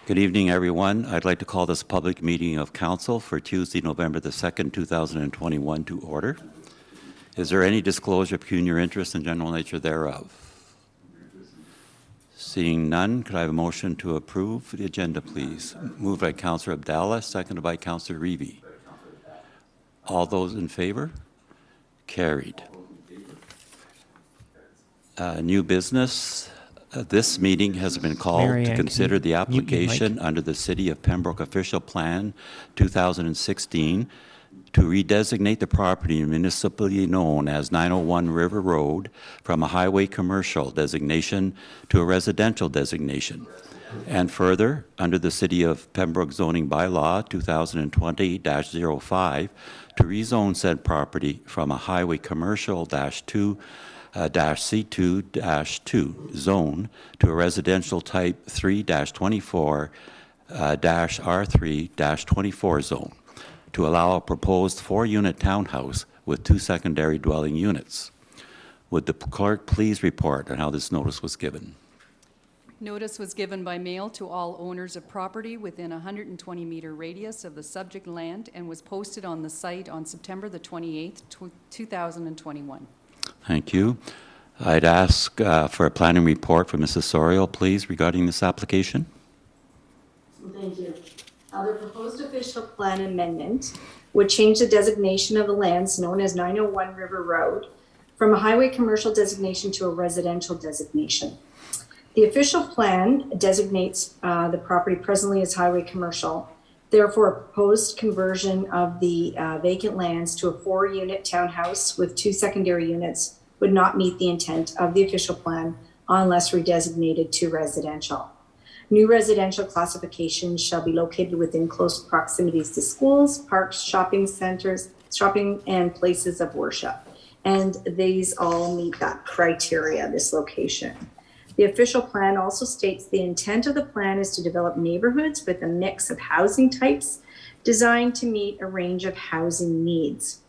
Good evening, everyone. I'd like to call this public meeting of council for Tuesday, November the 2nd, 2021 to order. Is there any disclosure of pecuniary interest and general nature thereof? Seeing none, could I have a motion to approve the agenda, please? Moved by Councillor Abdallah, seconded by Councillor Reevy. All those in favor? Carried. New business. This meeting has been called to consider the application under the City of Pembroke Official Plan 2016 to redesignate the property municipally known as 901 River Road from a highway commercial designation to a residential designation. And further, under the City of Pembroke zoning bylaw 2020-05 to rezone said property from a highway commercial C2-2 zone to a residential type 3-24 R3-24 zone to allow a proposed 4-unit townhouse with 2 secondary dwelling units. Would the clerk please report on how this notice was given? Notice was given by mail to all owners of property within a 120-meter radius of the subject land and was posted on the site on September the 28th, 2021. Thank you. I'd ask for a planning report from Mrs. Sorio, please, regarding this application. Thank you. The proposed official plan amendment would change the designation of the lands known as 901 River Road from a highway commercial designation to a residential designation. The official plan designates the property presently as highway commercial. Therefore, a proposed conversion of the vacant lands to a 4-unit townhouse with 2 secondary units would not meet the intent of the official plan unless redesignated to residential. New residential classifications shall be located within close proximities to schools, parks, shopping centers, shopping and places of worship. And these all meet that criteria, this location. The official plan also states the intent of the plan is to develop neighborhoods with a mix of housing types designed to meet a range of housing needs.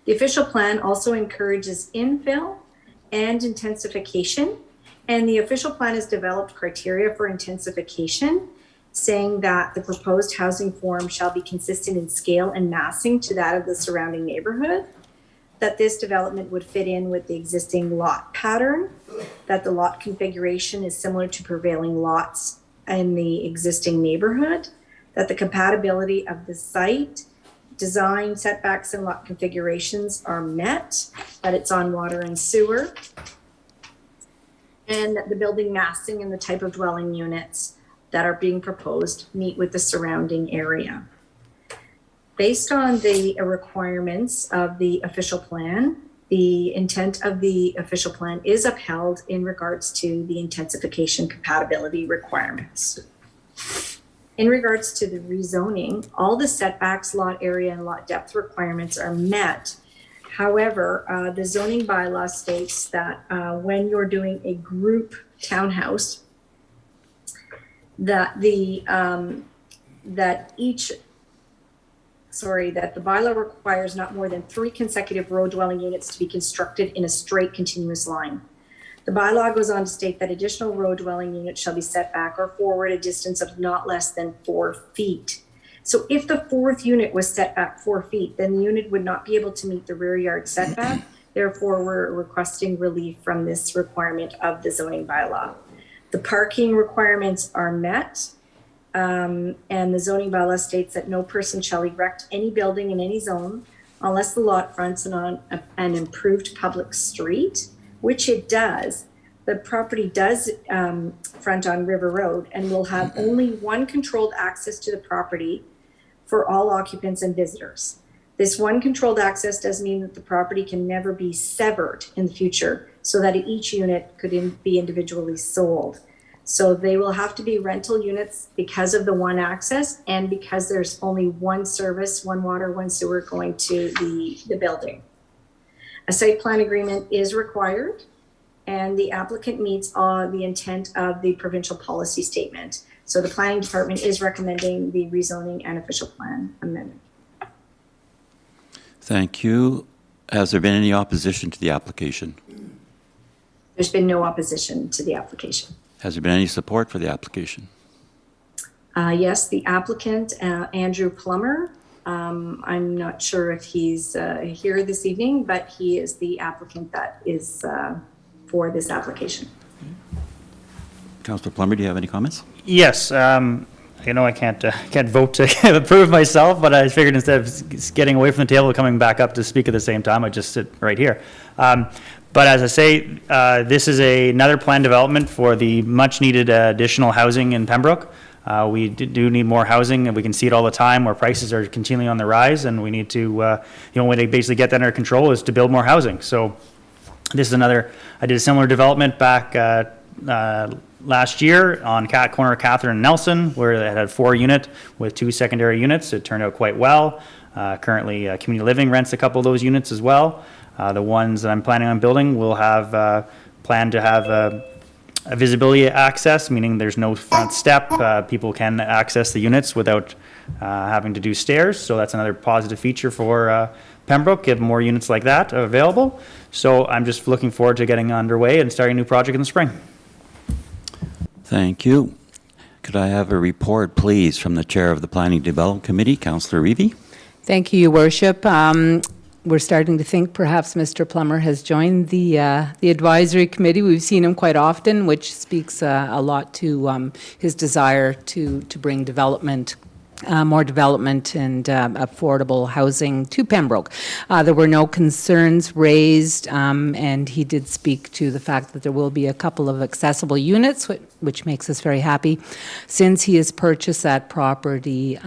The official plan also encourages infill and intensification, and the official plan has developed criteria for intensification, saying that the proposed housing form shall be consistent in scale and massing to that of the surrounding neighborhood, that this development would fit in with the existing lot pattern, that the lot configuration is similar to prevailing lots in the existing neighborhood, that the compatibility of the site, design, setbacks, and lot configurations are met, that it's on water and sewer, and that the building massing and the type of dwelling units that are being proposed meet with the surrounding area. Based on the requirements of the official plan, the intent of the official plan is upheld in regards to the intensification compatibility requirements. In regards to the rezoning, all the setbacks, lot area, and lot depth requirements are met. However, the zoning bylaw states that when you're doing a group townhouse, that the bylaw requires not more than 3 consecutive row dwelling units to be constructed in a straight continuous line. The bylaw goes on to state that additional row dwelling units shall be set back or forward a distance of not less than 4 feet. So if the 4th unit was set back 4 feet, then the unit would not be able to meet the rear yard setback. Therefore, we're requesting relief from this requirement of the zoning bylaw. The parking requirements are met. And the zoning bylaw states that no person shall erect any building in any zone unless the lot fronts on an improved public street, which it does. The property does front on River Road and will have only one controlled access to the property for all occupants and visitors. This one controlled access does mean that the property can never be severed in the future so that each unit could be individually sold. So they will have to be rental units because of the one access and because there's only one service, one water, one sewer going to the building. A site plan agreement is required and the applicant meets the intent of the provincial policy statement. So the planning department is recommending the rezoning and official plan amendment. Thank you. Has there been any opposition to the application? There's been no opposition to the application. Has there been any support for the application? Yes, the applicant, Andrew Plummer. I'm not sure if he's here this evening, but he is the applicant that is for this application. Councillor Plummer, do you have any comments? Yes, I can't vote to approve myself, but I figured instead of getting away from the table, coming back up to speak at the same time, I'd just sit right here. But as I say, this is another planned development for the much-needed additional housing in Pembroke. We do need more housing, and we can see it all the time where prices are continually on the rise, and we need to, the only way to basically get that under control is to build more housing. So this is another, I did a similar development back last year on corner of Catherine and Nelson, where it had 4 unit with 2 secondary units. It turned out quite well. Currently, Community Living rents a couple of those units as well. The ones that I'm planning on building will have plan to have a visibility access, meaning there's no front step. People can access the units without having to do stairs. So that's another positive feature for Pembroke, give more units like that available. So I'm just looking forward to getting underway and starting a new project in the spring. Thank you. Could I have a report, please, from the Chair of the Planning Development Committee, Councillor Reevy? Thank you, Your Worship. We're starting to think perhaps Mr. Plummer has joined the advisory committee. We've seen him quite often, which speaks a lot to his desire to bring development, more development and affordable housing to Pembroke. There were no concerns raised, and he did speak to the fact that there will be a couple of accessible units, which makes us very happy. Since he has purchased that property,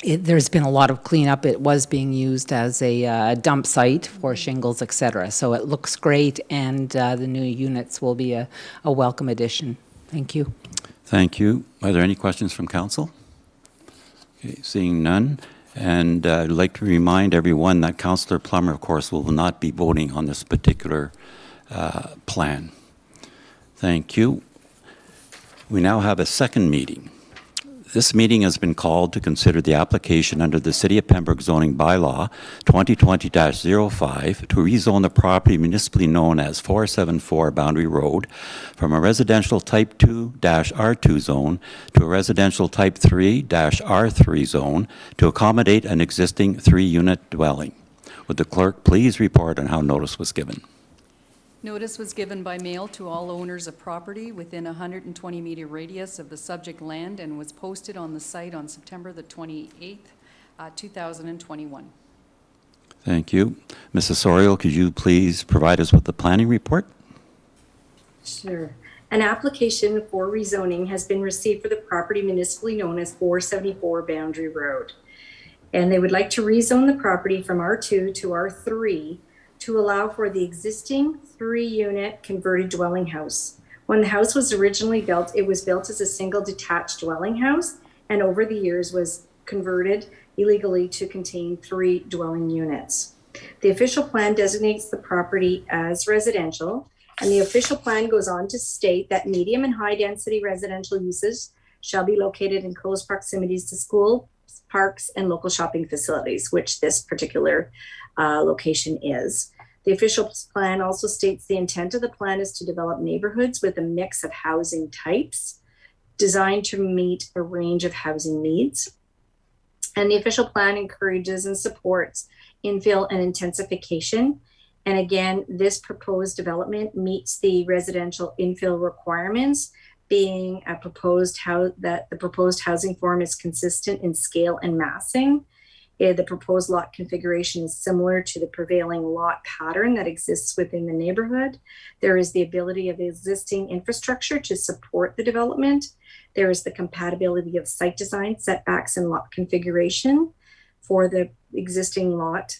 there's been a lot of cleanup. It was being used as a dump site for shingles, et cetera. So it looks great, and the new units will be a welcome addition. Thank you. Thank you. Are there any questions from council? Okay, seeing none. And I'd like to remind everyone that Councillor Plummer, of course, will not be voting on this particular plan. Thank you. We now have a second meeting. This meeting has been called to consider the application under the City of Pembroke zoning bylaw 2020-05 to rezone the property municipally known as 474 Boundary Road from a residential type 2-R2 zone to a residential type 3-R3 zone to accommodate an existing 3-unit dwelling. Would the clerk please report on how notice was given? Notice was given by mail to all owners of property within a 120-meter radius of the subject land and was posted on the site on September the 28th, 2021. Thank you. Mrs. Soriel, could you please provide us with the planning report? Sure. An application for rezoning has been received for the property municipally known as 474 Boundary Road. And they would like to rezone the property from R2 to R3 to allow for the existing 3-unit converted dwelling house. When the house was originally built, it was built as a single detached dwelling house and over the years was converted illegally to contain 3 dwelling units. The official plan designates the property as residential, and the official plan goes on to state that medium and high density residential uses shall be located in close proximities to school, parks, and local shopping facilities, which this particular location is. The official plan also states the intent of the plan is to develop neighborhoods with a mix of housing types designed to meet a range of housing needs. And the official plan encourages and supports infill and intensification. And again, this proposed development meets the residential infill requirements, being a that the proposed housing form is consistent in scale and massing. The proposed lot configuration is similar to the prevailing lot pattern that exists within the neighborhood. There is the ability of existing infrastructure to support the development. There is the compatibility of site design, setbacks, and lot configuration for the existing lot.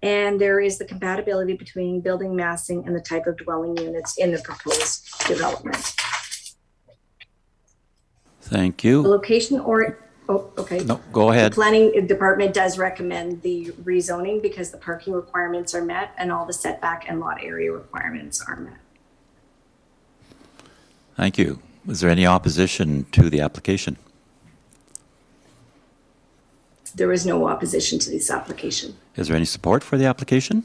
And there is the compatibility between building massing and the type of dwelling units in the proposed development. Thank you. The location or Oh, okay. No, go ahead. The planning department does recommend the rezoning because the parking requirements are met and all the setback and lot area requirements are met. Thank you. Was there any opposition to the application? There is no opposition to this application. Is there any support for the application?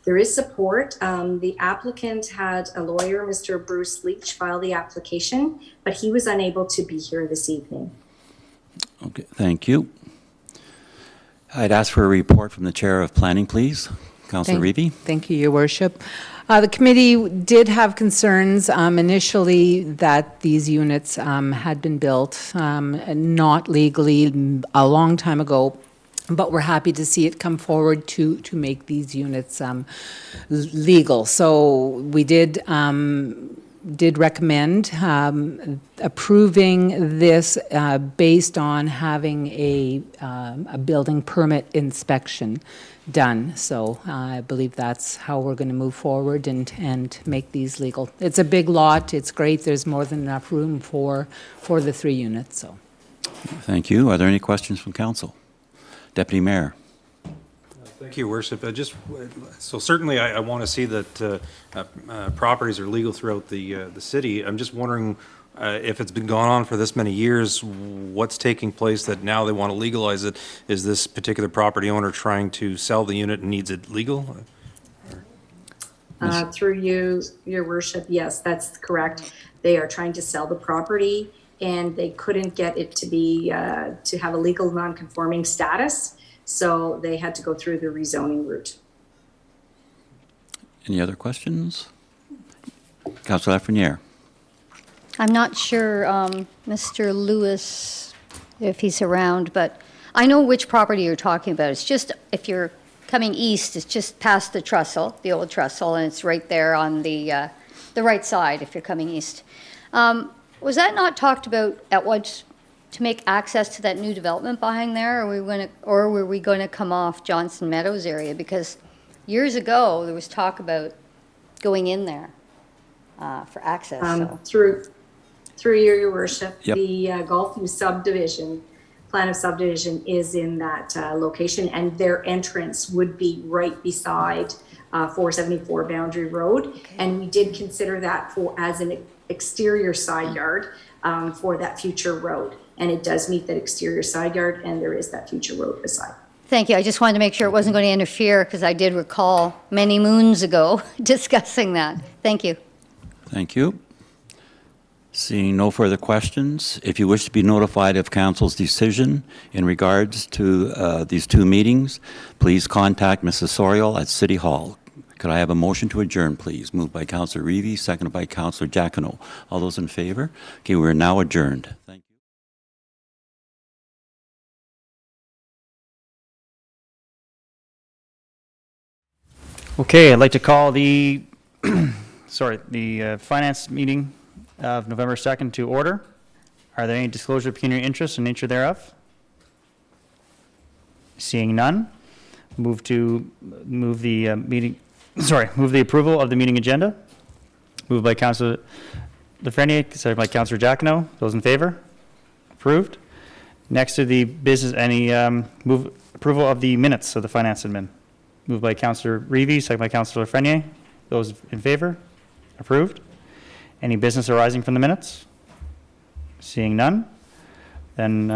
There is support. The applicant had a lawyer, Mr. Bruce Leach, file the application, but he was unable to be here this evening. Okay, thank you. I'd ask for a report from the Chair of Planning, please. Councillor Reevy. Thank you, Your Worship. The committee did have concerns initially that these units had been built not legally a long time ago, but we're happy to see it come forward to make these units legal. So we did recommend approving this based on having a building permit inspection done. So I believe that's how we're going to move forward and make these legal. It's a big lot. It's great. There's more than enough room for the 3 units. So, Thank you. Are there any questions from council? Deputy Mayor. Thank you, Worship. So certainly I want to see that properties are legal throughout the city. I'm just wondering if it's been going on for this many years, what's taking place that now they want to legalize it? Is this particular property owner trying to sell the unit and needs it legal? Through you, Your Worship, yes, that's correct. They are trying to sell the property, and they couldn't get it to be to have a legal non-conforming status, so they had to go through the rezoning route. Any other questions? Councillor Lafreniere. I'm not sure, Mr. Lewis, if he's around, but I know which property you're talking about. It's just, if you're coming east, it's just past the trestle, the old trestle, and it's right there on the right side if you're coming east. Was that not talked about at once to make access to that new development behind there, or were we going to come off Johnson Meadows area? Because years ago, there was talk about going in there for access. So. Through your worship, Yep. The Gulfview subdivision, plan of subdivision is in that location, and their entrance would be right beside 474 Boundary Road. Okay. And we did consider that as an exterior side yard for that future road. And it does meet that exterior side yard, and there is that future road beside. Thank you. I just wanted to make sure it wasn't going to interfere, because I did recall many moons ago discussing that. Thank you. Thank you. Seeing no further questions, if you wish to be notified of council's decision in regards to these 2 meetings, please contact Mrs. Sorial at City Hall. Could I have a motion to adjourn, please? Moved by Councillor Reevy, seconded by Councillor Giacono. All those in favor? Okay, we're now adjourned. Thank you. Okay, I'd like to call the, finance meeting of November 2nd to order. Are there any disclosure of pecuniary interest and nature thereof? Seeing none, move the approval of the meeting agenda. Moved by Councillor Lafreniere, seconded by Councillor Giacono. Those in favor? Approved. Next to the business, move approval of the minutes of the finance admin. Moved by Councillor Reevy, seconded by Councillor Lafreniere. Those in favor? Approved. Any business arising from the minutes? Seeing none. Then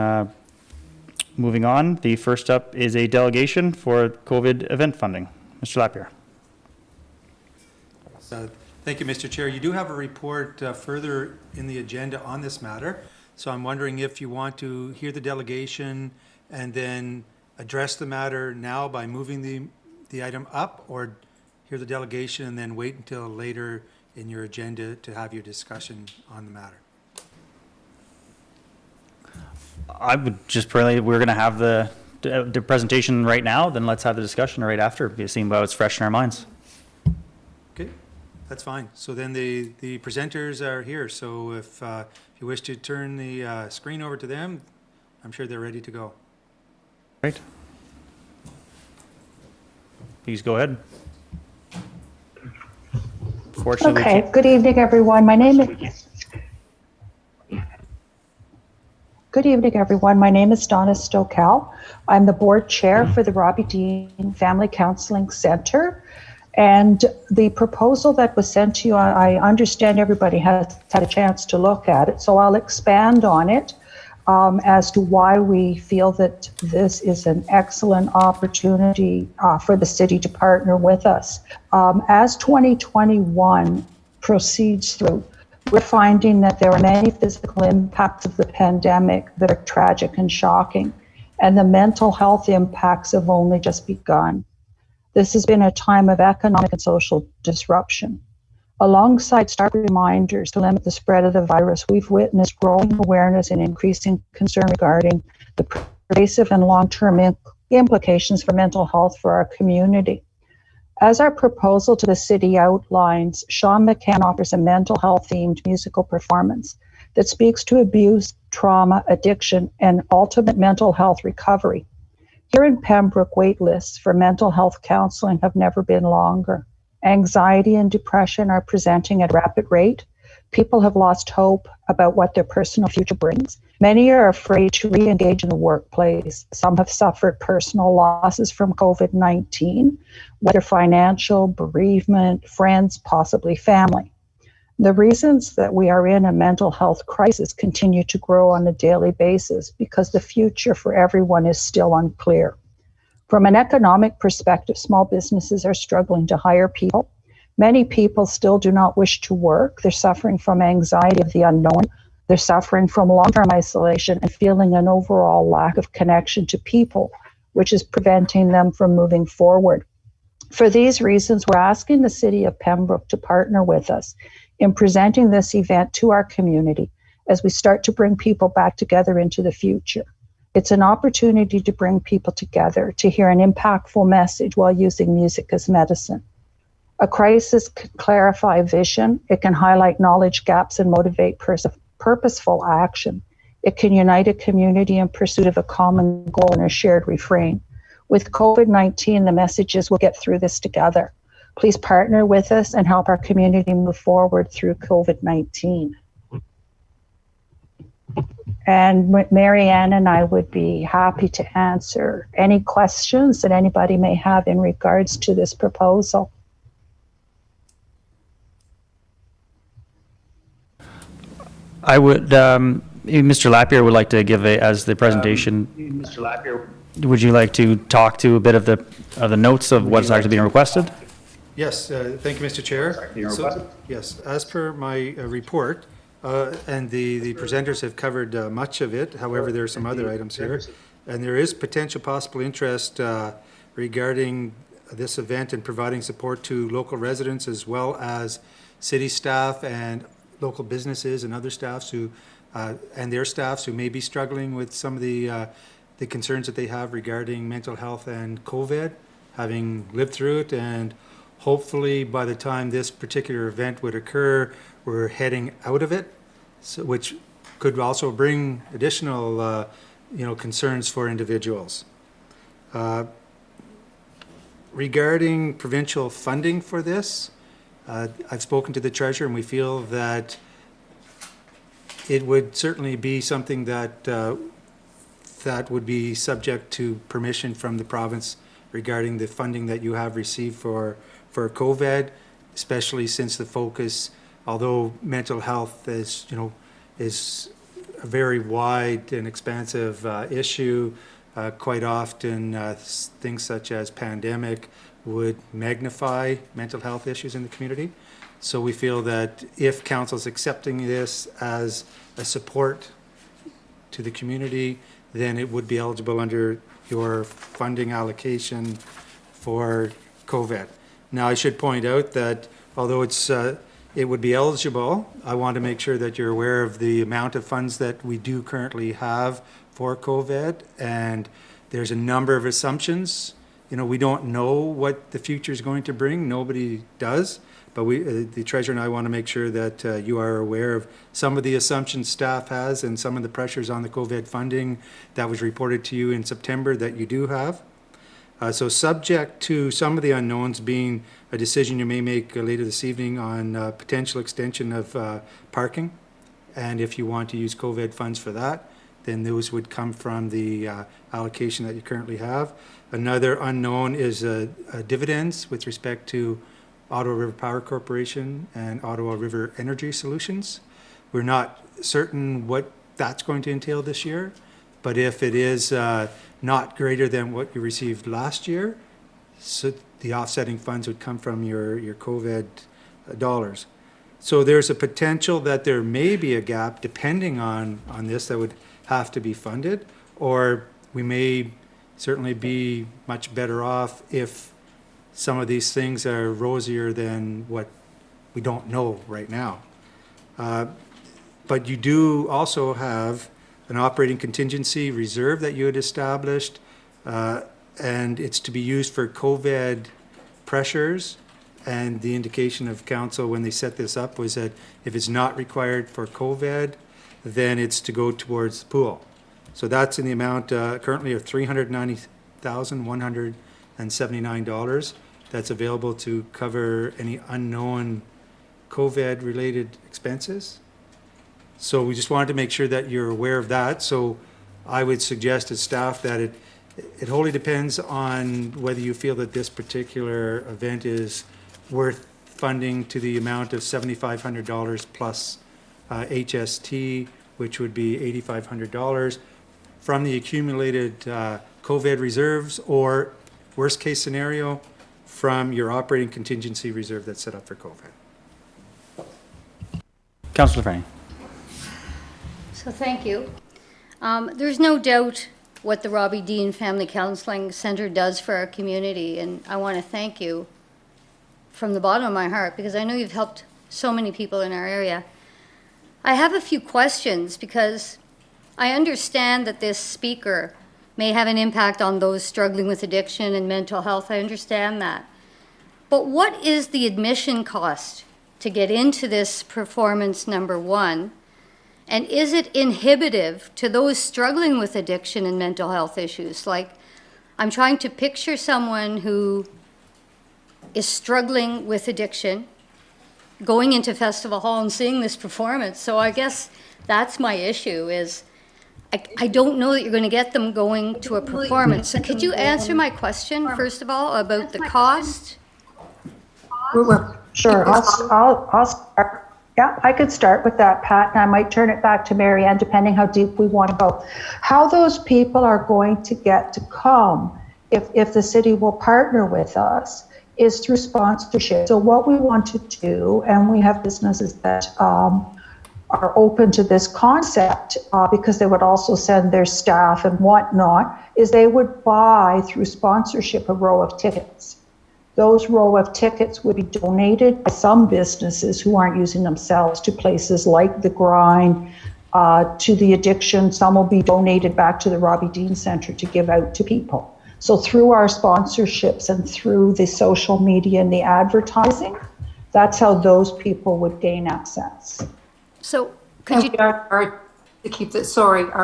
moving on, the first up is a delegation for COVID event funding. Mr. Lapierre. Thank you, Mr. Chair. You do have a report further in the agenda on this matter. So I'm wondering if you want to hear the delegation and then address the matter now by moving the item up, or hear the delegation and then wait until later in your agenda to have your discussion on the matter. I would just probably, we're going to have the presentation right now, then let's have the discussion right after, seeing how it's fresh in our minds. Okay, that's fine. So then the presenters are here. So if you wish to turn the screen over to them, I'm sure they're ready to go. Great. Please go ahead. Fortunately, Okay, good evening, everyone. My name is Donna Stokel. I'm the board chair for the Robbie Dean Family Counseling Center. And the proposal that was sent to you, I understand everybody has had a chance to look at it, so I'll expand on it. as to why we feel that this is an excellent opportunity for the city to partner with us. As 2021 proceeds through, we're finding that there are many physical impacts of the pandemic that are tragic and shocking, and the mental health impacts have only just begun. This has been a time of economic and social disruption. Alongside stark reminders to limit the spread of the virus, we've witnessed growing awareness and increasing concern regarding the pervasive and long-term implications for mental health for our community. As our proposal to the city outlines, Sean McCann offers a mental health-themed musical performance that speaks to abuse, trauma, addiction, and ultimate mental health recovery. Here in Pembroke, wait lists for mental health counseling have never been longer. Anxiety and depression are presenting at a rapid rate. People have lost hope about what their personal future brings. Many are afraid to re-engage in the workplace. Some have suffered personal losses from COVID-19, whether financial, bereavement, friends, possibly family. The reasons that we are in a mental health crisis continue to grow on a daily basis because the future for everyone is still unclear. From an economic perspective, small businesses are struggling to hire people. Many people still do not wish to work. They're suffering from anxiety of the unknown. They're suffering from long-term isolation and feeling an overall lack of connection to people, which is preventing them from moving forward. For these reasons, we're asking the City of Pembroke to partner with us in presenting this event to our community as we start to bring people back together into the future. It's an opportunity to bring people together, to hear an impactful message while using music as medicine. A crisis can clarify vision, it can highlight knowledge gaps and motivate purposeful action. It can unite a community in pursuit of a common goal and a shared refrain. With COVID-19, the message is we'll get through this together. Please partner with us and help our community move forward through COVID-19. And Marianne and I would be happy to answer any questions that anybody may have in regards to this proposal. I would, Mr. Lapierre would like to give as the presentation. Mr. Lapierre, would you like to talk to a bit of the notes of what's actually being requested? Yes, thank you, Mr. Chair. So, yes, as per my report, and the presenters have covered much of it. However, there are some other items here. And there is potential possible interest regarding this event and providing support to local residents as well as city staff and local businesses and other staffs who, and their staffs who may be struggling with some of the concerns that they have regarding mental health and COVID, having lived through it. And hopefully by the time this particular event would occur, we're heading out of it, so, which could also bring additional concerns for individuals. Regarding provincial funding for this, I've spoken to the treasurer and we feel that it would certainly be something that that would be subject to permission from the province regarding the funding that you have received for COVID, especially since the focus, although mental health is a very wide and expansive issue, quite often things such as pandemic would magnify mental health issues in the community. So we feel that if council's accepting this as a support to the community, then it would be eligible under your funding allocation for COVID. Now, I should point out that although it would be eligible, I want to make sure that you're aware of the amount of funds that we do currently have for COVID, and there's a number of assumptions. We don't know what the future is going to bring. Nobody does. But the treasurer and I want to make sure that you are aware of some of the assumptions staff has and some of the pressures on the COVID funding that was reported to you in September that you do have. So subject to some of the unknowns being a decision you may make later this evening on potential extension of parking. And if you want to use COVID funds for that, then those would come from the allocation that you currently have. Another unknown is dividends with respect to Ottawa River Power Corporation and Ottawa River Energy Solutions. We're not certain what that's going to entail this year. But if it is not greater than what you received last year, so the offsetting funds would come from your COVID dollars. So there's a potential that there may be a gap depending on this that would have to be funded, or we may certainly be much better off if some of these things are rosier than what we don't know right now. But you do also have an operating contingency reserve that you had established, and it's to be used for COVID pressures. And the indication of council when they set this up was that if it's not required for COVID, then it's to go towards the pool. So that's in the amount currently of $390,179 that's available to cover any unknown COVID-related expenses. So we just wanted to make sure that you're aware of that. So I would suggest as staff that it wholly depends on whether you feel that this particular event is worth funding to the amount of $7,500 plus HST, which would be $8,500 from the accumulated COVID reserves, or worst case scenario, from your operating contingency reserve that's set up for COVID. Councillor Franny. So thank you. There's no doubt what the Robbie Dean Family Counseling Center does for our community, and I want to thank you from the bottom of my heart, because I know you've helped so many people in our area. I have a few questions because I understand that this speaker may have an impact on those struggling with addiction and mental health. I understand that. But what is the admission cost to get into this performance, number one? And is it inhibitive to those struggling with addiction and mental health issues? Like, I'm trying to picture someone who is struggling with addiction, going into Festival Hall and seeing this performance. So I guess that's my issue is I don't know that you're going to get them going to a performance. So could you answer my question, first of all, about the cost? Sure, I'll start. Yeah, I could start with that, Pat, and I might turn it back to Mary Ann, depending how deep we want to go. How those people are going to get to come, if the city will partner with us, is through sponsorship. So what we want to do, and we have businesses that are open to this concept, because they would also send their staff and whatnot, is they would buy through sponsorship a row of tickets. Those row of tickets would be donated by some businesses who aren't using themselves to places like The Grind, to the addiction. Some will be donated back to the Robbie Dean Center to give out to people. So through our sponsorships and through the social media and the advertising, that's how those people would gain access. So could you... Our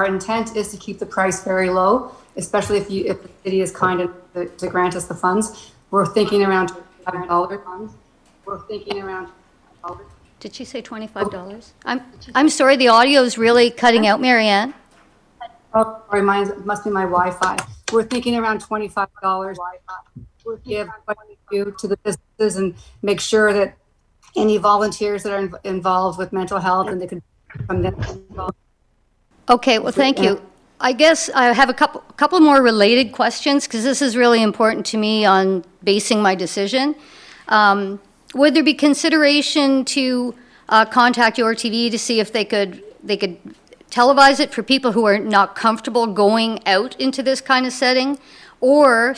intent is to keep the price very low, especially if the city is kind enough to grant us the funds. We're thinking around $25. Did she say $25? I'm sorry, the audio is really cutting out, Mary Ann. Oh, sorry, mine must be my Wi-Fi. We're thinking around $25. We'll give to the businesses and make sure that any volunteers that are involved with mental health and they could from them involved. Okay, well, thank you. I guess I have a couple more related questions because this is really important to me on basing my decision. Would there be consideration to contact your TV to see if they could televise it for people who are not comfortable going out into this kind of setting, or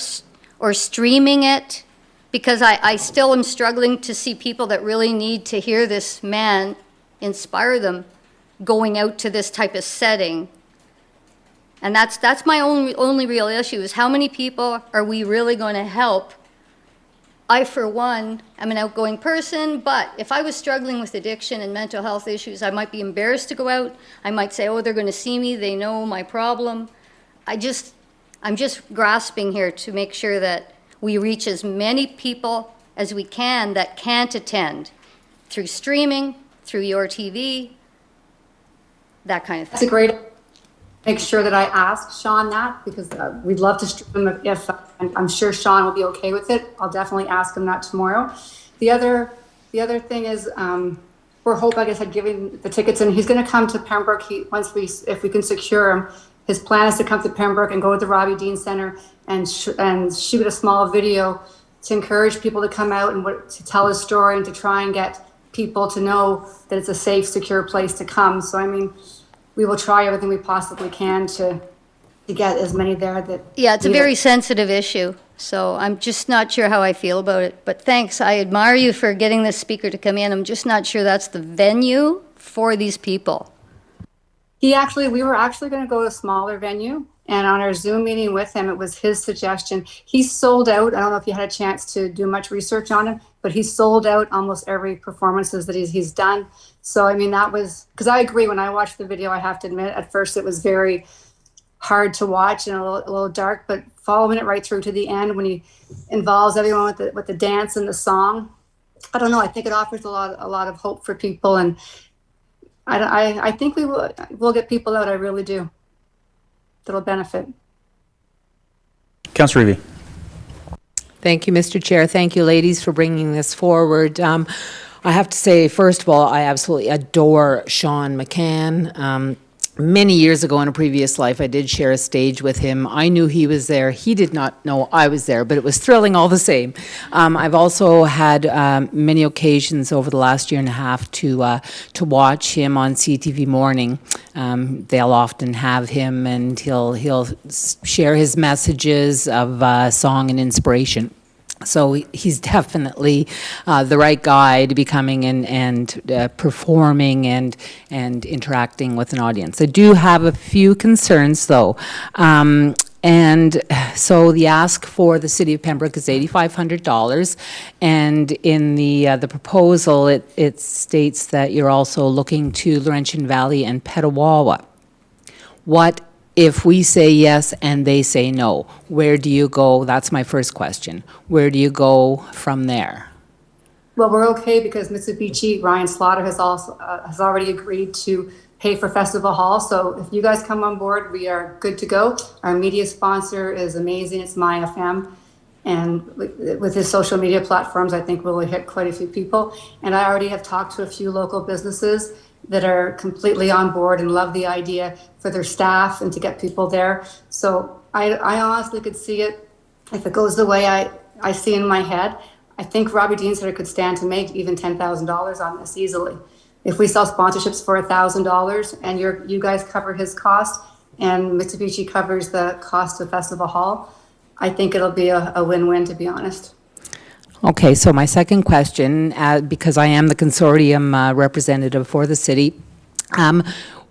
streaming it? Because I still am struggling to see people that really need to hear this man inspire them going out to this type of setting. And that's my only real issue is how many people are we really going to help? I, for one, am an outgoing person, but if I was struggling with addiction and mental health issues, I might be embarrassed to go out. I might say, oh, they're going to see me. They know my problem. I'm just grasping here to make sure that we reach as many people as we can that can't attend through streaming, through your TV, that kind of thing. That's a great. Make sure that I ask Sean that because we'd love to stream him if I'm sure Sean will be okay with it. I'll definitely ask him that tomorrow. The other thing is we're hoping, like I said, giving the tickets, and he's going to come to Pembroke. If we can secure him, his plan is to come to Pembroke and go to the Robbie Dean Center and shoot a small video to encourage people to come out and to tell his story and to try and get people to know that it's a safe, secure place to come. So, I mean, we will try everything we possibly can to get as many there that. Yeah, it's a very sensitive issue, so I'm just not sure how I feel about it. But thanks, I admire you for getting this speaker to come in. I'm just not sure that's the venue for these people. We were actually going to go to a smaller venue, and on our Zoom meeting with him, it was his suggestion. He's sold out. I don't know if you had a chance to do much research on him, but he's sold out almost every performances that he's done. So, I mean, that was, because I agree, when I watched the video, I have to admit, at first it was very hard to watch and a little dark, but following it right through to the end when he involves everyone with the dance and the song, I don't know, I think it offers a lot of hope for people, and I think we'll get people out. I really do. That'll benefit. Councillor Reevy. Thank you, Mr. Chair. Thank you, ladies, for bringing this forward. I have to say, first of all, I absolutely adore Sean McCann. Many years ago in a previous life, I did share a stage with him. I knew he was there. He did not know I was there, but it was thrilling all the same. I've also had many occasions over the last year and a half to watch him on CTV Morning. They'll often have him, and he'll share his messages of song and inspiration. So he's definitely the right guy to be coming and performing and interacting with an audience. I do have a few concerns, though. And so the ask for the City of Pembroke is $8,500, and in the proposal, it states that you're also looking to Laurentian Valley and Petawawa. What if we say yes and they say no? Where do you go? That's my first question. Where do you go from there? Well, we're okay because Mitsubishi, Ryan Slaughter has already agreed to pay for Festival Hall. So if you guys come on board, we are good to go. Our media sponsor is amazing. It's MyFM. And with his social media platforms, I think we'll hit quite a few people. And I already have talked to a few local businesses that are completely on board and love the idea for their staff and to get people there. So I honestly could see it, if it goes the way I see in my head, I think Robbie Dean Center could stand to make even $10,000 on this easily. If we sell sponsorships for $1,000 and you guys cover his cost and Mitsubishi covers the cost of Festival Hall, I think it'll be a win-win, to be honest. Okay, so my second question, because I am the consortium representative for the city,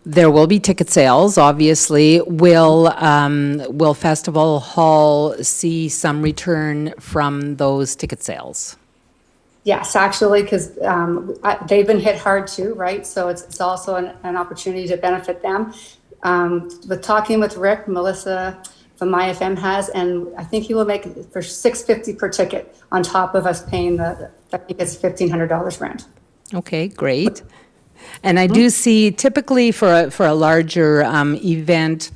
there will be ticket sales, obviously. Will Festival Hall see some return from those ticket sales? Yes, actually, because they've been hit hard too, right? So it's also an opportunity to benefit them. With talking with Rick, Melissa from MyFM has, and I think he will make it for $650 per ticket on top of us paying I think it's $1,500 rent. Okay, great. And I do see typically for a larger event,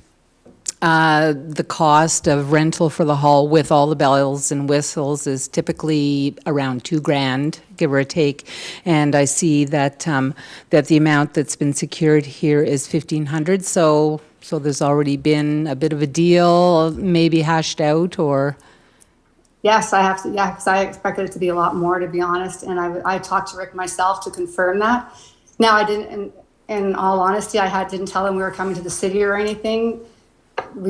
the cost of rental for the hall with all the bells and whistles is typically around $2,000, give or take. And I see that that the amount that's been secured here is $1,500. So there's already been a bit of a deal, maybe hashed out, or. Yes, I have to. Yeah, because I expected it to be a lot more, to be honest. And I talked to Rick myself to confirm that. Now, I didn't. In all honesty, didn't tell him we were coming to the city or anything.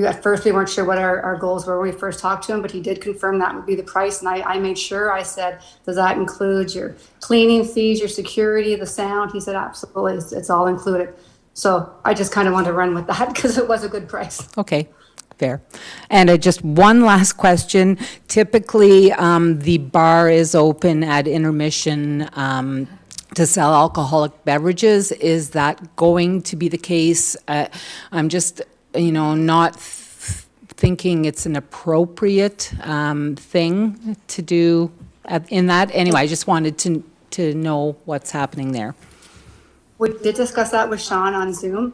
At first we weren't sure what our goals were when we first talked to him, but he did confirm that would be the price. And I made sure. I said, "Does that include your cleaning fees, your security, the sound?" He said, "Absolutely, it's all included." So I just kind of wanted to run with that because it was a good price. Okay. Fair. And just one last question. Typically, the bar is open at intermission to sell alcoholic beverages. Is that going to be the case? I'm just, not thinking it's an appropriate thing to do in that. Anyway, I just wanted to know what's happening there. We did discuss that with Sean on Zoom.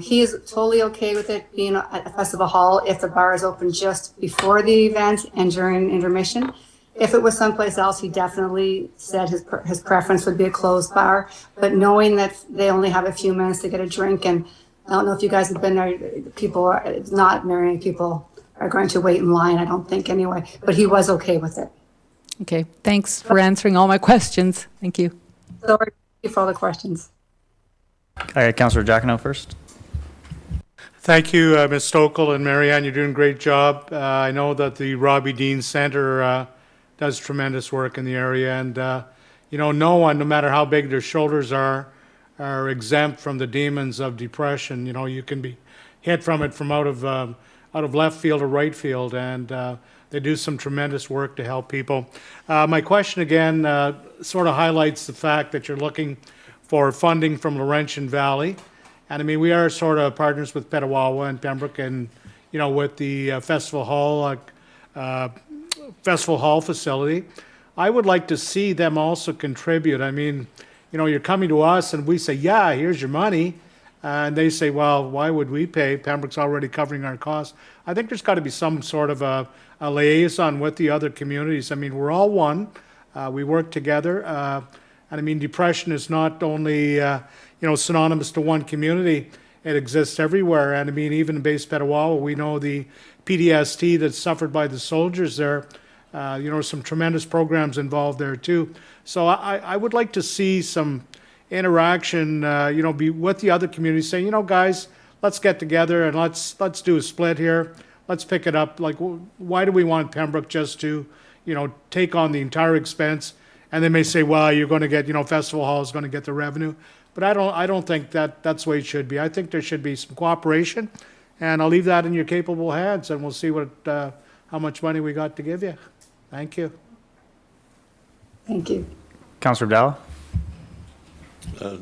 He is totally okay with it being at Festival Hall if the bar is open just before the event and during intermission. If it was someplace else, he definitely said his preference would be a closed bar. But knowing that they only have a few minutes to get a drink, and I don't know if you guys have been there, not marrying people are going to wait in line, I don't think anyway. But he was okay with it. Okay, thanks for answering all my questions. Thank you. So thank you for all the questions. All right, Councillor Jacquinot first. Thank you, Ms. Stokel and Marianne. You're doing a great job. I know that the Robbie Dean Center does tremendous work in the area, and no one, no matter how big their shoulders are exempt from the demons of depression. You can be hit from it from out of left field or right field, and they do some tremendous work to help people. My question again sort of highlights the fact that you're looking for funding from Laurentian Valley. And I mean, we are sort of partners with Petawawa and Pembroke, and with the Festival Hall facility. I would like to see them also contribute. I mean, you're coming to us and we say, yeah, here's your money. And they say, well, why would we pay? Pembroke's already covering our costs. I think there's got to be some sort of a liaison with the other communities. I mean, we're all one. We work together. And I mean, depression is not only, synonymous to one community. It exists everywhere. And I mean, even in base Petawawa, we know the PTSD that's suffered by the soldiers there. Some tremendous programs involved there too. So I would like to see some interaction, be with the other communities saying, guys, let's get together and let's do a split here. Let's pick it up. Like, why do we want Pembroke just to, take on the entire expense? And they may say, well, you're going to get, Festival Hall is going to get the revenue. But I don't think that's the way it should be. I think there should be some cooperation, and I'll leave that in your capable hands, and we'll see how much money we got to give you. Thank you. Thank you. Councillor Abdallah.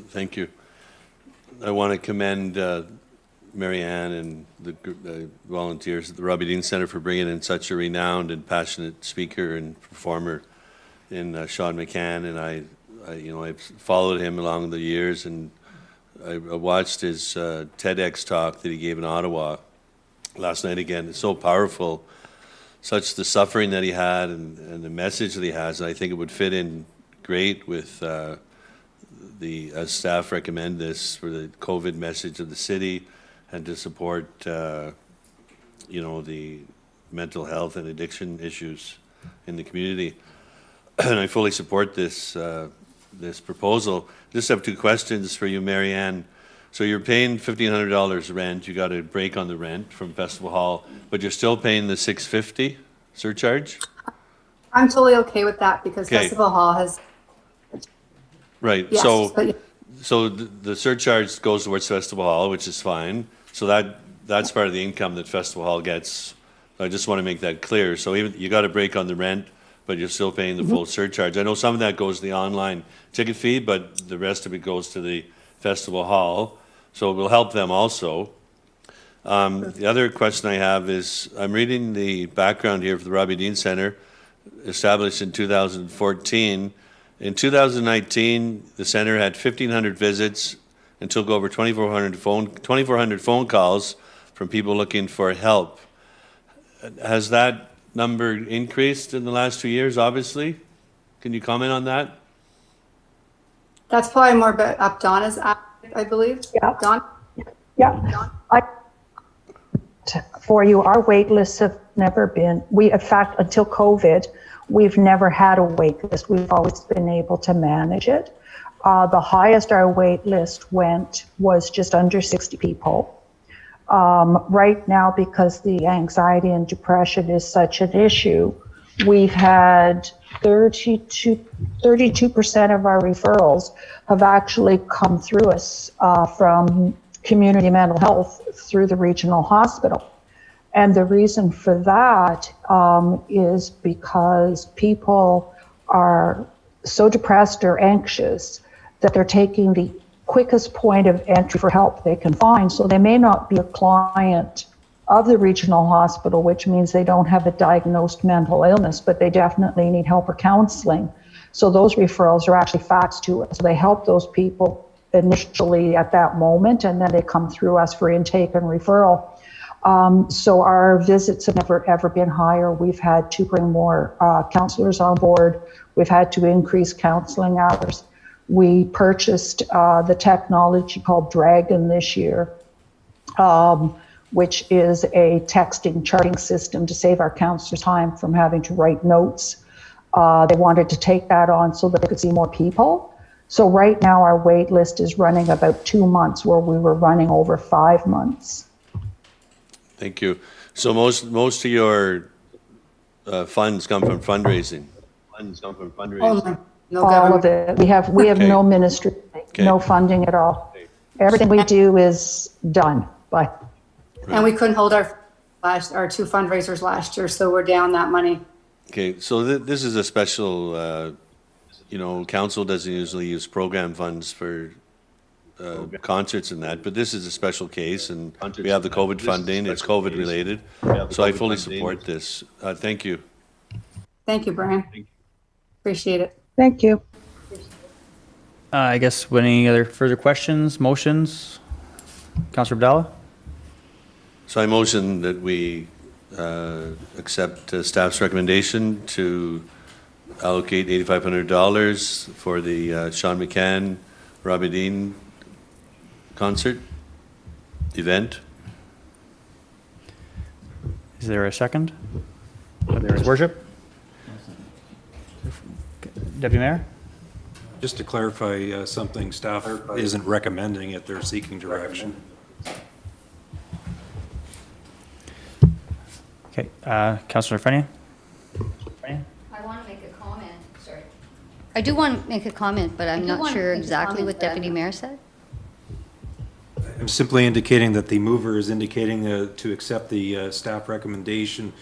Thank you. I want to commend Marianne and the volunteers at the Robbie Dean Center for bringing in such a renowned and passionate speaker and performer in Sean McCann, and I've followed him along the years, and I watched his TEDx talk that he gave in Ottawa last night again. It's so powerful, such the suffering that he had and the message that he has. And I think it would fit in great with as staff recommend this for the COVID message of the city and to support, the mental health and addiction issues in the community. And I fully support this proposal. Just have two questions for you, Marianne. So you're paying $1,500 rent. You got a break on the rent from Festival Hall, but you're still paying the $650 surcharge? I'm totally okay with that because Festival Hall has. Right. Yes, so the surcharge goes towards Festival Hall, which is fine. So that's part of the income that Festival Hall gets. I just want to make that clear. So even you got a break on the rent, but you're still paying the full surcharge. I know some of that goes to the online ticket fee, but the rest of it goes to the Festival Hall. So it will help them also. The other question I have is, I'm reading the background here for the Robbie Dean Center, established in 2014. In 2019, the center had 1,500 visits and took over 2,400 phone calls from people looking for help. Has that number increased in the last 2 years, obviously? Can you comment on that? That's probably more up Donna's, I believe. Yeah. Don? Yeah. For you, our wait lists have never been, in fact, until COVID, we've never had a wait list. We've always been able to manage it. The highest our wait list went was just under 60 people. Right now, because the anxiety and depression is such an issue, we've had 32% of our referrals have actually come through us from community mental health through the regional hospital. And the reason for that is because people are so depressed or anxious that they're taking the quickest point of entry for help they can find. So they may not be a client of the regional hospital, which means they don't have a diagnosed mental illness, but they definitely need help or counseling. So those referrals are actually faxed to us. So they help those people initially at that moment, and then they come through us for intake and referral. So our visits have never, ever been higher. We've had to bring more counselors on board. We've had to increase counseling hours. We purchased the technology called Dragon this year, which is a texting charting system to save our counselors time from having to write notes. They wanted to take that on so that they could see more people. So right now our wait list is running about 2 months, where we were running over 5 months. Thank you. So most of your funds come from fundraising? Only, no All government. of it. We have Okay. no ministry, no funding at all. Everything we do is done by. And we couldn't hold our 2 fundraisers last year, so we're down that money. Okay, so this is a special, council doesn't usually use program funds for concerts and that, but this is a special case, and we have the COVID funding, it's COVID related, so I fully support this. Thank you. Thank you, Brian. Appreciate it. Thank you. I guess, any other further questions, motions? Councillor Abdallah? So I motion that we accept staff's recommendation to allocate $8,500 for the Sean McCann, Robbie Dean concert event. Is there a second? There is worship. Deputy Mayor? Just to clarify something, staff isn't recommending it, they're seeking direction. Okay, Councillor Frenier? I want to make a comment, sorry. I do want to make a comment, but I'm not sure exactly what Deputy Mayor said. I'm simply indicating that the mover is indicating to accept the staff recommendation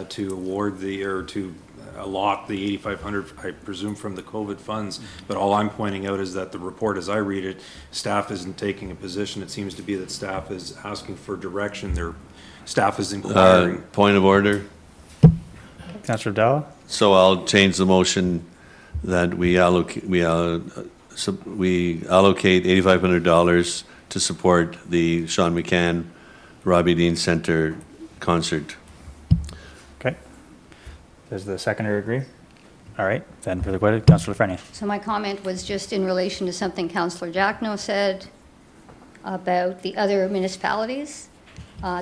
to award to allot the 8,500, I presume from the COVID funds, but all I'm pointing out is that the report, as I read it, staff isn't taking a position. It seems to be that staff is asking for direction. Their staff is inquiring. Point of order. Councillor Abdallah? So I'll change the motion that we allocate $8,500 to support the Sean McCann, Robbie Dean Center concert. Okay. Does the seconder agree? All right, then for the question, Councillor Frenier. So my comment was just in relation to something Councillor Jackno said about the other municipalities.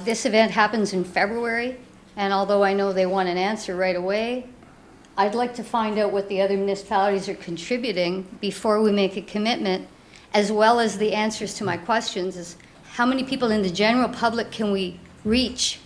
This event happens in February, and although I know they want an answer right away, I'd like to find out what the other municipalities are contributing before we make a commitment, as well as the answers to my questions is how many people in the general public can we reach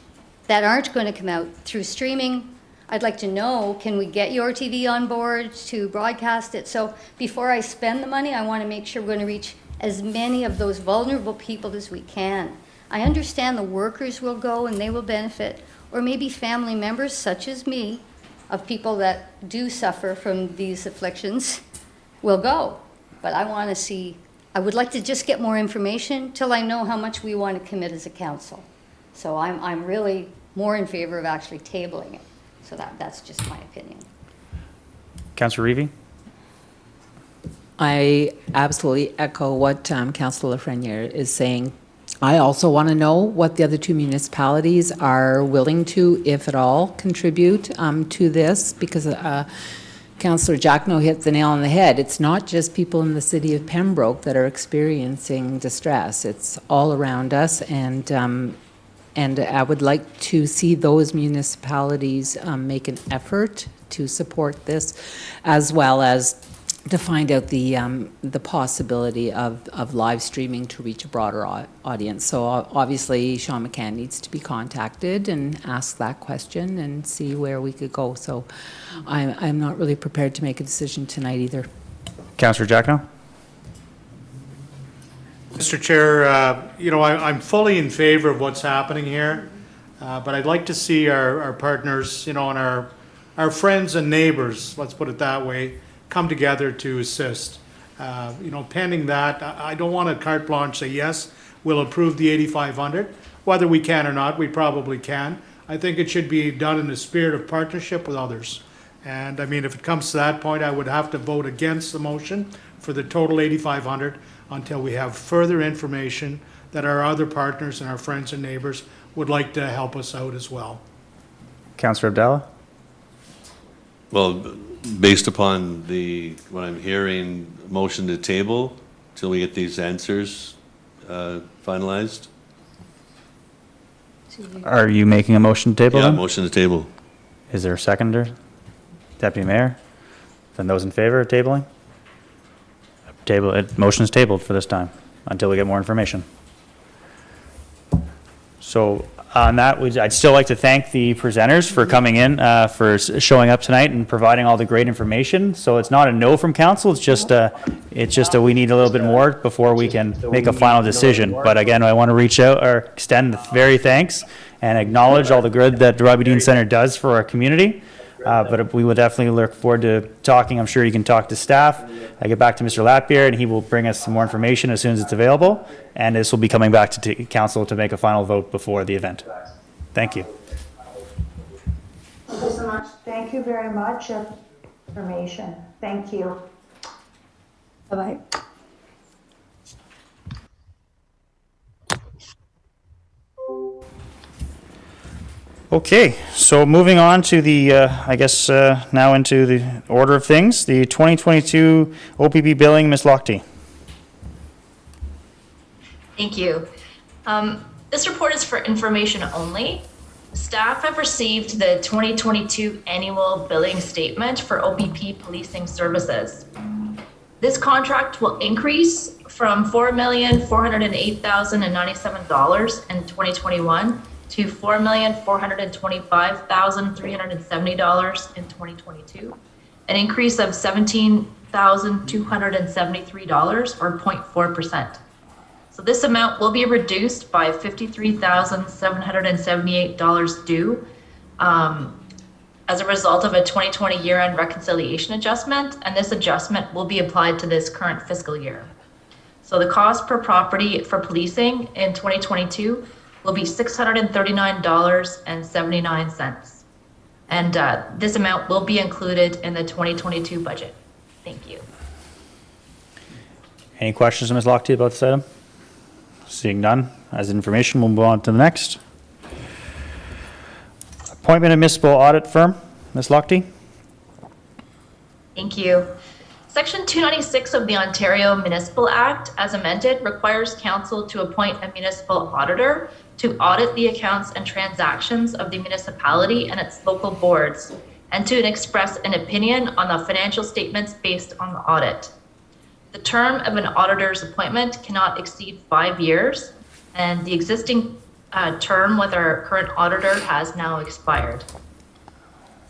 that aren't going to come out through streaming? I'd like to know, can we get your TV on board to broadcast it? So before I spend the money, I want to make sure we're going to reach as many of those vulnerable people as we can. I understand the workers will go and they will benefit, or maybe family members such as me, of people that do suffer from these afflictions, will go. But I want to see, I would like to just get more information till I know how much we want to commit as a council. So I'm really more in favor of actually tabling it. So that's just my opinion. Councillor Reevy? I absolutely echo what Councillor Lafreniere is saying. I also want to know what the other 2 municipalities are willing to, if at all, contribute to this, because Councillor Jackno hit the nail on the head. It's not just people in the city of Pembroke that are experiencing distress. It's all around us, and I would like to see those municipalities make an effort to support this, as well as to find out the possibility of live streaming to reach a broader audience. So obviously, Sean McCann needs to be contacted and ask that question and see where we could go. So I'm not really prepared to make a decision tonight either. Councillor Jackno? Mr. Chair, I'm fully in favor of what's happening here, but I'd like to see our partners, and our friends and neighbors, let's put it that way, come together to assist. Pending that, I don't want a carte blanche say, yes, we'll approve the 8,500. Whether we can or not, we probably can. I think it should be done in the spirit of partnership with others. And I mean, if it comes to that point, I would have to vote against the motion for the total 8,500 until we have further information that our other partners and our friends and neighbors would like to help us out as well. Councillor Abdallah? Well, based upon what I'm hearing, motion to table till we get these answers finalized? Are you making a motion to table Yeah, then? motion to table. Is there a seconder? Deputy Mayor? Then those in favor of tabling? Motion is tabled for this time, until we get more information. So on that, I'd still like to thank the presenters for coming in, for showing up tonight and providing all the great information. So it's not a no from council, it's just a we need a little bit more before we can make a final decision. But again, I want to reach out or extend the very thanks and acknowledge all the good that the Robbie Dean Center does for our community. But we will definitely look forward to talking. I'm sure you can talk to staff. I get back to Mr. Lapierre and he will bring us some more information as soon as it's available. And this will be coming back to council to make a final vote before the event. Thank you. Thank you so much. Thank you very much. Information. Thank you. Bye-bye. Okay, so moving on to the, I guess, now into the order of things, the 2022 OPP billing, Ms. Lochte. Thank you. This report is for information only. Staff have received the 2022 annual billing statement for OPP policing services. This contract will increase from $4,408,097 in 2021 to $4,425,370 in 2022, an increase of $17,273 or 0.4%. So this amount will be reduced by $53,778 due as a result of a 2020 year-end reconciliation adjustment, and this adjustment will be applied to this current fiscal year. So the cost per property for policing in 2022 will be $639.79. And this amount will be included in the 2022 budget. Thank you. Any questions, Ms. Lochte, about this item? Seeing none, as information, we'll move on to the next. Appointment of municipal audit firm, Ms. Lochte. Thank you. Section 296 of the Ontario Municipal Act, as amended, requires council to appoint a municipal auditor to audit the accounts and transactions of the municipality and its local boards, and to express an opinion on the financial statements based on the audit. The term of an auditor's appointment cannot exceed 5 years, and the existing term with our current auditor has now expired.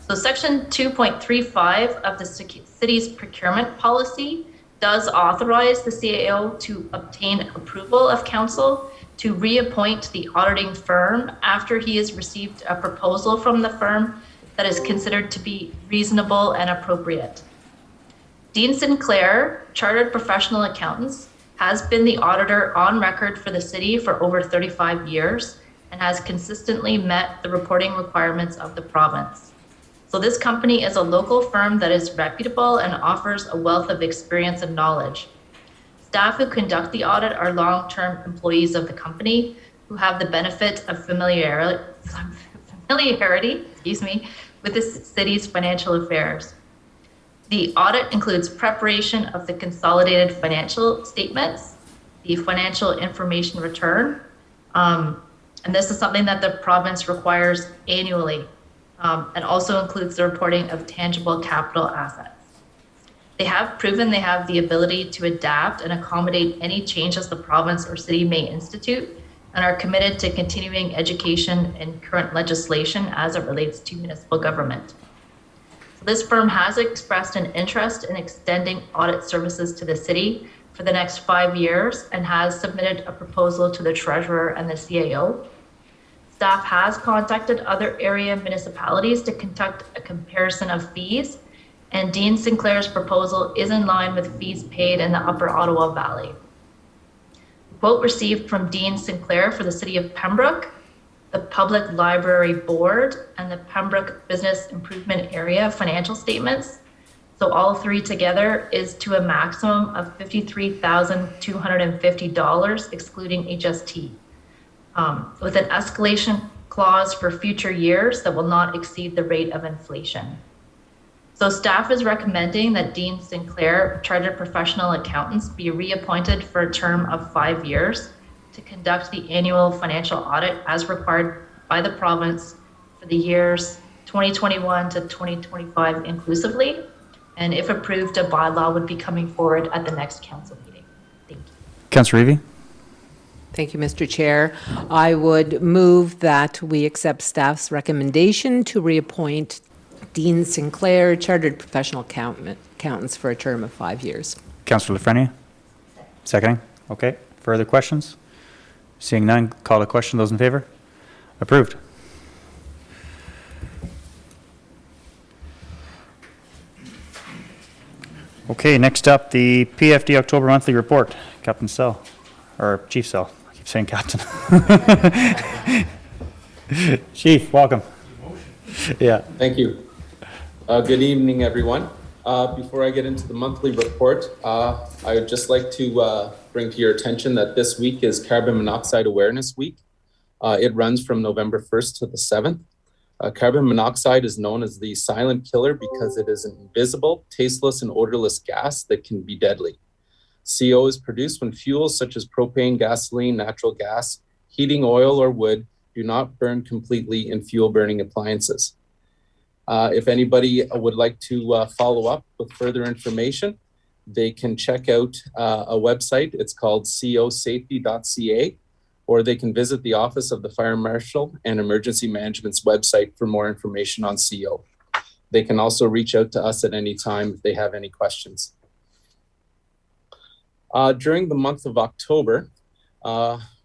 So section 2.35 of the city's procurement policy does authorize the CAO to obtain approval of council to reappoint the auditing firm after he has received a proposal from the firm that is considered to be reasonable and appropriate. Dean Sinclair, Chartered Professional Accountants, has been the auditor on record for the city for over 35 years and has consistently met the reporting requirements of the province. So this company is a local firm that is reputable and offers a wealth of experience and knowledge. Staff who conduct the audit are long-term employees of the company who have the benefit of familiarity with the city's financial affairs. The audit includes preparation of the consolidated financial statements, the financial information return, and this is something that the province requires annually, and also includes the reporting of tangible capital assets. They have proven they have the ability to adapt and accommodate any changes the province or city may institute, and are committed to continuing education and current legislation as it relates to municipal government. So this firm has expressed an interest in extending audit services to the city for the next 5 years and has submitted a proposal to the treasurer and the CAO. Staff has contacted other area municipalities to conduct a comparison of fees, and Dean Sinclair's proposal is in line with fees paid in the Upper Ottawa Valley. The quote received from Dean Sinclair for the City of Pembroke, the Public Library Board, and the Pembroke Business Improvement Area financial statements, so all three together, is to a maximum of $53,250, excluding HST. with an escalation clause for future years that will not exceed the rate of inflation. So staff is recommending that Dean Sinclair, Chartered Professional Accountants, be reappointed for a term of 5 years to conduct the annual financial audit as required by the province for the years 2021 to 2025 inclusively. And if approved, a bylaw would be coming forward at the next council meeting. Thank you. Councillor Reevy? Thank you, Mr. Chair. I would move that we accept staff's recommendation to reappoint Dean Sinclair, Chartered Professional Accountants, for a term of 5 years. Councillor Lafreniere? Seconding? Okay. Further questions? Seeing none, call the question. Those in favor? Approved. Okay, next up, the PFD October monthly report. Captain Sell, or Chief Sell. I keep saying Captain. Chief, welcome. Yeah. Thank you. Good evening, everyone. Before I get into the monthly report, I would just like to bring to your attention that this week is Carbon Monoxide Awareness Week. It runs from November 1st to the 7th. Carbon monoxide is known as the silent killer because it is an invisible, tasteless, and odorless gas that can be deadly. CO is produced when fuels such as propane, gasoline, natural gas, heating oil, or wood do not burn completely in fuel-burning appliances. If anybody would like to follow up with further information, they can check out a website. It's called cosafety.ca, or they can visit the Office of the Fire Marshal and Emergency Management's website for more information on CO. They can also reach out to us at any time if they have any questions. During the month of October,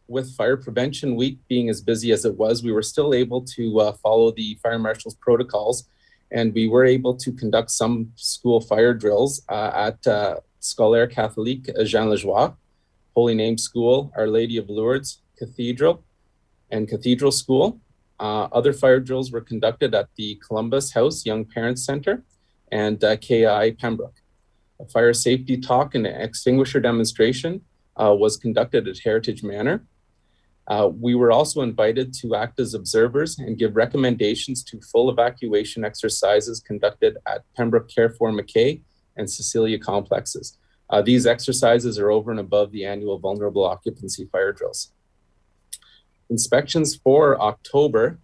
with Fire Prevention Week being as busy as it was, we were still able to follow the Fire Marshal's protocols, and we were able to conduct some school fire drills at Scolaire Catholique Jean Lajoie, Holy Name School, Our Lady of Lourdes Cathedral, and Cathedral School. Other fire drills were conducted at the Columbus House Young Parents Center and KI Pembroke. A fire safety talk and extinguisher demonstration was conducted at Heritage Manor. We were also invited to act as observers and give recommendations to full evacuation exercises conducted at Pembroke Carrefour McKay and Cecilia complexes. These exercises are over and above the annual vulnerable occupancy fire drills. Inspections for October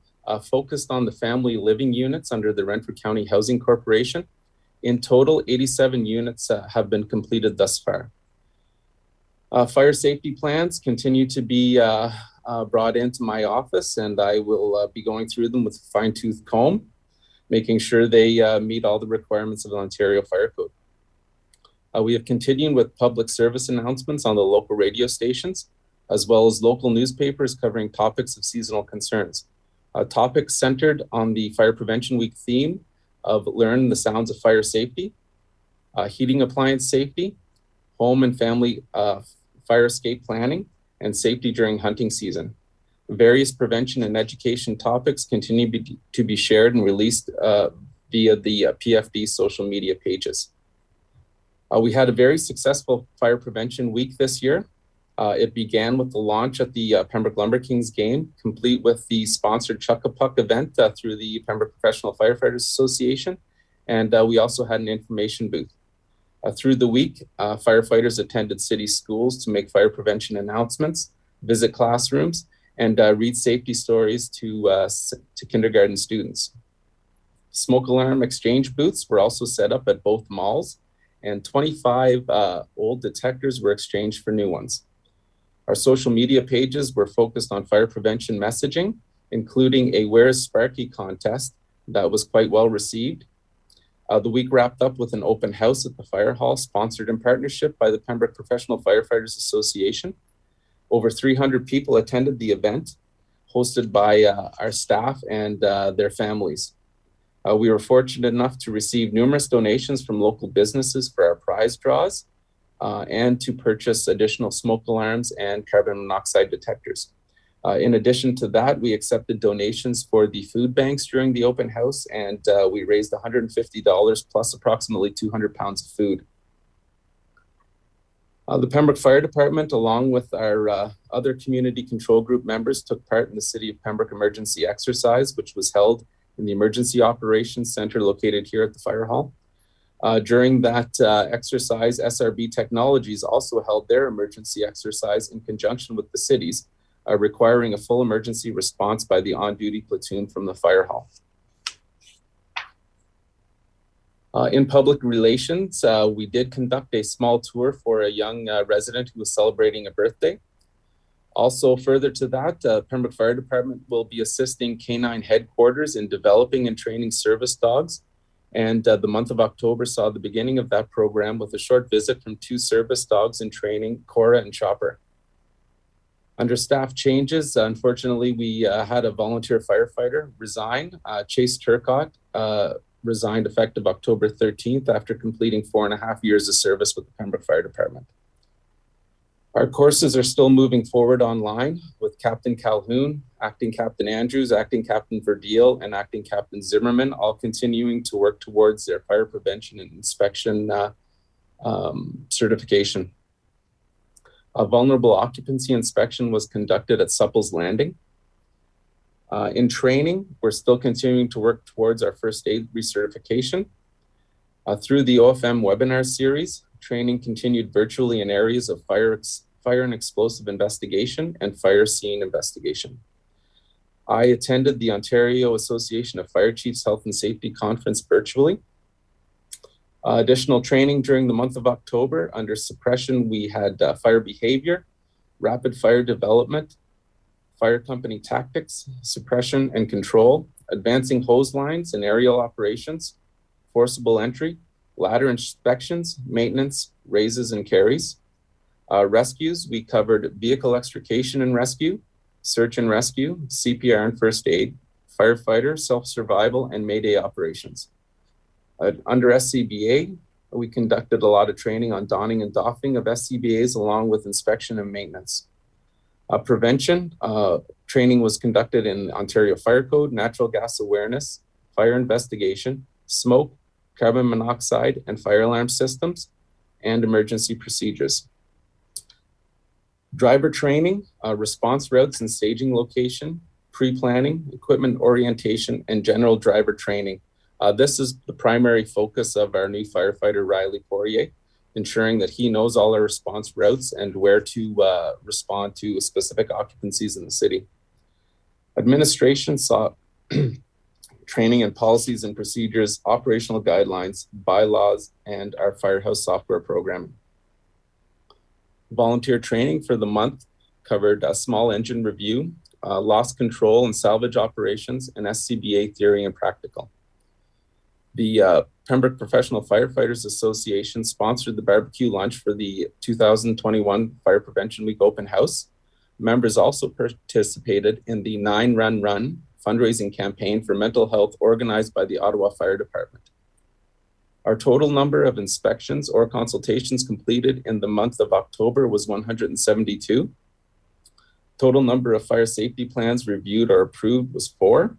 focused on the family living units under the Renfrew County Housing Corporation. In total, 87 units have been completed thus far. Fire safety plans continue to be brought into my office, and I will be going through them with a fine-tooth comb, making sure they meet all the requirements of the Ontario Fire Code. We have continued with public service announcements on the local radio stations, as well as local newspapers covering topics of seasonal concerns. Topics centered on the Fire Prevention Week theme of Learn the Sounds of Fire Safety, heating appliance safety, home and family fire escape planning, and safety during hunting season. Various prevention and education topics continue to be shared and released via the PFD social media pages. We had a very successful Fire Prevention Week this year. It began with the launch at the Pembroke Lumber Kings game, complete with the sponsored Chuck-a-Puck event through the Pembroke Professional Firefighters Association, and we also had an information booth. Through the week, firefighters attended city schools to make fire prevention announcements, visit classrooms, and read safety stories to kindergarten students. Smoke alarm exchange booths were also set up at both malls, and 25 old detectors were exchanged for new ones. Our social media pages were focused on fire prevention messaging, including a Where is Sparky contest that was quite well received. The week wrapped up with an open house at the fire hall, sponsored in partnership by the Pembroke Professional Firefighters Association. Over 300 people attended the event, hosted by our staff and their families. We were fortunate enough to receive numerous donations from local businesses for our prize draws and to purchase additional smoke alarms and carbon monoxide detectors. In addition to that, we accepted donations for the food banks during the open house, and we raised $150 plus approximately 200 pounds of food. The Pembroke Fire Department, along with our other community control group members, took part in the City of Pembroke emergency exercise, which was held in the Emergency Operations Center located here at the Fire Hall. During that exercise, SRB Technologies also held their emergency exercise in conjunction with the cities, requiring a full emergency response by the on-duty platoon from the Fire Hall. In public relations, we did conduct a small tour for a young resident who was celebrating a birthday. Also, further to that, Pembroke Fire Department will be assisting Canine Headquarters in developing and training service dogs. And the month of October saw the beginning of that program with a short visit from 2 service dogs in training, Cora and Chopper. Under staff changes, unfortunately, we had a volunteer firefighter resign. Chase Turcott resigned effective October 13th after completing 4.5 years of service with the Pembroke Fire Department. Our courses are still moving forward online with Captain Calhoun, Acting Captain Andrews, Acting Captain Verdeal, and Acting Captain Zimmerman, all continuing to work towards their fire prevention and inspection certification. A vulnerable occupancy inspection was conducted at Supple's Landing. In training, we're still continuing to work towards our first aid recertification. Through the OFM webinar series, training continued virtually in areas of fire and explosive investigation and fire scene investigation. I attended the Ontario Association of Fire Chiefs Health and Safety Conference virtually. Additional training during the month of October. Under suppression, we had fire behavior, rapid fire development, fire company tactics, suppression and control, advancing hose lines and aerial operations, forcible entry, ladder inspections, maintenance, raises and carries. Rescues, we covered vehicle extrication and rescue, search and rescue, CPR and first aid, firefighter, self-survival, and Mayday operations. Under SCBA, we conducted a lot of training on donning and doffing of SCBAs along with inspection and maintenance. Prevention, training was conducted in Ontario Fire Code, natural gas awareness, fire investigation, smoke, carbon monoxide, and fire alarm systems, and emergency procedures. Driver training, response routes and staging location, pre-planning, equipment orientation, and general driver training. This is the primary focus of our new firefighter, Riley Poirier, ensuring that he knows all our response routes and where to respond to specific occupancies in the city. Administration saw training and policies and procedures, operational guidelines, bylaws, and our firehouse software programming. Volunteer training for the month covered a small engine review, loss control and salvage operations, and SCBA theory and practical. The Pembroke Professional Firefighters Association sponsored the barbecue lunch for the 2021 Fire Prevention Week open house. Members also participated in the 9 Run Run fundraising campaign for mental health organized by the Ottawa Fire Department. Our total number of inspections or consultations completed in the month of October was 172. Total number of fire safety plans reviewed or approved was 4.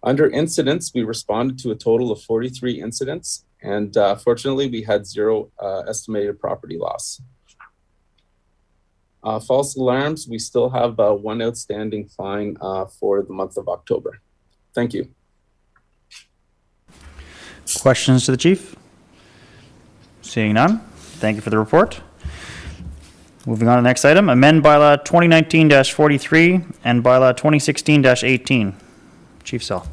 Under incidents, we responded to a total of 43 incidents, and fortunately, we had 0 estimated property loss. False alarms, we still have 1 outstanding fine for the month of October. Thank you. Questions to the chief? Seeing none, thank you for the report. Moving on to the next item, amend bylaw 2019-43 and bylaw 2016-18. Chief Sell.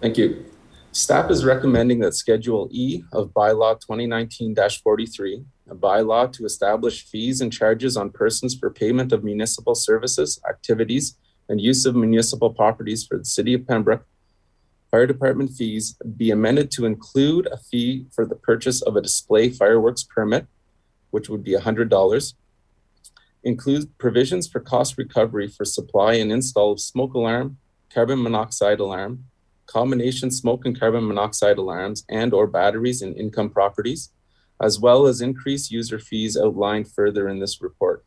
Thank you. Staff is recommending that Schedule E of bylaw 2019-43, a bylaw to establish fees and charges on persons for payment of municipal services, activities, and use of municipal properties for the City of Pembroke, Fire Department fees, be amended to include a fee for the purchase of a display fireworks permit, which would be $100, include provisions for cost recovery for supply and install of smoke alarm, carbon monoxide alarm, combination smoke and carbon monoxide alarms and or batteries in income properties, as well as increased user fees outlined further in this report.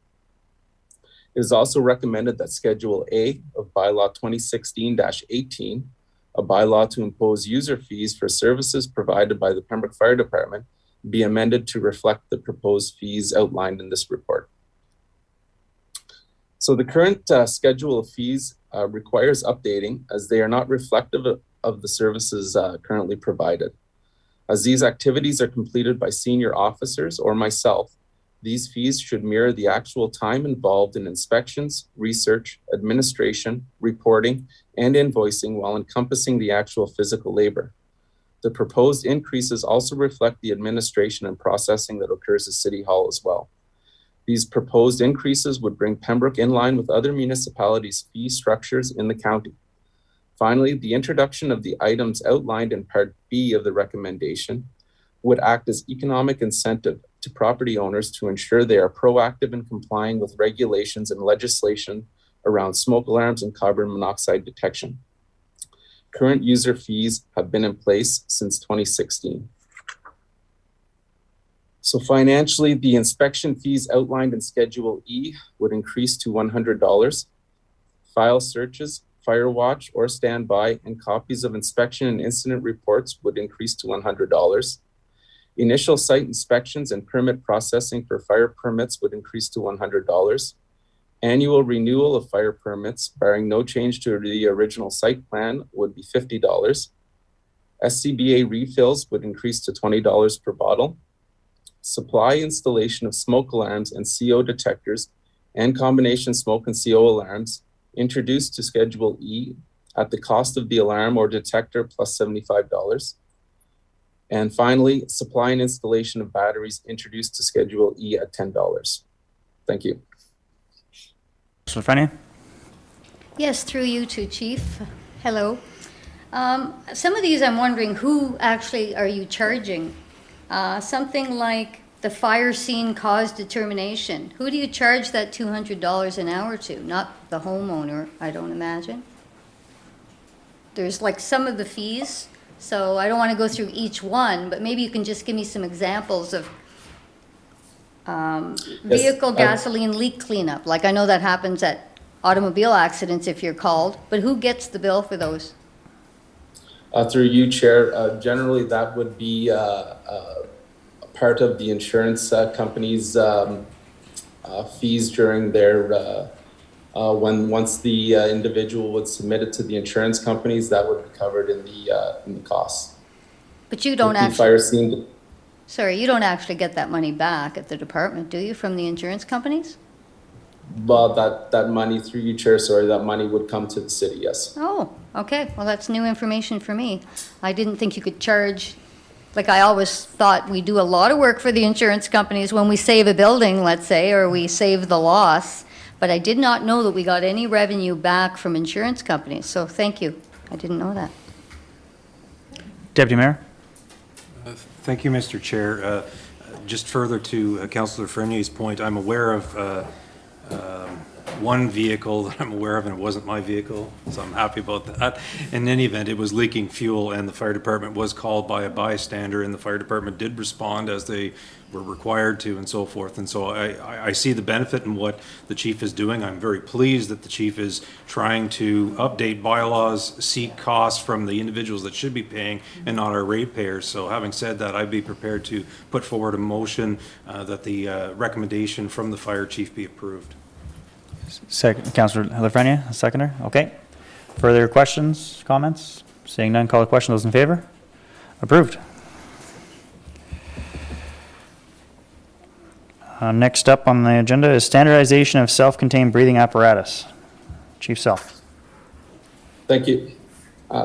It is also recommended that Schedule A of bylaw 2016-18, a bylaw to impose user fees for services provided by the Pembroke Fire Department, be amended to reflect the proposed fees outlined in this report. So the current schedule of fees requires updating as they are not reflective of the services currently provided. As these activities are completed by senior officers or myself, these fees should mirror the actual time involved in inspections, research, administration, reporting, and invoicing while encompassing the actual physical labor. The proposed increases also reflect the administration and processing that occurs at City Hall as well. These proposed increases would bring Pembroke in line with other municipalities' fee structures in the county. Finally, the introduction of the items outlined in Part B of the recommendation would act as economic incentive to property owners to ensure they are proactive in complying with regulations and legislation around smoke alarms and carbon monoxide detection. Current user fees have been in place since 2016. So financially, the inspection fees outlined in Schedule E would increase to $100. File searches, fire watch, or standby, and copies of inspection and incident reports would increase to $100. Initial site inspections and permit processing for fire permits would increase to $100. Annual renewal of fire permits, barring no change to the original site plan, would be $50. SCBA refills would increase to $20 per bottle. Supply installation of smoke alarms and CO detectors and combination smoke and CO alarms introduced to Schedule E at the cost of the alarm or detector plus $75. And finally, supply and installation of batteries introduced to Schedule E at $10. Thank you. Mr. Lafreniere? Yes, through you to Chief. Hello. Some of these I'm wondering, who actually are you charging? Something like the fire scene cause determination. Who do you charge that $200 an hour to? Not the homeowner, I don't imagine. There's like some of the fees, so I don't want to go through each one, but maybe you can just give me some examples of vehicle gasoline leak cleanup. Like I know that happens at automobile accidents if you're called, but who gets the bill for those? Through you, Chair, generally that would be part of the insurance company's fees during their, once the individual would submit it to the insurance companies, that would be covered in the costs. But you don't actually, fire scene. sorry, you don't actually get that money back at the department, do you, from the insurance companies? Well, that money, through you, Chair, sorry, that money would come to the city, yes. Oh, okay. Well, that's new information for me. I didn't think you could charge, like I always thought we do a lot of work for the insurance companies when we save a building, let's say, or we save the loss. But I did not know that we got any revenue back from insurance companies. So thank you. I didn't know that. Deputy Mayor? Thank you, Mr. Chair. Just further to Councillor Frenie's point, I'm aware of one vehicle that I'm aware of, and it wasn't my vehicle, so I'm happy about that. In any event, it was leaking fuel, and the fire department was called by a bystander, and the fire department did respond as they were required to, and so forth. And so I see the benefit in what the chief is doing. I'm very pleased that the chief is trying to update bylaws, seek costs from the individuals that should be paying and not our ratepayers. So having said that, I'd be prepared to put forward a motion that the recommendation from the fire chief be approved. Second, Councillor Lafreniere, a seconder. Okay. Further questions, comments? Seeing none, call the question. Those in favor? Approved. Next up on the agenda is standardization of self-contained breathing apparatus. Chief Self. Thank you.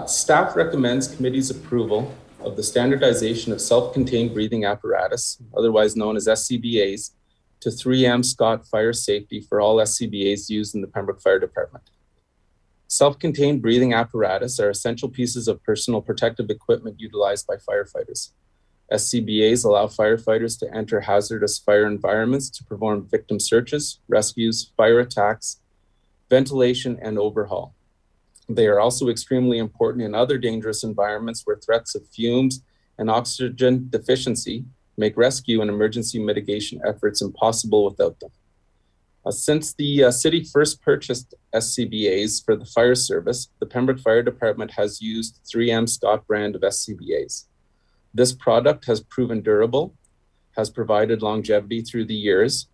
Staff recommends committee's approval of the standardization of self-contained breathing apparatus, otherwise known as SCBAs, to 3M Scott Fire Safety for all SCBAs used in the Pembroke Fire Department. Self-contained breathing apparatus are essential pieces of personal protective equipment utilized by firefighters. SCBAs allow firefighters to enter hazardous fire environments to perform victim searches, rescues, fire attacks, ventilation, and overhaul. They are also extremely important in other dangerous environments where threats of fumes and oxygen deficiency make rescue and emergency mitigation efforts impossible without them. Since the city first purchased SCBAs for the fire service, the Pembroke Fire Department has used 3M Scott brand of SCBAs. This product has proven durable, has provided longevity through the years,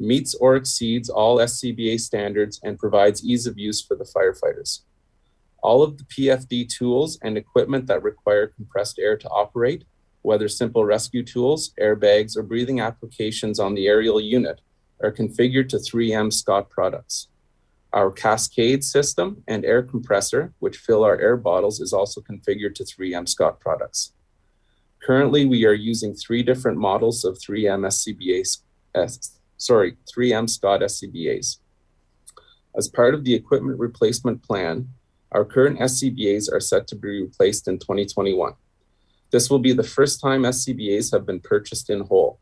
meets or exceeds all SCBA standards, and provides ease of use for the firefighters. All of the PFD tools and equipment that require compressed air to operate, whether simple rescue tools, airbags, or breathing applications on the aerial unit, are configured to 3M Scott products. Our Cascade system and air compressor, which fill our air bottles, is also configured to 3M Scott products. Currently, we are using 3 different models of 3M Scott SCBAs. As part of the equipment replacement plan, our current SCBAs are set to be replaced in 2021. This will be the first time SCBAs have been purchased in whole.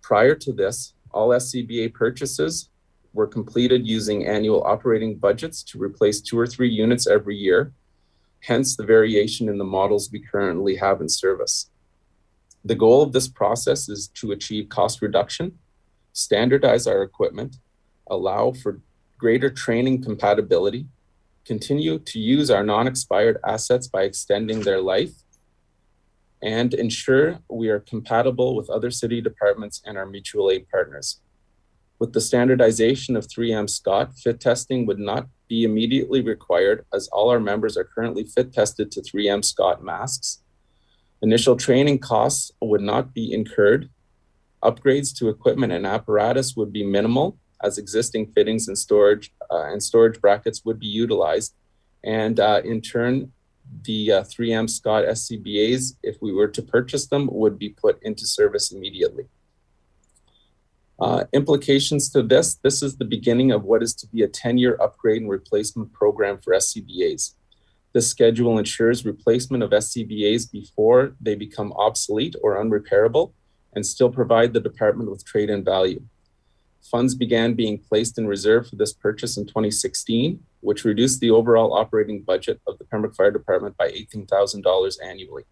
Prior to this, all SCBA purchases were completed using annual operating budgets to replace 2 or 3 units every year, hence the variation in the models we currently have in service. The goal of this process is to achieve cost reduction, standardize our equipment, allow for greater training compatibility, continue to use our non-expired assets by extending their life, and ensure we are compatible with other city departments and our mutual aid partners. With the standardization of 3M Scott, fit testing would not be immediately required, as all our members are currently fit tested to 3M Scott masks. Initial training costs would not be incurred. Upgrades to equipment and apparatus would be minimal, as existing fittings and storage brackets would be utilized. And in turn, the 3M Scott SCBAs, if we were to purchase them, would be put into service immediately. Implications to this is the beginning of what is to be a 10-year upgrade and replacement program for SCBAs. This schedule ensures replacement of SCBAs before they become obsolete or unrepairable and still provide the department with trade-in value. Funds began being placed in reserve for this purchase in 2016, which reduced the overall operating budget of the Pembroke Fire Department by $18,000 annually.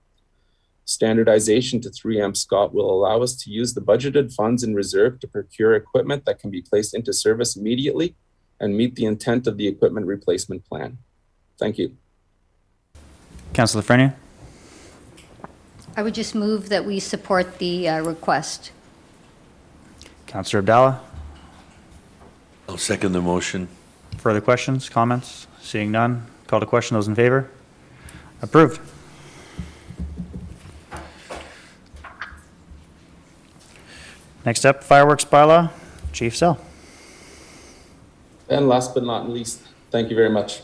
Standardization to 3M Scott will allow us to use the budgeted funds in reserve to procure equipment that can be placed into service immediately and meet the intent of the equipment replacement plan. Thank you. Councillor Frenier? I would just move that we support the request. Councillor Abdallah? I'll second the motion. Further questions, comments? Seeing none, call to question. Those in favor? Approved. Next up, fireworks bylaw, Chief Sell. And last but not least, thank you very much.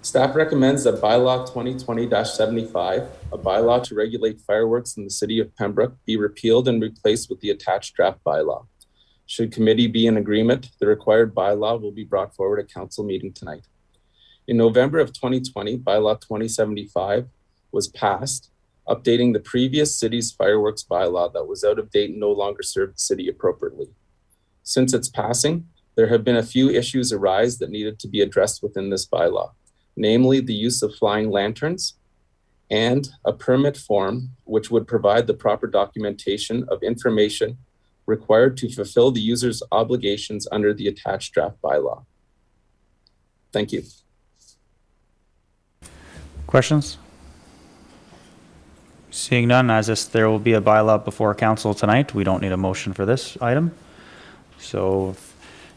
Staff recommends that bylaw 2020-75, a bylaw to regulate fireworks in the city of Pembroke, be repealed and replaced with the attached draft bylaw. Should committee be in agreement, the required bylaw will be brought forward at council meeting tonight. In November of 2020, bylaw 2075 was passed, updating the previous city's fireworks bylaw that was out of date and no longer served the city appropriately. Since its passing, there have been a few issues arise that needed to be addressed within this bylaw, namely the use of flying lanterns and a permit form, which would provide the proper documentation of information required to fulfill the user's obligations under the attached draft bylaw. Thank you. Questions? Seeing none, as there will be a bylaw before council tonight, we don't need a motion for this item. So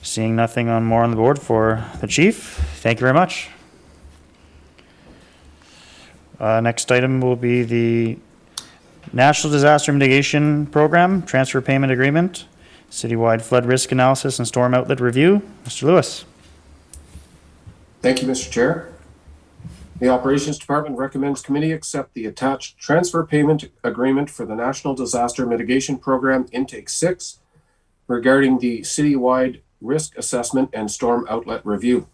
seeing nothing more on the board for the chief, thank you very much. Next item will be the National Disaster Mitigation Program, Transfer Payment Agreement, Citywide Flood Risk Analysis and Storm Outlet Review. Mr. Lewis. Thank you, Mr. Chair. The Operations Department recommends committee accept the attached transfer payment agreement for the National Disaster Mitigation Program Intake 6 regarding the citywide risk assessment and storm outlet review.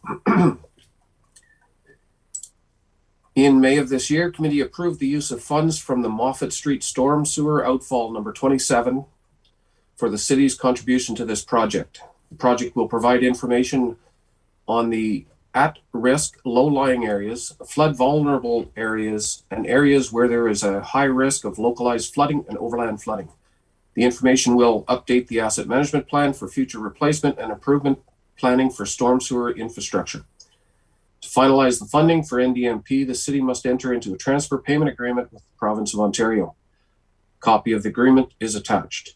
In May of this year, committee approved the use of funds from the Moffat Street Storm Sewer Outfall number 27 for the city's contribution to this project. The project will provide information on the at-risk low-lying areas, flood vulnerable areas, and areas where there is a high risk of localized flooding and overland flooding. The information will update the asset management plan for future replacement and improvement planning for storm sewer infrastructure. To finalize the funding for NDMP, the city must enter into a transfer payment agreement with the province of Ontario. A copy of the agreement is attached.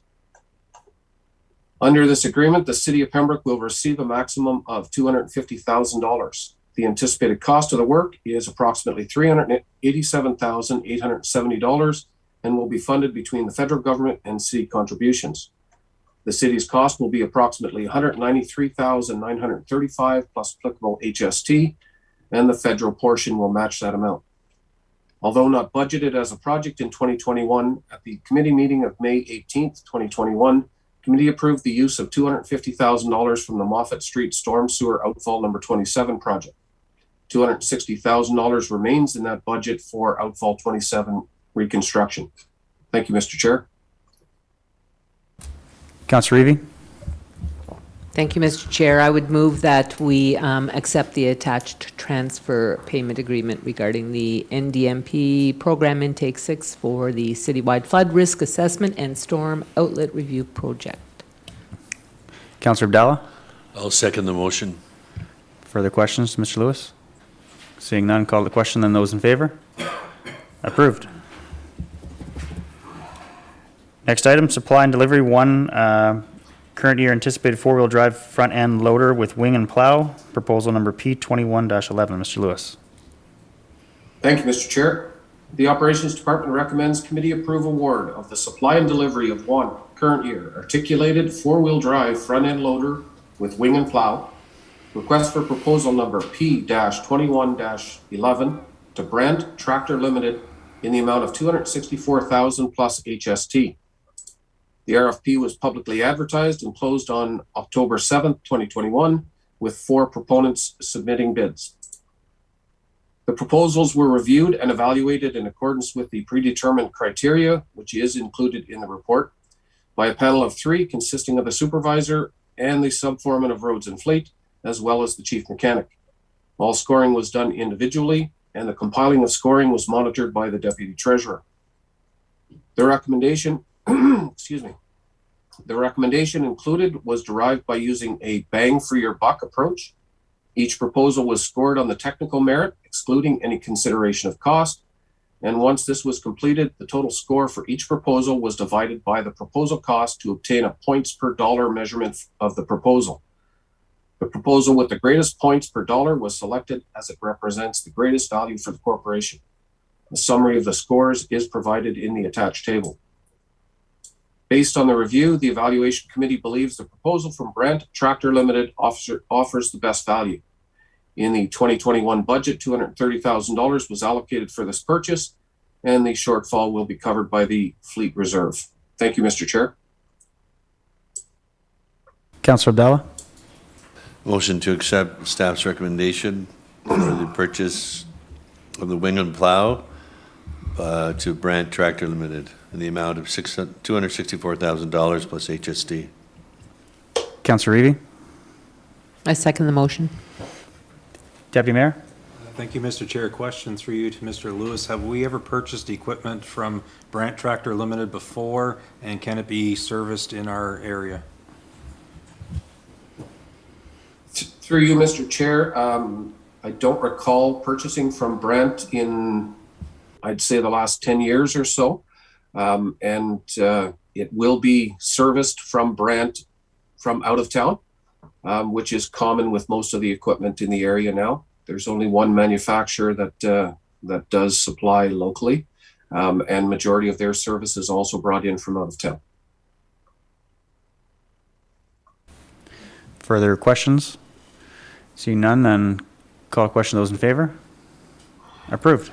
Under this agreement, the City of Pembroke will receive a maximum of $250,000. The anticipated cost of the work is approximately $387,870 and will be funded between the federal government and city contributions. The city's cost will be approximately $193,935 plus applicable HST, and the federal portion will match that amount. Although not budgeted as a project in 2021, at the committee meeting of May 18th, 2021, committee approved the use of $250,000 from the Moffett Street Storm Sewer Outfall Number 27 project. $260,000 remains in that budget for Outfall 27 reconstruction. Thank you, Mr. Chair. Councillor Reevy? Thank you, Mr. Chair. I would move that we accept the attached transfer payment agreement regarding the NDMP Program Intake 6 for the citywide flood risk assessment and storm outlet review project. Councillor Abdallah? I'll second the motion. Further questions to Mr. Lewis? Seeing none, call the question. Then those in favor? Approved. Next item, supply and delivery, one current year anticipated four-wheel drive front end loader with wing and plow, proposal number P21-11. Mr. Lewis. Thank you, Mr. Chair. The Operations Department recommends committee approve award of the supply and delivery of one current year articulated four-wheel drive front end loader with wing and plow. Request for proposal number P-21-11 to Brent Tractor Limited in the amount of $264,000 plus HST. The RFP was publicly advertised and closed on October 7th, 2021, with 4 proponents submitting bids. The proposals were reviewed and evaluated in accordance with the predetermined criteria, which is included in the report, by a panel of 3 consisting of the supervisor and the subforeman of roads and fleet, as well as the chief mechanic. All scoring was done individually, and the compiling of scoring was monitored by the deputy treasurer. The recommendation, the recommendation included was derived by using a bang for your buck approach. Each proposal was scored on the technical merit, excluding any consideration of cost. And once this was completed, the total score for each proposal was divided by the proposal cost to obtain a points per dollar measurement of the proposal. The proposal with the greatest points per dollar was selected as it represents the greatest value for the corporation. A summary of the scores is provided in the attached table. Based on the review, the evaluation committee believes the proposal from Brent Tractor Limited offers the best value. In the 2021 budget, $230,000 was allocated for this purchase, and the shortfall will be covered by the fleet reserve. Thank you, Mr. Chair. Councillor Abdallah? Motion to accept staff's recommendation for the purchase of the wing and plow to Brant Tractor Limited in the amount of $264,000 plus HST. Councillor Reevy? I second the motion. Deputy Mayor? Thank you, Mr. Chair. Question through you to Mr. Lewis. Have we ever purchased equipment from Brant Tractor Limited before, and can it be serviced in our area? Through you, Mr. Chair, I don't recall purchasing from Brent in, I'd say, the last 10 years or so. It will be serviced from Brent from out of town, which is common with most of the equipment in the area now. There's only one manufacturer that does supply locally, and majority of their service is also brought in from out of town. Further questions? Seeing none, then call a question. Those in favor? Approved.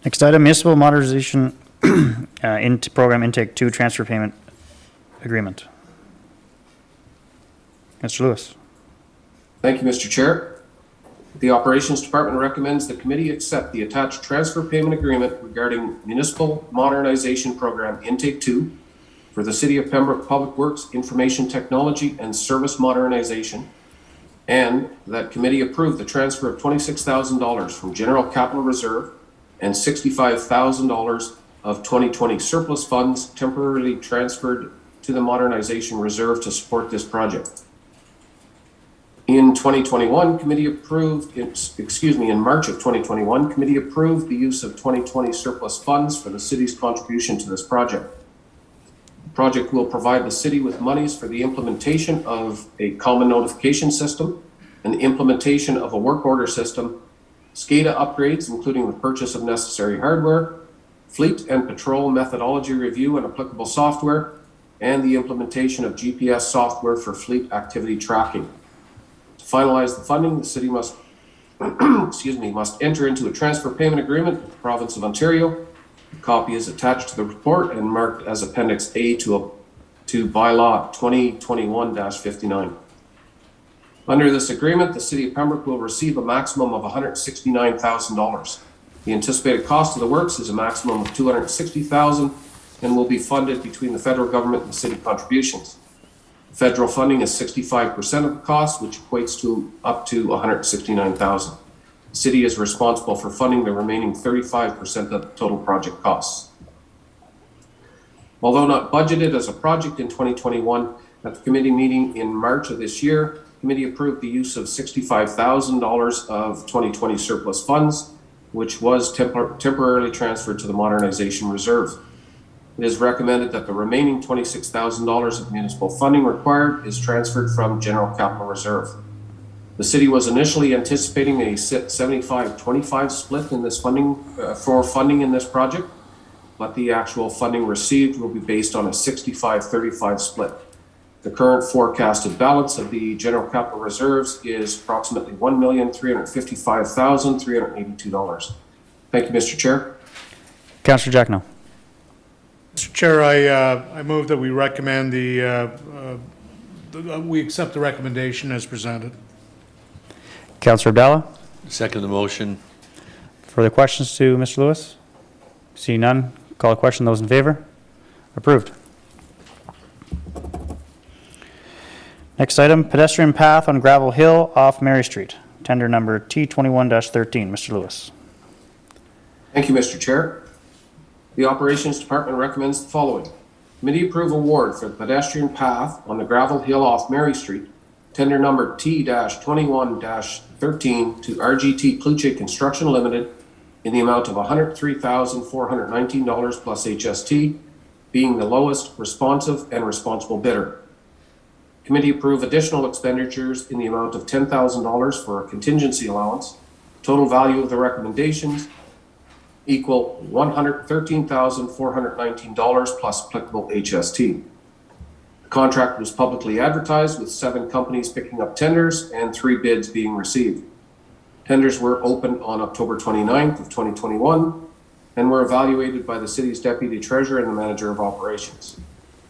Next item, municipal modernization into program intake 2 transfer payment agreement. Mr. Lewis. Thank you, Mr. Chair. The Operations Department recommends the committee accept the attached transfer payment agreement regarding municipal modernization program intake 2 for the City of Pembroke Public Works Information Technology and Service Modernization, and that committee approve the transfer of $26,000 from General Capital Reserve and $65,000 of 2020 surplus funds temporarily transferred to the Modernization Reserve to support this project. In 2021, committee approved, in March of 2021, committee approved the use of 2020 surplus funds for the city's contribution to this project. Project will provide the city with monies for the implementation of a common notification system and the implementation of a work order system, SCADA upgrades, including the purchase of necessary hardware, fleet and patrol methodology review and applicable software, and the implementation of GPS software for fleet activity tracking. To finalize the funding, the city must must enter into a transfer payment agreement with the province of Ontario. A copy is attached to the report and marked as Appendix A to Bylaw 2021-59. Under this agreement, the City of Pembroke will receive a maximum of $169,000. The anticipated cost of the works is a maximum of $260,000 and will be funded between the federal government and city contributions. Federal funding is 65% of the cost, which equates to up to $169,000. The city is responsible for funding the remaining 35% of the total project costs. Although not budgeted as a project in 2021, at the committee meeting in March of this year, the committee approved the use of $65,000 of 2020 surplus funds, which was temporarily transferred to the modernization reserve. It is recommended that the remaining $26,000 of municipal funding required is transferred from general capital reserve. The city was initially anticipating a 75-25 split in this funding for funding in this project, but the actual funding received will be based on a 65-35 split. The current forecasted balance of the general capital reserves is approximately $1,355,382. Thank you, Mr. Chair. Councillor Jackno. Mr. Chair, I move that we recommend we accept the recommendation as presented. Councillor Abdallah. Second the motion. Further questions to Mr. Lewis? See none. Call a question. Those in favor? Approved. Next item, pedestrian path on gravel hill off Mary Street. Tender number T21-13. Mr. Lewis. Thank you, Mr. Chair. The Operations Department recommends the following. Committee approve award for the pedestrian path on the gravel hill off Mary Street, tender number T-21-13 to RGT Pluche Construction Limited in the amount of $103,419 plus HST, being the lowest responsive and responsible bidder. Committee approve additional expenditures in the amount of $10,000 for a contingency allowance. Total value of the recommendations equal $113,419 plus applicable HST. The contract was publicly advertised with 7 companies picking up tenders and 3 bids being received. Tenders were opened on October 29th of 2021 and were evaluated by the city's deputy treasurer and the manager of operations.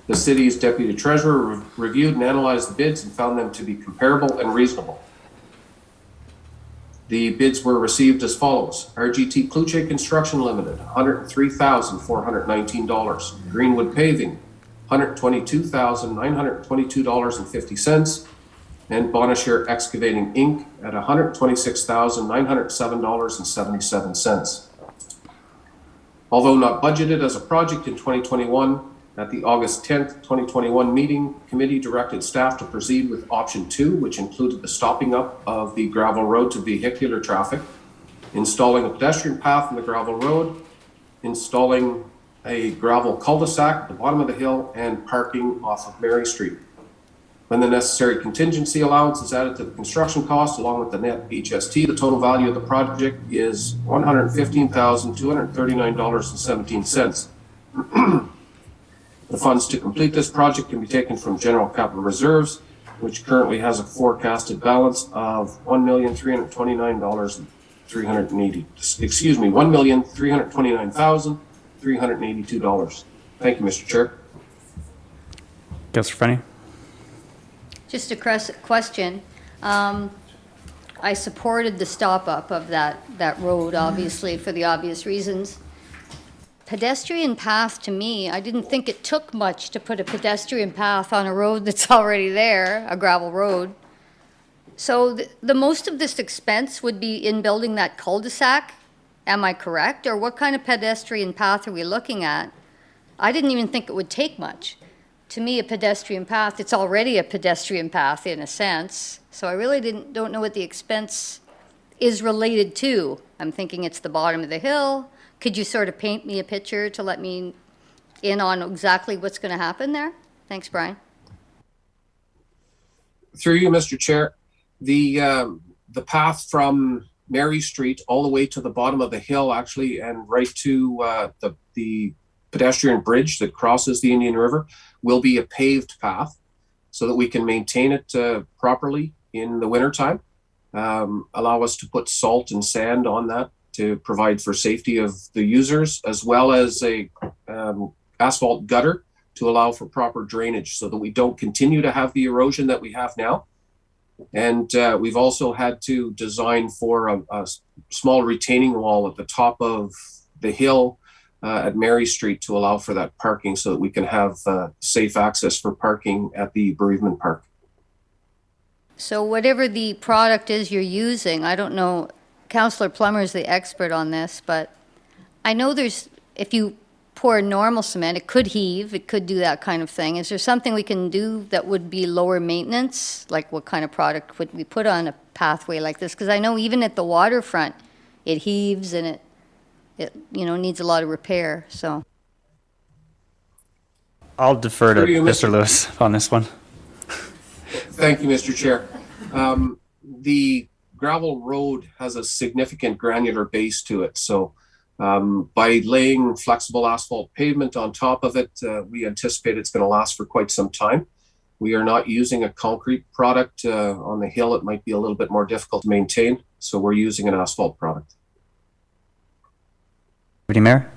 The city's deputy treasurer reviewed and analyzed the bids and found them to be comparable and reasonable. The bids were received as follows. RGT Pluche Construction Limited, $103,419. Greenwood Paving, $122,922.50. And Bonashire Excavating Inc. at $126,907.77. Although not budgeted as a project in 2021, at the August 10th, 2021 meeting, committee directed staff to proceed with option 2, which included the stopping up of the gravel road to vehicular traffic, installing a pedestrian path on the gravel road, installing a gravel cul-de-sac at the bottom of the hill, and parking off of Mary Street. When the necessary contingency allowance is added to the construction cost along with the net HST, the total value of the project is $115,239.17. The funds to complete this project can be taken from general capital reserves, which currently has a forecasted balance of $1,329,382. Thank you, Mr. Chair. Councillor Frenny. Just a question. I supported the stop up of that road, obviously, for the obvious reasons. Pedestrian path, to me, I didn't think it took much to put a pedestrian path on a road that's already there, a gravel road. So the most of this expense would be in building that cul-de-sac, am I correct? Or what kind of pedestrian path are we looking at? I didn't even think it would take much. To me, a pedestrian path, it's already a pedestrian path in a sense. So I really don't know what the expense is related to. I'm thinking it's the bottom of the hill. Could you sort of paint me a picture to let me in on exactly what's going to happen there? Thanks, Brian. Through you, Mr. Chair, the path from Mary Street all the way to the bottom of the hill, actually, and right to the pedestrian bridge that crosses the Indian River will be a paved path so that we can maintain it properly in the wintertime. Allow us to put salt and sand on that to provide for safety of the users, as well as a asphalt gutter to allow for proper drainage so that we don't continue to have the erosion that we have now. And we've also had to design for a small retaining wall at the top of the hill at Mary Street to allow for that parking so that we can have safe access for parking at the bereavement park. So whatever the product is you're using, I don't know, Councillor Plummer is the expert on this, but I know if you pour normal cement, it could heave, it could do that kind of thing. Is there something we can do that would be lower maintenance? Like what kind of product would we put on a pathway like this? Because I know even at the waterfront, it heaves and it needs a lot of repair, so. I'll defer to Mr. Lewis on this one. Thank you, Mr. Chair. The gravel road has a significant granular base to it. So by laying flexible asphalt pavement on top of it, we anticipate it's going to last for quite some time. We are not using a concrete product on the hill. It might be a little bit more difficult to maintain. So we're using an asphalt product. Deputy Mayor?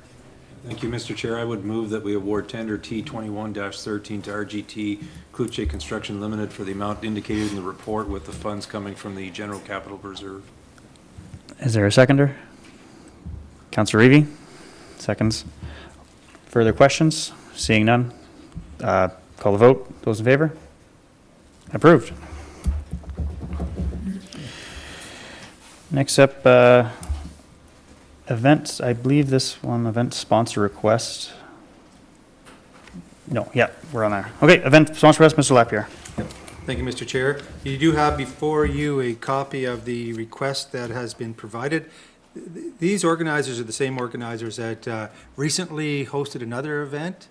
Thank you, Mr. Chair. I would move that we award tender T21-13 to RGT Kluche Construction Limited for the amount indicated in the report, with the funds coming from the General Capital Reserve. Is there a seconder? Councillor Reevy? Seconds. Further questions? Seeing none. Call the vote. Those in favor? Approved. Next up, events. I believe this one, event sponsor request. No, yeah, we're on there. Okay, event sponsor request, Mr. Lapierre. Thank you, Mr. Chair. You do have before you a copy of the request that has been provided. These organizers are the same organizers that recently hosted another event,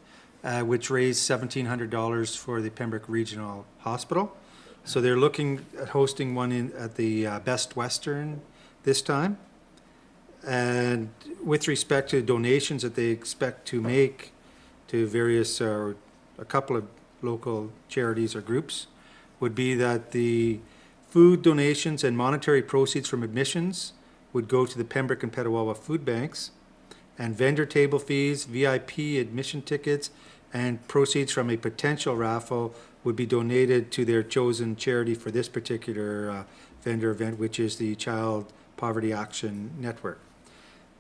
which raised $1,700 for the Pembroke Regional Hospital. So they're looking at hosting one at the Best Western this time. And with respect to donations that they expect to make to various, a couple of local charities or groups, would be that the food donations and monetary proceeds from admissions would go to the Pembroke and Petawawa food banks, and vendor table fees, VIP admission tickets, and proceeds from a potential raffle would be donated to their chosen charity for this particular vendor event, which is the Child Poverty Action Network.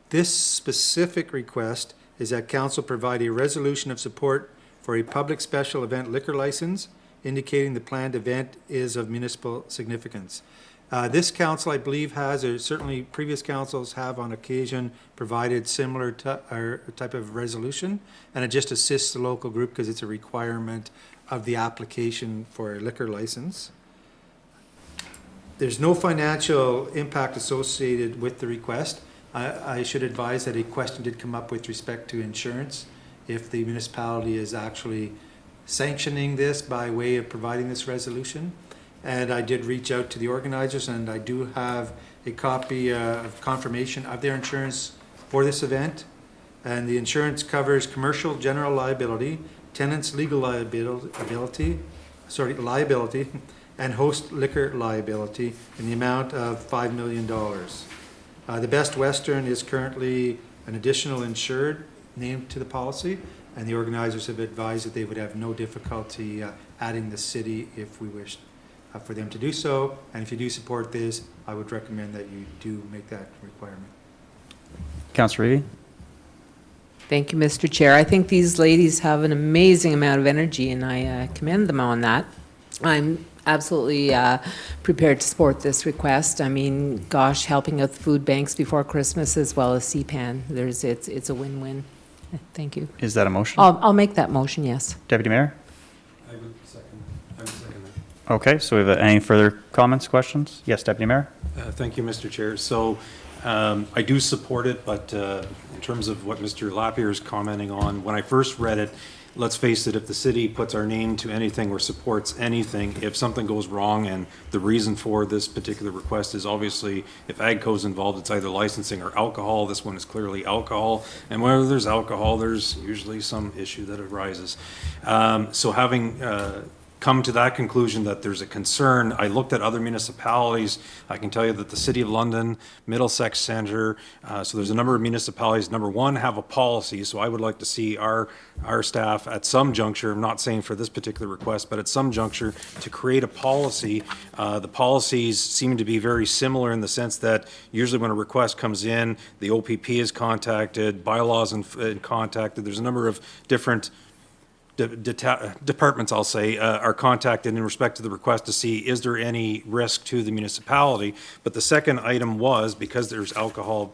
This specific request is that council provide a resolution of support for a public special event liquor license, indicating the planned event is of municipal significance. This council, I believe, has, or certainly previous councils have on occasion provided similar type of resolution, and it just assists the local group because it's a requirement of the application for a liquor license. There's no financial impact associated with the request. I should advise that a question did come up with respect to insurance. If the municipality is actually sanctioning this by way of providing this resolution. And I did reach out to the organizers, and I do have a copy of confirmation of their insurance for this event. And the insurance covers commercial general liability, tenants legal liability, and host liquor liability in the amount of $5 million. The Best Western is currently an additional insured named to the policy, and the organizers have advised that they would have no difficulty adding the city if we wished for them to do so. And if you do support this, I would recommend that you do make that requirement. Councillor Reevy? Thank you, Mr. Chair. I think these ladies have an amazing amount of energy, and I commend them on that. I'm absolutely prepared to support this request. I mean, gosh, helping out the food banks before Christmas as well as CPAN, it's a win-win. Thank you. Is that a motion? I'll make that motion, yes. Deputy Mayor? I would second that. Okay, so we have any further comments, questions? Yes, Deputy Mayor? Thank you, Mr. Chair. So I do support it, but in terms of what Mr. Lapierre is commenting on, when I first read it, let's face it, if the city puts our name to anything or supports anything, if something goes wrong, and the reason for this particular request is obviously if AGCO's involved, it's either licensing or alcohol. This one is clearly alcohol. And whenever there's alcohol, there's usually some issue that arises. So having come to that conclusion that there's a concern, I looked at other municipalities. I can tell you that the City of London, Middlesex Centre, so there's a number of municipalities, number one, have a policy. So I would like to see our staff at some juncture, I'm not saying for this particular request, but at some juncture to create a policy. The policies seem to be very similar in the sense that usually when a request comes in, the OPP is contacted, bylaws contacted. There's a number of different departments, I'll say, are contacted in respect to the request to see is there any risk to the municipality. But the second item was, because there's alcohol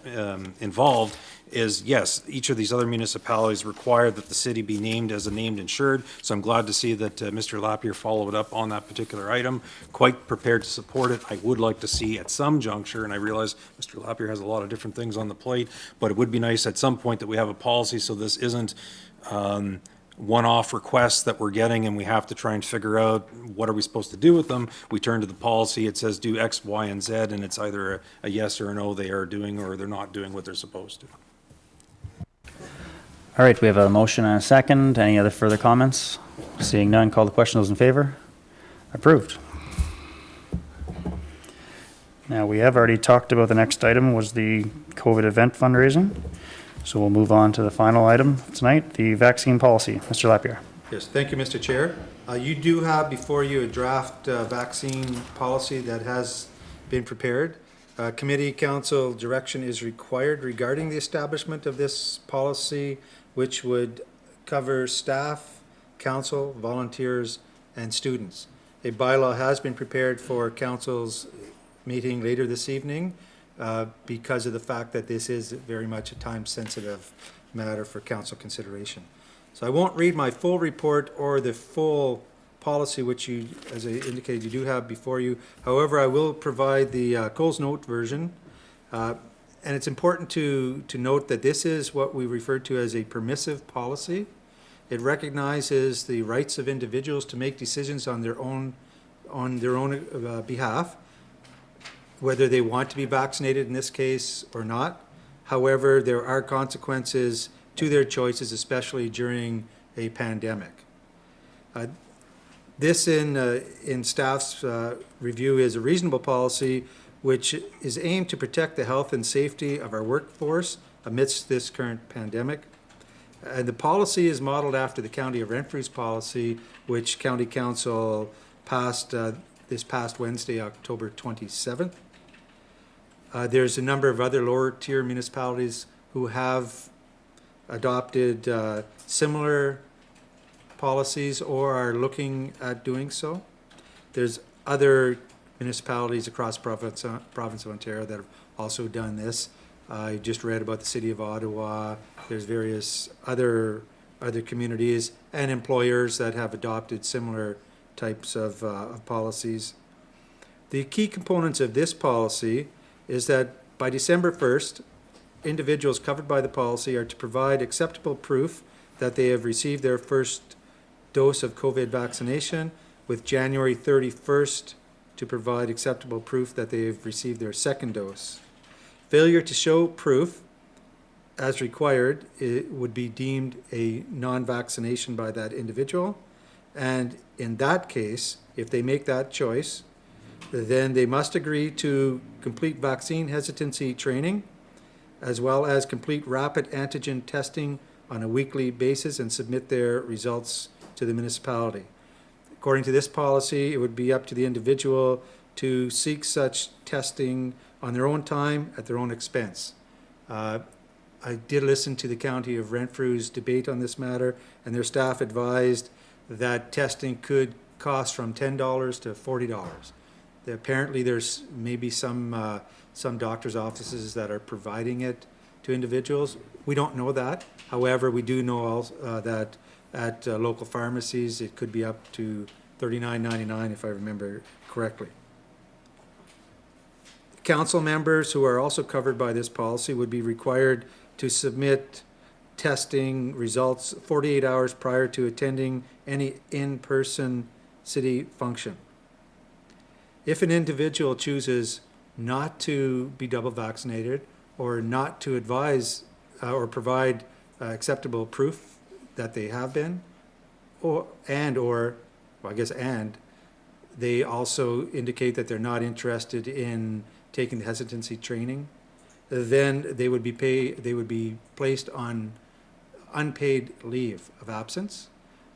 involved, is yes, each of these other municipalities require that the city be named as a named insured. So I'm glad to see that Mr. Lapierre followed up on that particular item. Quite prepared to support it. I would like to see at some juncture, and I realize Mr. Lapierre has a lot of different things on the plate, but it would be nice at some point that we have a policy so this isn't one-off requests that we're getting and we have to try and figure out what are we supposed to do with them. We turn to the policy, it says do X, Y, and Z, and it's either a yes or a no they are doing or they're not doing what they're supposed to. All right, we have a motion and a second. Any other further comments? Seeing none, call the question. Those in favor? Approved. Now, we have already talked about the next item was the COVID event fundraising. So we'll move on to the final item tonight, the vaccine policy. Mr. Lapierre. Yes, thank you, Mr. Chair. You do have before you a draft vaccine policy that has been prepared. Committee council direction is required regarding the establishment of this policy, which would cover staff, council, volunteers, and students. A bylaw has been prepared for council's meeting later this evening because of the fact that this is very much a time-sensitive matter for council consideration. So I won't read my full report or the full policy, which you, as I indicated, you do have before you. However, I will provide the Coles Note version. And it's important to note that this is what we refer to as a permissive policy. It recognizes the rights of individuals to make decisions on their own behalf, whether they want to be vaccinated in this case or not. However, there are consequences to their choices, especially during a pandemic. This in staff's review is a reasonable policy which is aimed to protect the health and safety of our workforce amidst this current pandemic. And the policy is modeled after the County of Renfrew's policy, which County Council passed this past Wednesday, October 27th. There's a number of other lower tier municipalities who have adopted similar policies or are looking at doing so. There's other municipalities across province of Ontario that have also done this. I just read about the City of Ottawa. There's various other communities and employers that have adopted similar types of policies. The key components of this policy is that by December 1st, individuals covered by the policy are to provide acceptable proof that they have received their first dose of COVID vaccination, with January 31st to provide acceptable proof that they have received their second dose. Failure to show proof as required, it would be deemed a non-vaccination by that individual. And in that case, if they make that choice, then they must agree to complete vaccine hesitancy training, as well as complete rapid antigen testing on a weekly basis and submit their results to the municipality. According to this policy, it would be up to the individual to seek such testing on their own time at their own expense. I did listen to the County of Renfrew's debate on this matter, and their staff advised that testing could cost from $10 to $40. Apparently, there's maybe some doctor's offices that are providing it to individuals. We don't know that. However, we do know also, that at local pharmacies, it could be up to $39.99 if I remember correctly. Council members who are also covered by this policy would be required to submit testing results 48 hours prior to attending any in-person city function. If an individual chooses not to be double vaccinated or not to advise or provide acceptable proof that they have been, and they also indicate that they're not interested in taking the hesitancy training, then they would be placed on unpaid leave of absence.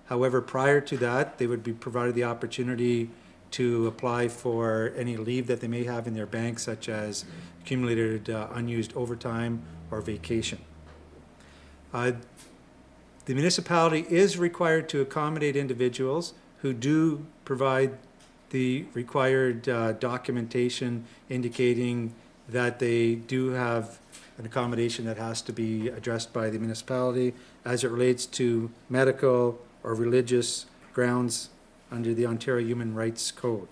However, prior to that, they would be provided the opportunity to apply for any leave that they may have in their bank, such as accumulated unused overtime or vacation. The municipality is required to accommodate individuals who do provide the required documentation indicating that they do have an accommodation that has to be addressed by the municipality as it relates to medical or religious grounds under the Ontario Human Rights Code.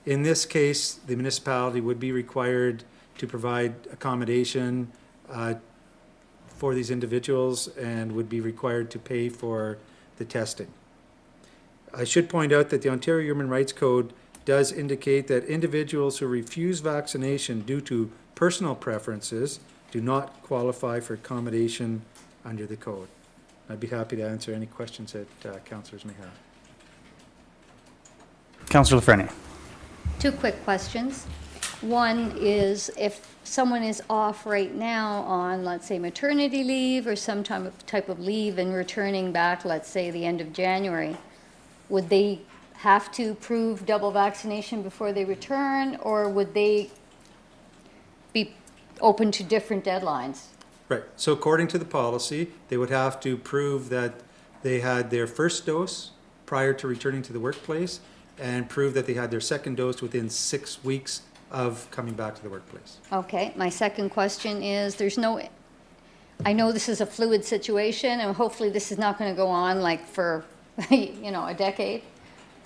In this case, the municipality would be required to provide accommodation for these individuals and would be required to pay for the testing. I should point out that the Ontario Human Rights Code does indicate that individuals who refuse vaccination due to personal preferences do not qualify for accommodation under the code. I'd be happy to answer any questions that councillors may have. Councillor Lafreniere. 2 quick questions. One is if someone is off right now on, let's say, maternity leave or some type of leave and returning back, let's say, the end of January, would they have to prove double vaccination before they return, or would they be open to different deadlines? Right. So according to the policy, they would have to prove that they had their first dose prior to returning to the workplace and prove that they had their second dose within 6 weeks of coming back to the workplace. Okay, my second question is, I know this is a fluid situation, and hopefully this is not going to go on like for, a decade.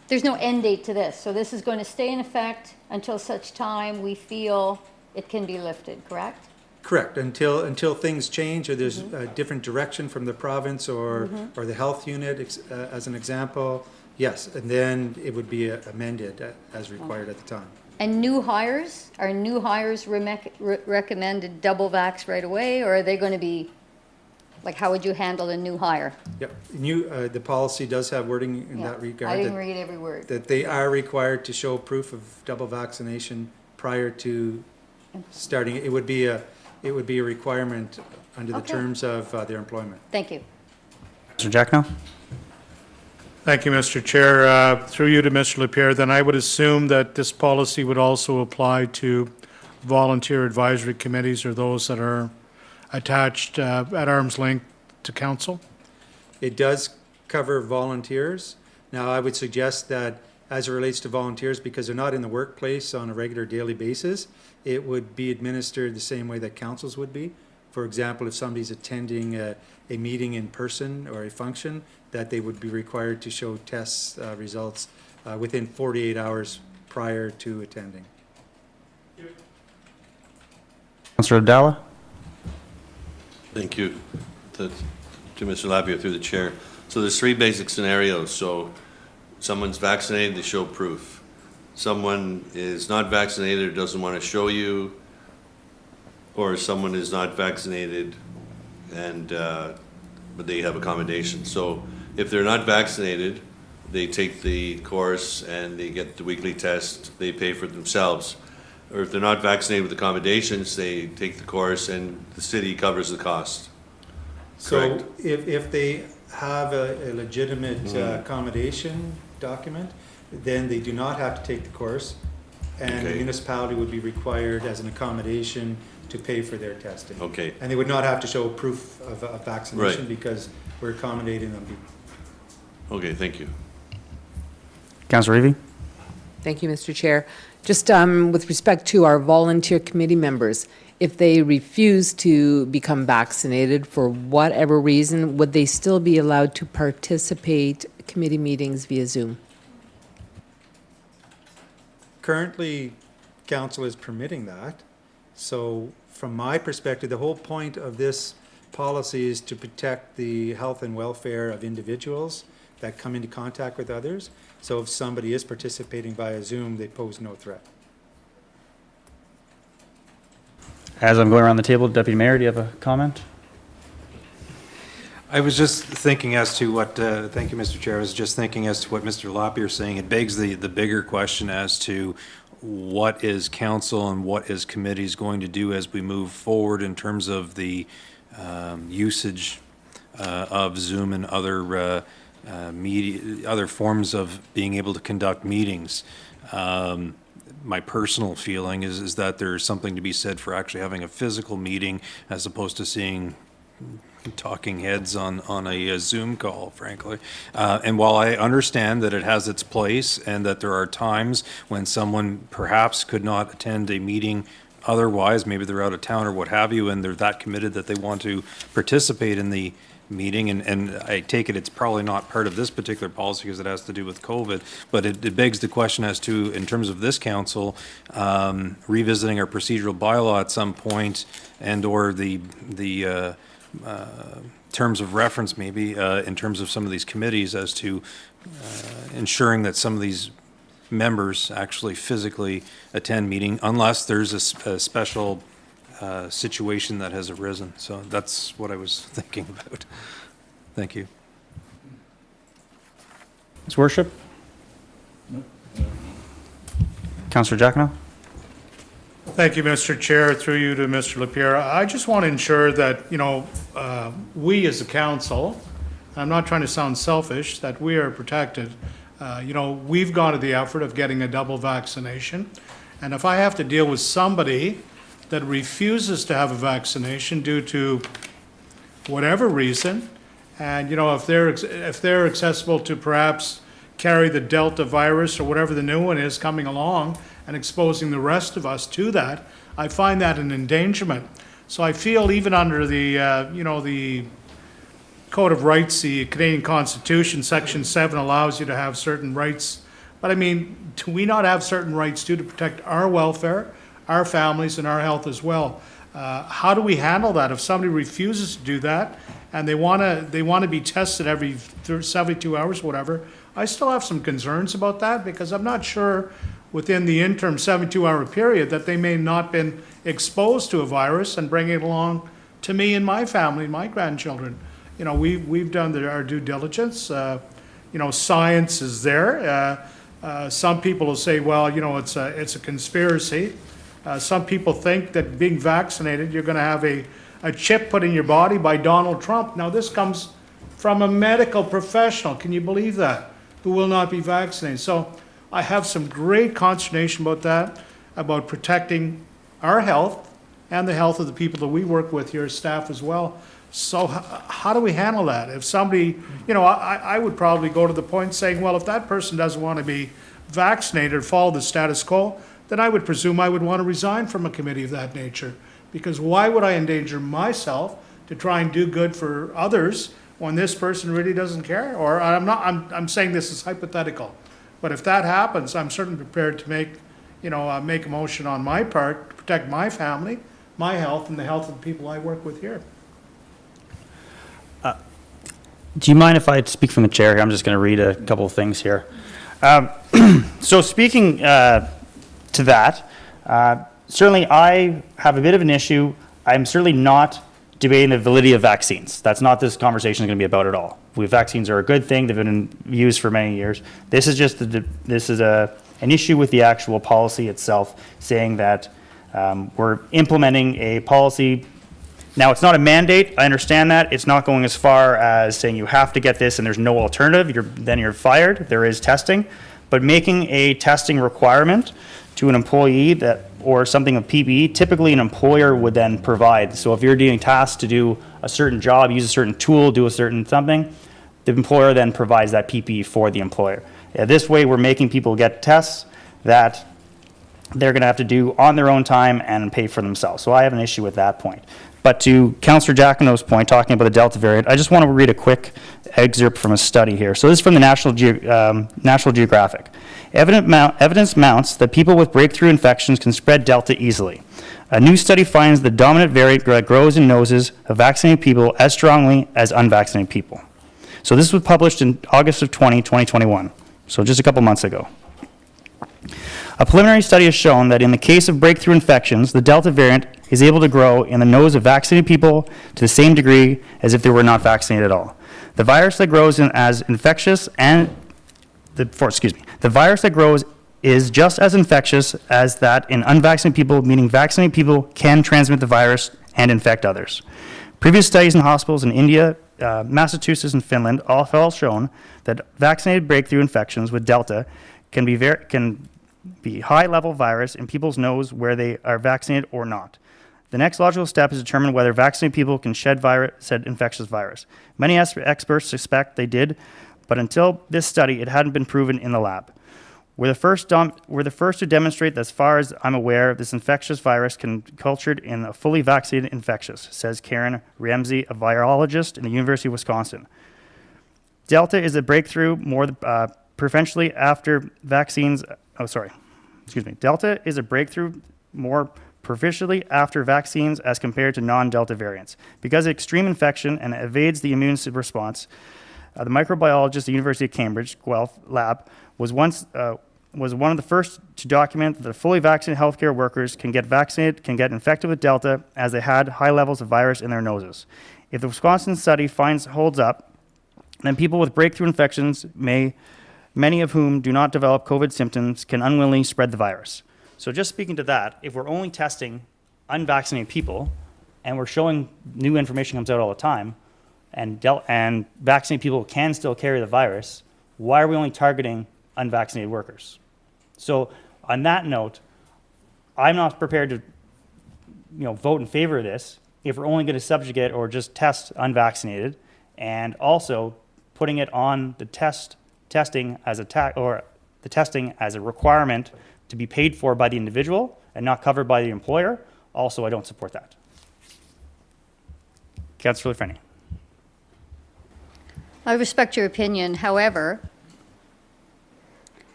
There's no end date to this, so this is going to stay in effect until such time we feel it can be lifted, correct? Correct, until things change or there's a different direction from the province or the health unit, as an example, yes, and then it would be amended as required at the time. And are new hires recommended double vax right away, or are they going to be, like, how would you handle a new hire? Yep, the policy does have wording in that regard. I didn't read every word. That they are required to show proof of double vaccination prior to starting. It would be a requirement under the terms of their employment. Thank you. Mr. Jackno. Thank you, Mr. Chair. Through you to Mr. Lapierre, then I would assume that this policy would also apply to volunteer advisory committees or those that are attached at arm's length to council? It does cover volunteers. Now, I would suggest that as it relates to volunteers, because they're not in the workplace on a regular daily basis, it would be administered the same way that councils would be. For example, if somebody's attending a meeting in person or a function, that they would be required to show test results within 48 hours prior to attending. Councillor Abdallah. Thank you to Mr. Lapierre through the chair. So there's 3 basic scenarios. So someone's vaccinated, they show proof. Someone is not vaccinated or doesn't want to show you, or someone is not vaccinated and but they have accommodation. So if they're not vaccinated, they take the course and they get the weekly test, they pay for it themselves. Or if they're not vaccinated with accommodations, they take the course and the city covers the cost. So Correct. if they have a legitimate accommodation document, then they do not have to take the course, and the Okay. municipality would be required as an accommodation to pay for their testing. Okay. And they would not have to show proof of vaccination Right. because we're accommodating them. Okay, thank you. Councillor Evie. Thank you, Mr. Chair. Just with respect to our volunteer committee members, if they refuse to become vaccinated for whatever reason, would they still be allowed to participate committee meetings via Zoom? Currently, council is permitting that. So from my perspective, the whole point of this policy is to protect the health and welfare of individuals that come into contact with others. So if somebody is participating via Zoom, they pose no threat. As I'm going around the table, Deputy Mayor, do you have a comment? I was just thinking as to what, thank you, Mr. Chair, I was just thinking as to what Mr. Lapierre is saying. It begs the bigger question as to what is council and what is committees going to do as we move forward in terms of the usage of Zoom and other media, other forms of being able to conduct meetings. My personal feeling is that there's something to be said for actually having a physical meeting as opposed to seeing talking heads on a Zoom call, frankly. And while I understand that it has its place and that there are times when someone perhaps could not attend a meeting otherwise, maybe they're out of town or what have you, and they're that committed that they want to participate in the meeting, and I take it it's probably not part of this particular policy because it has to do with COVID, but it begs the question as to, in terms of this council, revisiting our procedural bylaw at some point and or the terms of reference maybe in terms of some of these committees as to ensuring that some of these members actually physically attend meeting unless there's a special situation that has arisen. So that's what I was thinking about. Thank you. His Worship? Councillor Giacono? Thank you, Mr. Chair. Through you to Mr. Lapierre. I just want to ensure that, we as a council, I'm not trying to sound selfish, that we are protected. We've gone to the effort of getting a double vaccination. And if I have to deal with somebody that refuses to have a vaccination due to whatever reason, and, if they're accessible to perhaps carry the Delta virus or whatever the new one is coming along and exposing the rest of us to that, I find that an endangerment. So I feel even under the, the Code of Rights, the Canadian Constitution, Section 7 allows you to have certain rights. But I mean, do we not have certain rights too to protect our welfare, our families, and our health as well? How do we handle that if somebody refuses to do that and they want to be tested every 72 hours, whatever? I still have some concerns about that because I'm not sure within the interim 72-hour period that they may not been exposed to a virus and bringing it along to me and my family and my grandchildren. We've done our due diligence. Science is there. Some people will say, well, it's a conspiracy. Some people think that being vaccinated, you're going to have a chip put in your body by Donald Trump. Now, this comes from a medical professional. Can you believe that? Who will not be vaccinated. So I have some great consternation about that, about protecting our health and the health of the people that we work with here, staff as well. So how do we handle that? If somebody, I would probably go to the point saying, well, if that person doesn't want to be vaccinated or follow the status quo, then I would presume I would want to resign from a committee of that nature. Because why would I endanger myself to try and do good for others when this person really doesn't care? Or I'm saying this is hypothetical. But if that happens, I'm certainly prepared to make a motion on my part to protect my family, my health, and the health of the people I work with here. Do you mind if I speak from the chair here? I'm just going to read a couple of things here. So speaking to that, certainly I have a bit of an issue. I'm certainly not debating the validity of vaccines. That's not this conversation is going to be about at all. Vaccines are a good thing. They've been used for many years. This is just an issue with the actual policy itself, saying that we're implementing a policy. Now, it's not a mandate. I understand that. It's not going as far as saying you have to get this and there's no alternative. Then you're fired. There is testing. But making a testing requirement to an employee or something of PPE, typically an employer would then provide. So if you're being tasked to do a certain job, use a certain tool, do a certain something, the employer then provides that PPE for the employer. This way, we're making people get tests that they're going to have to do on their own time and pay for themselves. So I have an issue with that point. But to Councillor Giacono's point, talking about the Delta variant, I just want to read a quick excerpt from a study here. So this is from the National Geographic. Evidence mounts that people with breakthrough infections can spread Delta easily. A new study finds the dominant variant grows in noses of vaccinated people as strongly as unvaccinated people. So this was published in August of 2021, so just a couple months ago. A preliminary study has shown that in the case of breakthrough infections, the Delta variant is able to grow in the nose of vaccinated people to the same degree as if they were not vaccinated at all. The virus that grows as infectious the virus that grows is just as infectious as that in unvaccinated people, meaning vaccinated people can transmit the virus and infect others. Previous studies in hospitals in India, Massachusetts, and Finland all have all shown that vaccinated breakthrough infections with Delta can be high-level virus in people's nose where they are vaccinated or not. The next logical step is to determine whether vaccinated people can shed infectious virus. Many experts suspect they did, but until this study, it hadn't been proven in the lab. We're the first to demonstrate that, as far as I'm aware, this infectious virus can be cultured in a fully vaccinated infectious, says Karen Ramsey, a virologist in the University of Wisconsin. Delta is a breakthrough more preferentially after vaccines. Delta is a breakthrough more proficiently after vaccines as compared to non-Delta variants. Because of extreme infection and evades the immune response, the microbiologist at the University of Cambridge, Guelph lab, was one of the first to document that fully vaccinated healthcare workers can get infected with Delta as they had high levels of virus in their noses. If the Wisconsin study holds up, then people with breakthrough infections, many of whom do not develop COVID symptoms, can unwillingly spread the virus. So just speaking to that, if we're only testing unvaccinated people, and we're showing new information comes out all the time, and vaccinated people can still carry the virus, why are we only targeting unvaccinated workers? So on that note, I'm not prepared to vote in favor of this if we're only going to subjugate or just test unvaccinated, and also putting it on the testing as a requirement to be paid for by the individual and not covered by the employer. Also, I don't support that. Councillor Finney. I respect your opinion. However,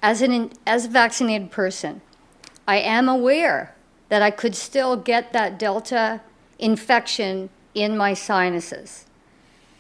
as a vaccinated person, I am aware that I could still get that Delta infection in my sinuses.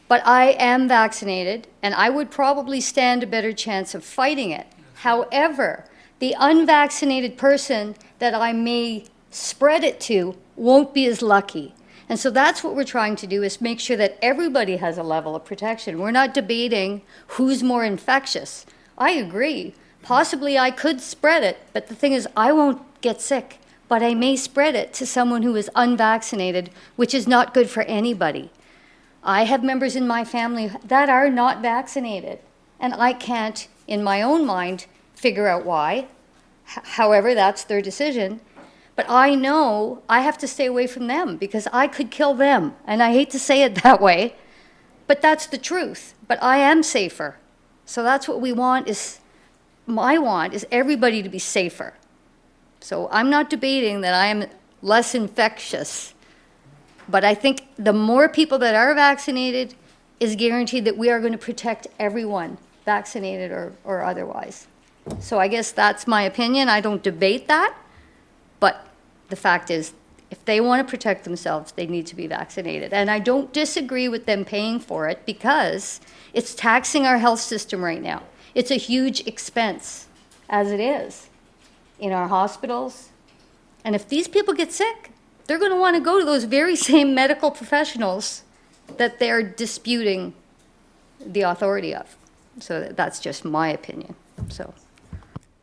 But I am vaccinated, and I would probably stand a better chance of fighting it. However, the unvaccinated person that I may spread it to won't be as lucky. And so that's what we're trying to do, is make sure that everybody has a level of protection. We're not debating who's more infectious. I agree. Possibly I could spread it, but the thing is, I won't get sick, but I may spread it to someone who is unvaccinated, which is not good for anybody. I have members in my family that are not vaccinated, and I can't, in my own mind, figure out why. However, that's their decision. But I know I have to stay away from them because I could kill them. And I hate to say it that way, but that's the truth. But I am safer. So that's what we want my want is everybody to be safer. So I'm not debating that I am less infectious, but I think the more people that are vaccinated is guaranteed that we are going to protect everyone, vaccinated or otherwise. So I guess that's my opinion. I don't debate that, but the fact is, if they want to protect themselves, they need to be vaccinated. And I don't disagree with them paying for it because it's taxing our health system right now. It's a huge expense, as it is, in our hospitals. And if these people get sick, they're going to want to go to those very same medical professionals that they're disputing the authority of. So that's just my opinion. So,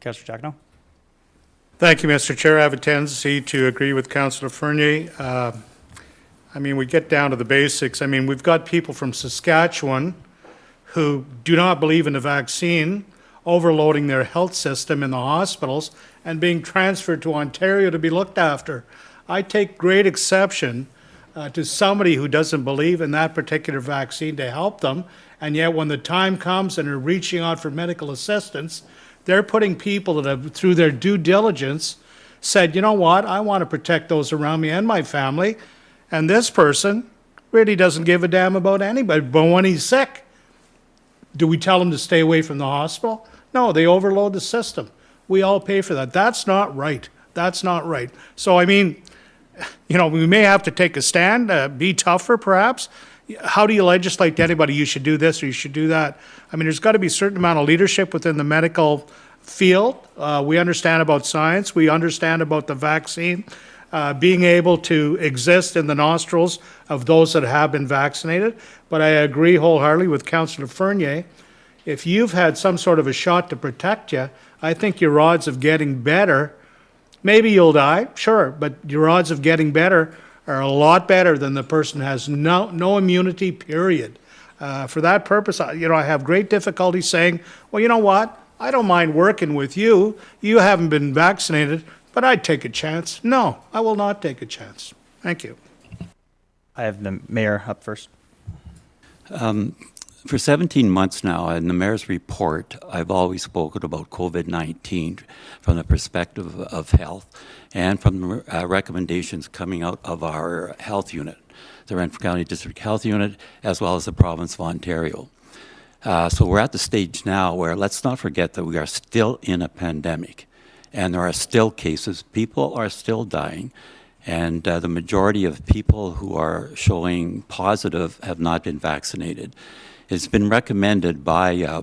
Councillor Giacono. Thank you, Mr. Chair. I have a tendency to agree with Councillor Fernier. We get down to the basics. We've got people from Saskatchewan who do not believe in the vaccine, overloading their health system in the hospitals and being transferred to Ontario to be looked after. I take great exception to somebody who doesn't believe in that particular vaccine to help them, and yet when the time comes and they're reaching out for medical assistance, they're putting people that have, through their due diligence, said, you know what, I want to protect those around me and my family, And this person really doesn't give a damn about anybody. But when he's sick, do we tell him to stay away from the hospital? No, they overload the system. We all pay for that. That's not right. That's not right. So, I mean, you know, we may have to take a stand, be tougher perhaps. How do you legislate to anybody, you should do this or you should do that? I mean, there's got to be a certain amount of leadership within the medical field. We understand about science. We understand about the vaccine being able to exist in the nostrils of those that have been vaccinated. But I agree wholeheartedly with Councillor Fernier. If you've had some sort of a shot to protect you, I think your odds of getting better, maybe you'll die, sure, but your odds of getting better are a lot better than the person who has no immunity, period. For that purpose, I have great difficulty saying, well, you know what? I don't mind working with you. You haven't been vaccinated, but I'd take a chance. No, I will not take a chance. Thank you. I have the mayor up first. For 17 months now, in the mayor's report, I've always spoken about COVID-19 from the perspective of health and from the recommendations coming out of our health unit, the Renfrew County District Health Unit, as well as the province of Ontario. So we're at the stage now where let's not forget that we are still in a pandemic, and there are still cases. People are still dying, and the majority of people who are showing positive have not been vaccinated. It's been recommended by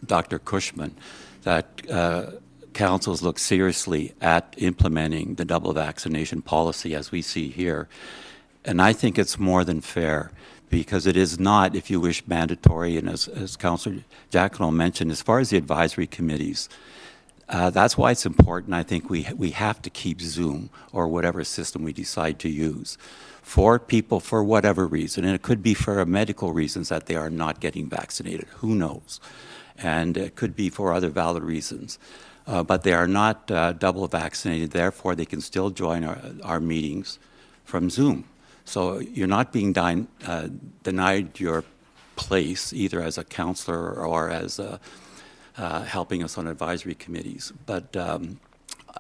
Dr. Cushman that councils look seriously at implementing the double vaccination policy as we see here. And I think it's more than fair, because it is not, if you wish, mandatory. And as Councillor Giacomo mentioned, as far as the advisory committees, that's why it's important. I think we have to keep Zoom or whatever system we decide to use for people for whatever reason. And it could be for medical reasons that they are not getting vaccinated. Who knows? And it could be for other valid reasons. But they are not double vaccinated. Therefore, they can still join our meetings from Zoom. So you're not being denied your place, either as a councillor or as helping us on advisory committees. But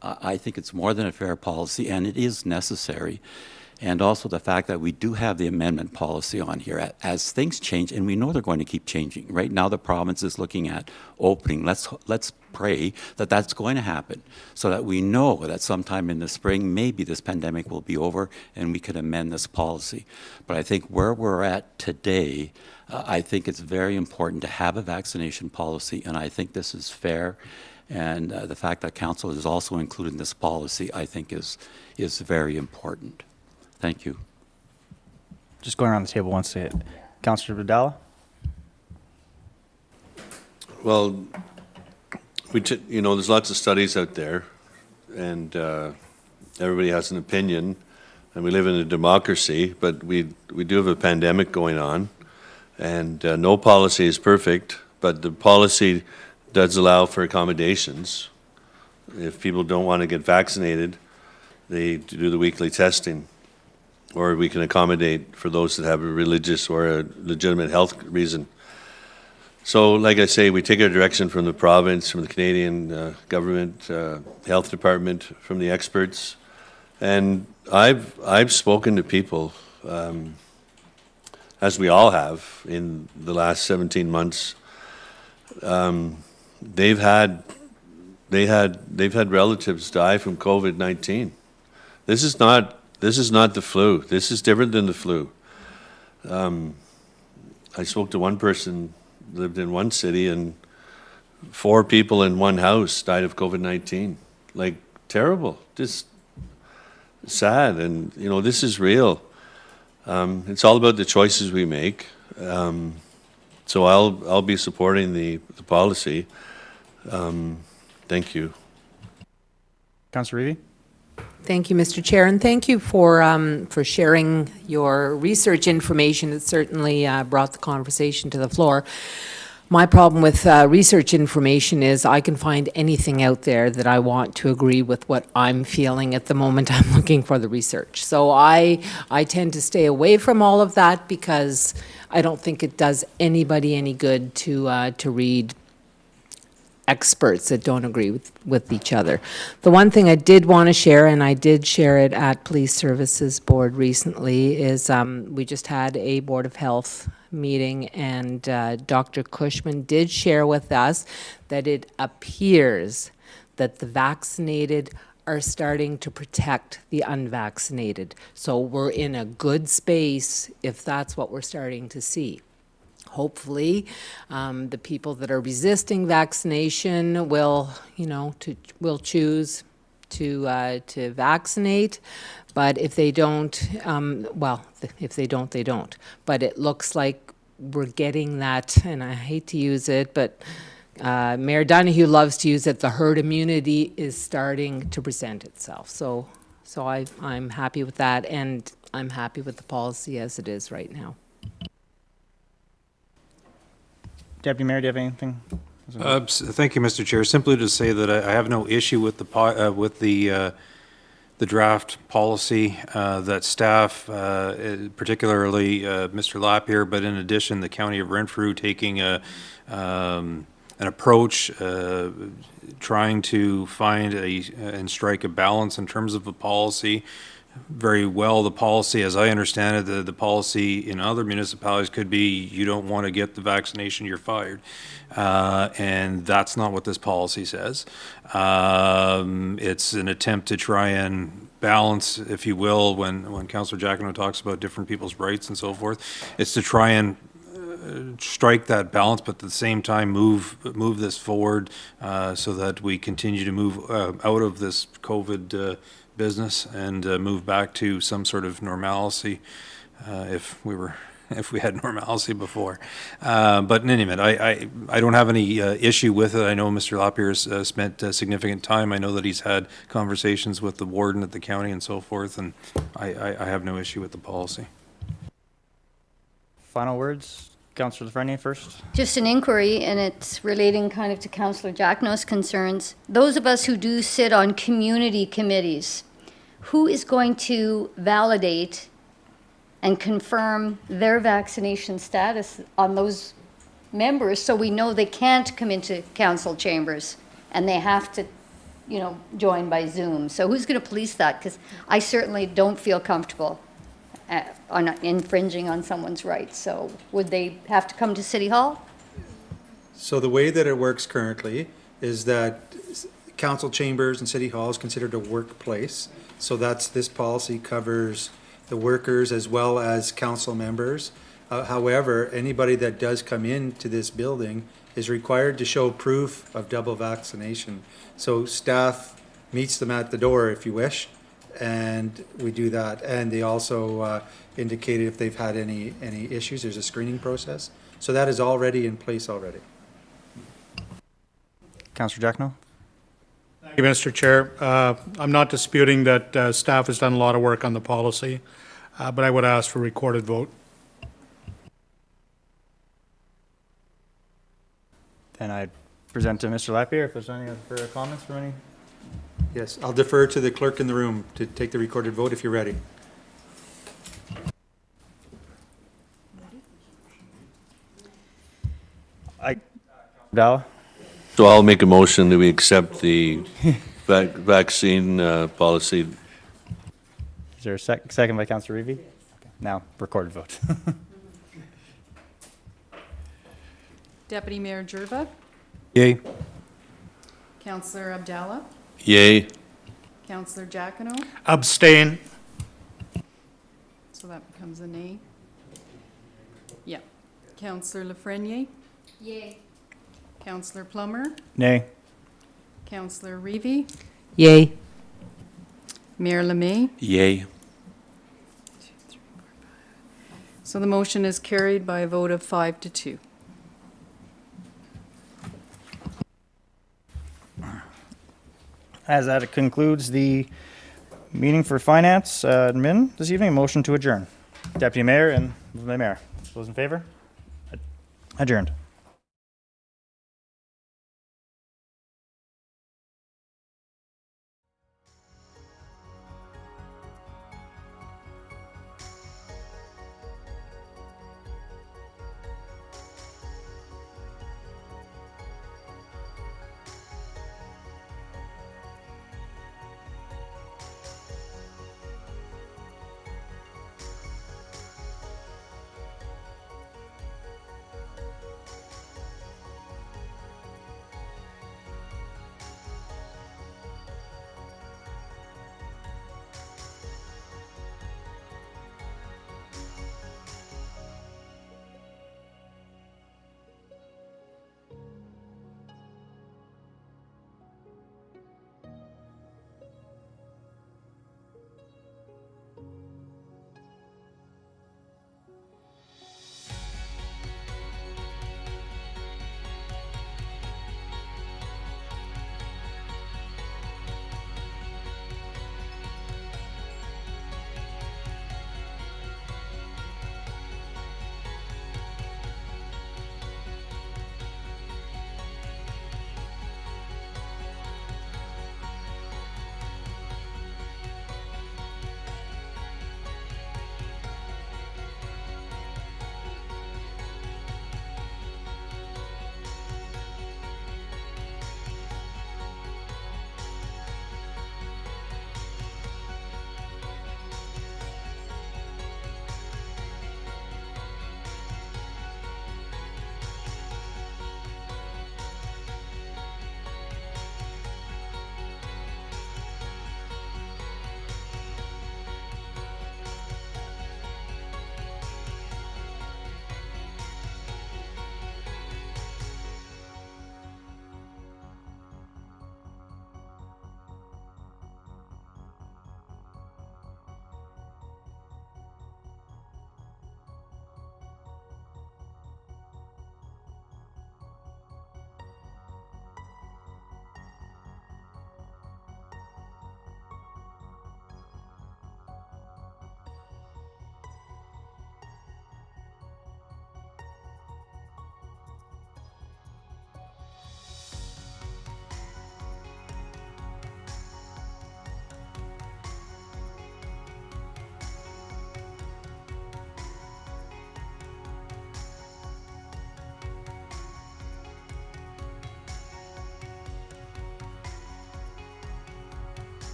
I think it's more than a fair policy, and it is necessary. And also the fact that we do have the amendment policy on here as things change, and we know they're going to keep changing. Right now, the province is looking at opening. Let's pray that that's going to happen, so that we know that sometime in the spring, maybe this pandemic will be over and we can amend this policy. But I think where we're at today, I think it's very important to have a vaccination policy, and I think this is fair. And the fact that council is also included in this policy, I think is very important. Thank you. Just going around the table once to Councillor Vidala. Well, there's lots of studies out there, and everybody has an opinion, and we live in a democracy, but we do have a pandemic going on, and no policy is perfect, but the policy does allow for accommodations. If people don't want to get vaccinated, they do the weekly testing, or we can accommodate for those that have a religious or a legitimate health reason. So, like I say, we take our direction from the province, from the Canadian government, health department, from the experts, and I've spoken to people, as we all have in the last 17 months. They've had relatives die from COVID-19. This is not the flu. This is different than the flu. I spoke to one person, lived in one city, and 4 people in one house died of COVID-19. Like, terrible, just sad. And, this is real. It's all about the choices we make. So I'll be supporting the policy. Thank you. Councillor Reevy. Thank you, Mr. Chair, and thank you for sharing your research information. It certainly brought the conversation to the floor. My problem with research information is I can find anything out there that I want to agree with what I'm feeling at the moment I'm looking for the research. So I tend to stay away from all of that because I don't think it does anybody any good to read experts that don't agree with each other. The one thing I did want to share, and I did share it at Police Services Board recently, is we just had a Board of Health meeting, and Dr. Cushman did share with us that it appears that the vaccinated are starting to protect the unvaccinated. So we're in a good space if that's what we're starting to see. Hopefully, the people that are resisting vaccination will, will choose to vaccinate. But if they don't, if they don't, they don't. But it looks like we're getting that, and I hate to use it, but Mayor Donahue loves to use it. The herd immunity is starting to present itself. So I'm happy with that, and I'm happy with the policy as it is right now. Deputy Mayor, do you have anything? Thank you, Mr. Chair. Simply to say that I have no issue with the draft policy that staff, particularly Mr. Lapierre, but in addition, the County of Renfrew taking an approach trying to find and strike a balance in terms of a policy. Very well, the policy, as I understand it, the policy in other municipalities could be you don't want to get the vaccination, you're fired. And that's not what this policy says. It's an attempt to try and balance, if you will, when Councillor Jacquino talks about different people's rights and so forth, it's to try and strike that balance, but at the same time move this forward so that we continue to move out of this COVID business and move back to some sort of normalcy if we had normalcy before. But in any event, I don't have any issue with it. I know Mr. Lapierre's spent significant time. I know that he's had conversations with the warden at the county and so forth, and I have no issue with the policy. Final words? Councillor Lafreniere first. Just an inquiry, and it's relating kind of to Councillor Jacquino's concerns. Those of us who do sit on community committees, who is going to validate and confirm their vaccination status on those members so we know they can't come into council chambers and they have to, join by Zoom? So who's going to police that? Because I certainly don't feel comfortable on infringing on someone's rights. So would they have to come to City Hall? So the way that it works currently is that council chambers and City Hall is considered a workplace. So this policy covers the workers as well as council members. However, anybody that does come into this building is required to show proof of double vaccination. So staff meets them at the door if you wish, and we do that. And they also indicated if they've had any issues, there's a screening process. So that is already in place already. Councillor Jacquino. Thank you, Mr. Chair. I'm not disputing that staff has done a lot of work on the policy, but I would ask for recorded vote. Then I present to Mr. Lapierre if there's any further comments from any. Yes, I'll defer to the clerk in the room to take the recorded vote if you're ready. Dalla? So I'll make a motion that we accept the vaccine policy. Is there a second by Councillor Reevy? Okay. Now, recorded vote. Deputy Mayor Gerva, Yay. Councillor Abdallah, Yay. Councillor Jacquino, Abstain. so that becomes a nay. Yeah. Councillor Lafreniere, Yay. Councillor Plummer, Nay. Councillor Reevy, Yay. Mayor Lemay. Yay. So the motion is carried by a vote of 5-2. As that concludes the meeting for Finance Admin this evening, a motion to adjourn. Deputy Mayor and the Mayor. Those in favor? Adjourned.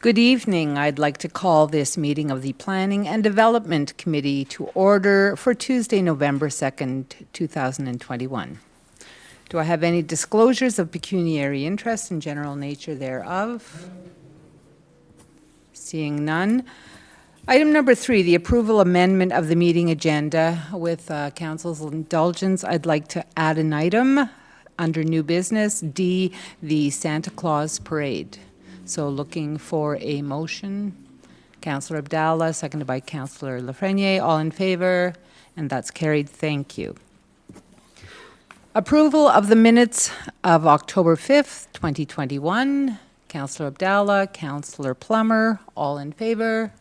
Good evening. I'd like to call this meeting of the Planning and Development Committee to order for Tuesday, November 2nd, 2021. Do I have any disclosures of pecuniary interest and general nature thereof? Seeing none. Item number 3, the approval amendment of the meeting agenda. With council's indulgence, I'd like to add an item under new business, D, the Santa Claus Parade. So looking for a motion. Councillor Abdallah, seconded by Councillor Lafreniere. All in favor? And that's carried. Thank you. Approval of the minutes of October 5th, 2021. Councillor Abdallah, Councillor Plummer, all in favor?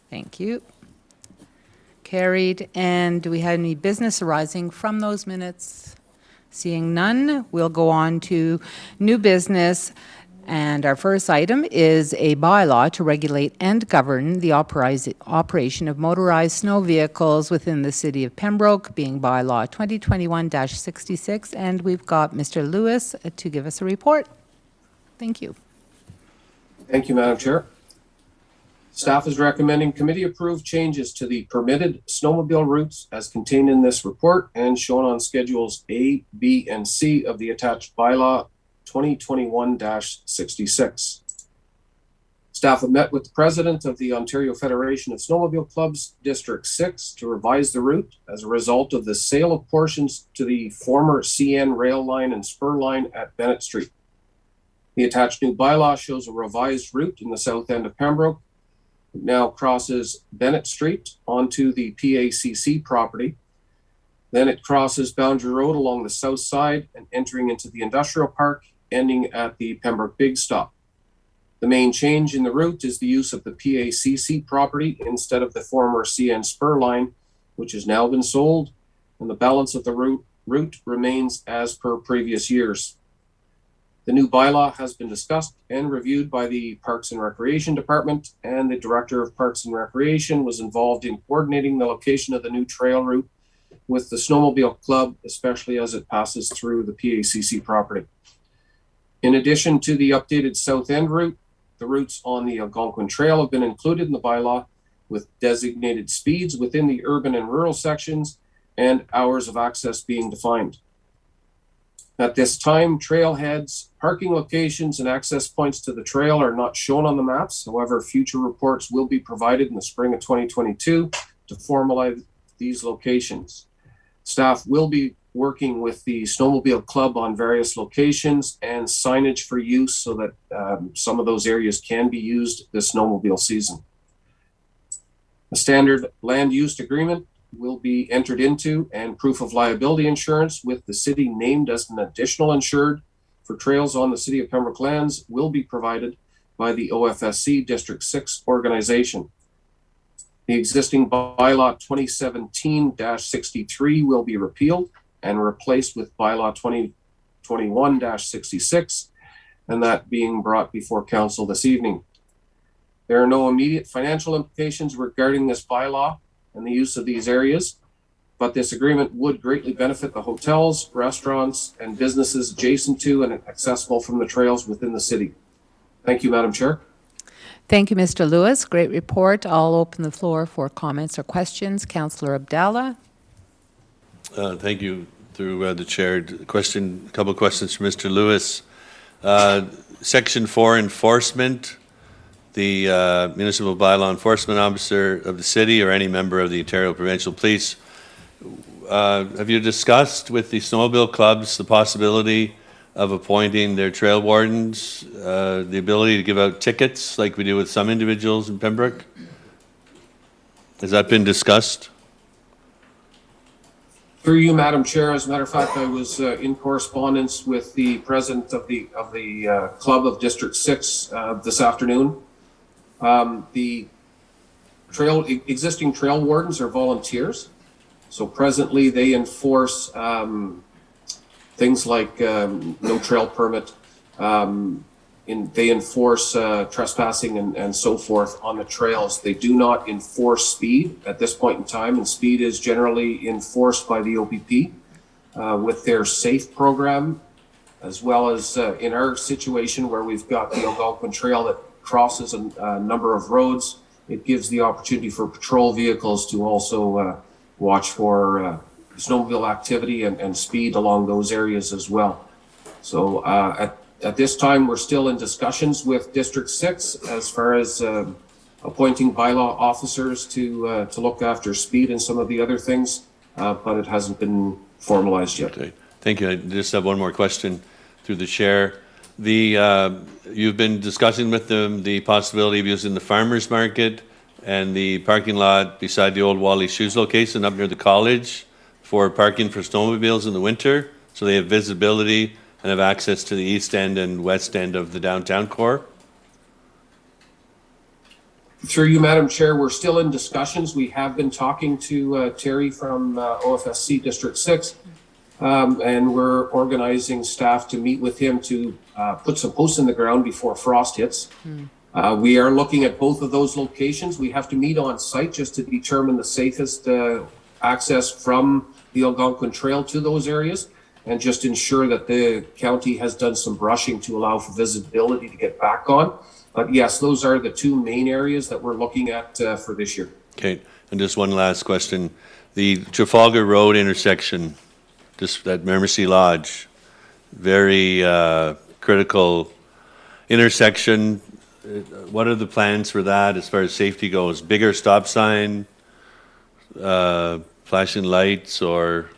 Thank you. Carried. And do we have any business arising from those minutes? Seeing none, we'll go on to new business. And our first item is a bylaw to regulate and govern the operation of motorized snow vehicles within the city of Pembroke, being bylaw 2021-66. And we've got Mr. Lewis to give us a report. Thank you. Thank you, Madam Chair. Staff is recommending committee approve changes to the permitted snowmobile routes as contained in this report and shown on schedules A, B, and C of the attached bylaw 2021-66. Staff have met with the president of the Ontario Federation of Snowmobile Clubs, District 6, to revise the route as a result of the sale of portions to the former CN rail line and spur line at Bennett Street. The attached new bylaw shows a revised route in the south end of Pembroke. It now crosses Bennett Street onto the PACC property. Then it crosses Boundary Road along the south side and entering into the industrial park, ending at the Pembroke Big Stop. The main change in the route is the use of the PACC property instead of the former CN spur line, which has now been sold, and the balance of the route remains as per previous years. The new bylaw has been discussed and reviewed by the Parks and Recreation Department, and the Director of Parks and Recreation was involved in coordinating the location of the new trail route with the Snowmobile Club, especially as it passes through the PACC property. In addition to the updated South End route, the routes on the Algonquin Trail have been included in the bylaw with designated speeds within the urban and rural sections and hours of access being defined. At this time, trailheads, parking locations, and access points to the trail are not shown on the maps. However, future reports will be provided in the spring of 2022 to formalize these locations. Staff will be working with the Snowmobile Club on various locations and signage for use so that some of those areas can be used this snowmobile season. A standard land use agreement will be entered into and proof of liability insurance with the city named as an additional insured for trails on the City of Pembroke lands will be provided by the OFSC District 6 organization. The existing bylaw 2017-63 will be repealed and replaced with bylaw 2021-66, and that being brought before council this evening. There are no immediate financial implications regarding this bylaw and the use of these areas, but this agreement would greatly benefit the hotels, restaurants, and businesses adjacent to and accessible from the trails within the city. Thank you, Madam Chair. Thank you, Mr. Lewis. Great report. I'll open the floor for comments or questions. Councillor Abdallah. Thank you, through the chair. A couple of questions for Mr. Lewis. Section 4, enforcement. The municipal bylaw enforcement officer of the city or any member of the Ontario Provincial Police. Have you discussed with the snowmobile clubs the possibility of appointing their trail wardens, the ability to give out tickets like we do with some individuals in Pembroke? Has that been discussed? Through you, Madam Chair, as a matter of fact, I was in correspondence with the president of the club of District 6 this afternoon. The existing trail wardens are volunteers, so presently they enforce things like no trail permit. They enforce trespassing and so forth on the trails. They do not enforce speed at this point in time, and speed is generally enforced by the OPP with their SAFE program, as well as in our situation where we've got the Algonquin Trail that crosses a number of roads. It gives the opportunity for patrol vehicles to also watch for snowmobile activity and speed along those areas as well. So at this time, we're still in discussions with District 6 as far as appointing bylaw officers to look after speed and some of the other things, but it hasn't been formalized yet. Okay. Thank you. I just have one more question through the chair. You've been discussing with them the possibility of using the farmers market and the parking lot beside the old Wally Shoes location up near the college for parking for snowmobiles in the winter, so they have visibility and have access to the east end and west end of the downtown core? Through you, Madam Chair, we're still in discussions. We have been talking to Terry from OFSC District 6, and we're organizing staff to meet with him to put some posts in the ground before frost hits. We are looking at both of those locations. We have to meet on site just to determine the safest access from the Algonquin Trail to those areas, and just ensure that the county has done some brushing to allow for visibility to get back on. But yes, those are the two main areas that we're looking at for this year. Okay, and just one last question. The Trafalgar Road intersection, just at Mercy Lodge, very critical intersection. What are the plans for that as far as safety goes? Bigger stop sign, flashing lights, or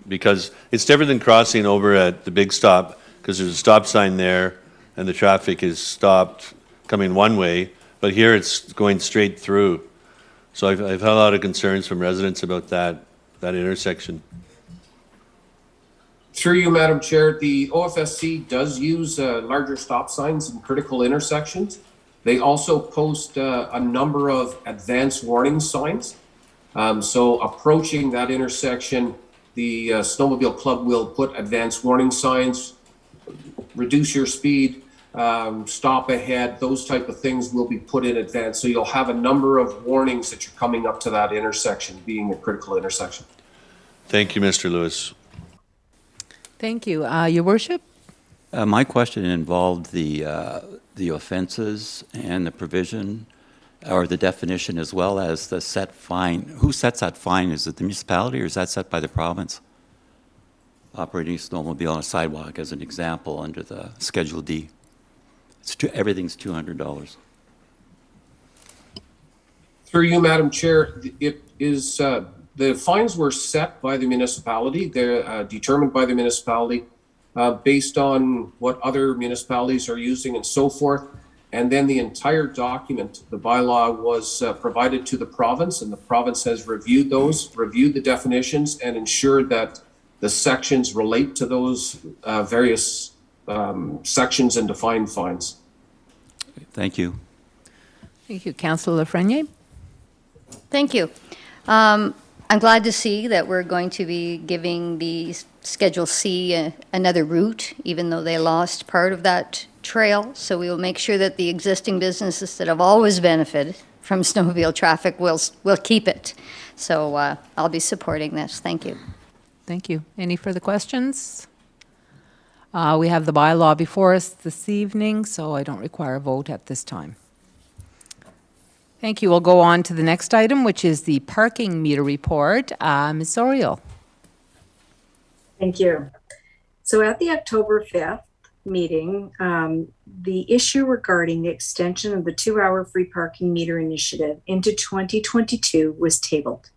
because it's different than crossing over at the big stop, because there's a stop sign there and the traffic is stopped coming one way, but here it's going straight through. So I've had a lot of concerns from residents about that intersection. Through you, Madam Chair, the OFSC does use larger stop signs in critical intersections. They also post a number of advance warning signs. So approaching that intersection, the Snowmobile Club will put advance warning signs, reduce your speed, stop ahead, those type of things will be put in advance. So you'll have a number of warnings that you're coming up to that intersection, being a critical intersection. Thank you, Mr. Lewis. Thank you. Your Worship? My question involved the offenses and the provision, or the definition, as well as the set fine. Who sets that fine? Is it the municipality, or is that set by the province? Operating a snowmobile on a sidewalk, as an example, under the Schedule D. Everything's $200. Through you, Madam Chair, it is the fines were set by the municipality. They're determined by the municipality based on what other municipalities are using and so forth. And then the entire document, the bylaw, was provided to the province, and the province has reviewed those, reviewed the definitions, and ensured that the sections relate to those various sections and defined fines. Thank you. Thank you. Councillor Lafreniere? Thank you. I'm glad to see that we're going to be giving the Schedule C another route, even though they lost part of that trail. So we will make sure that the existing businesses that have always benefited from snowmobile traffic will keep it. So I'll be supporting this. Thank you. Thank you. Any further questions? We have the bylaw before us this evening, so I don't require a vote at this time. Thank you. We'll go on to the next item, which is the parking meter report. Ms. Oriel. Thank you. So at the October 5th meeting, the issue regarding the extension of the 2-hour free parking meter initiative into 2022 was tabled.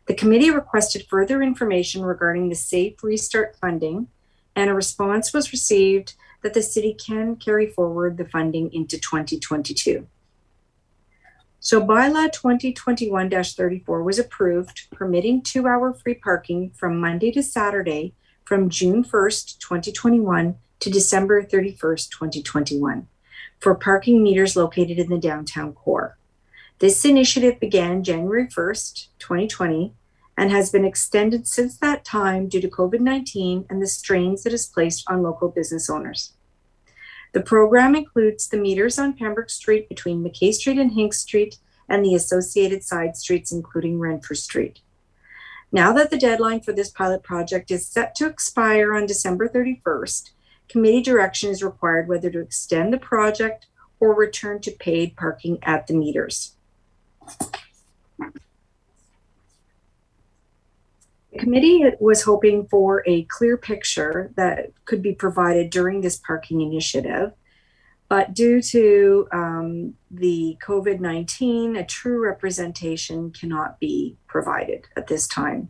The committee requested further information regarding the Safe Restart funding, and a response was received that the city can carry forward the funding into 2022. So bylaw 2021-34 was approved, permitting 2-hour free parking from Monday to Saturday from June 1st, 2021 to December 31st, 2021 for parking meters located in the downtown core. This initiative began January 1st, 2020, and has been extended since that time due to COVID-19 and the strains it has placed on local business owners. The program includes the meters on Pembroke Street between McKay Street and Hinks Street and the associated side streets, including Renfrew Street. Now that the deadline for this pilot project is set to expire on December 31st, committee direction is required whether to extend the project or return to paid parking at the meters. The committee was hoping for a clear picture that could be provided during this parking initiative, but due to the COVID-19, a true representation cannot be provided at this time.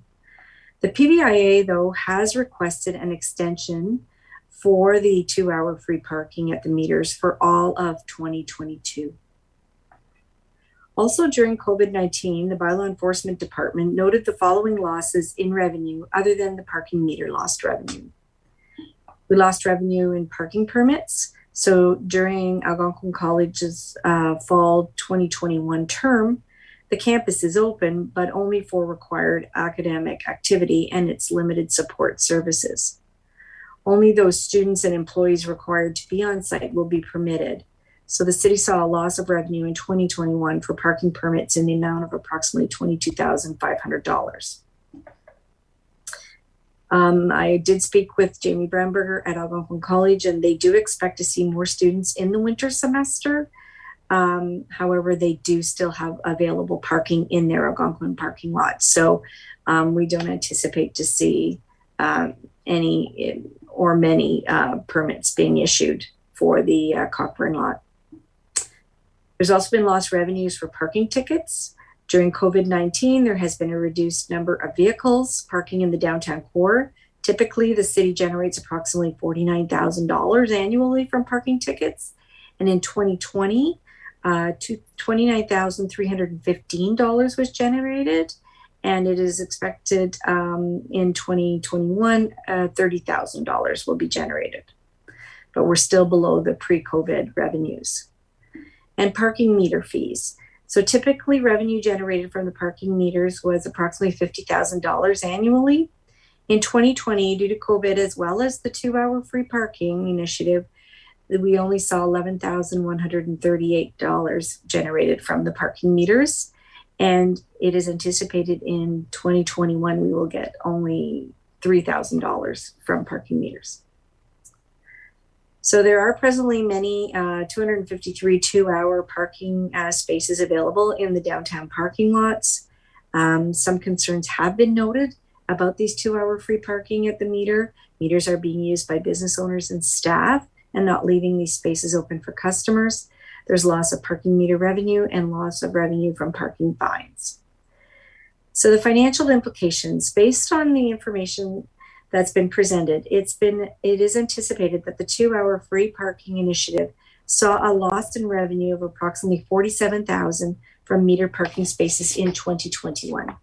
The PVIA, though, has requested an extension for the 2-hour free parking at the meters for all of 2022. Also, during COVID-19, the Bylaw Enforcement Department noted the following losses in revenue other than the parking meter lost revenue. We lost revenue in parking permits. So during Algonquin College's fall 2021 term, the campus is open, but only for required academic activity and its limited support services. Only those students and employees required to be on site will be permitted. So the city saw a loss of revenue in 2021 for parking permits in the amount of approximately $22,500. I did speak with Jamie Brandberger at Algonquin College, and they do expect to see more students in the winter semester. However, they do still have available parking in their Algonquin parking lot. So we don't anticipate to see any or many permits being issued for the Cockburn lot. There's also been lost revenues for parking tickets. During COVID-19, there has been a reduced number of vehicles parking in the downtown core. Typically, the city generates approximately $49,000 annually from parking tickets. And in 2020, $29,315 was generated. And it is expected in 2021, $30,000 will be generated. But we're still below the pre-COVID revenues. And parking meter fees. So typically revenue generated from the parking meters was approximately $50,000 annually. In 2020, due to COVID, as well as the 2-hour free parking initiative, we only saw $11,138 generated from the parking meters. And it is anticipated in 2021, we will get only $3,000 from parking meters. So there are presently many 253 2-hour parking spaces available in the downtown parking lots. Some concerns have been noted about these 2-hour free parking at the meter. Meters are being used by business owners and staff and not leaving these spaces open for customers. There's loss of parking meter revenue and loss of revenue from parking fines. So the financial implications, based on the information that's been presented, it is anticipated that the 2-hour free parking initiative saw a loss in revenue of approximately $47,000 from meter parking spaces in 2021.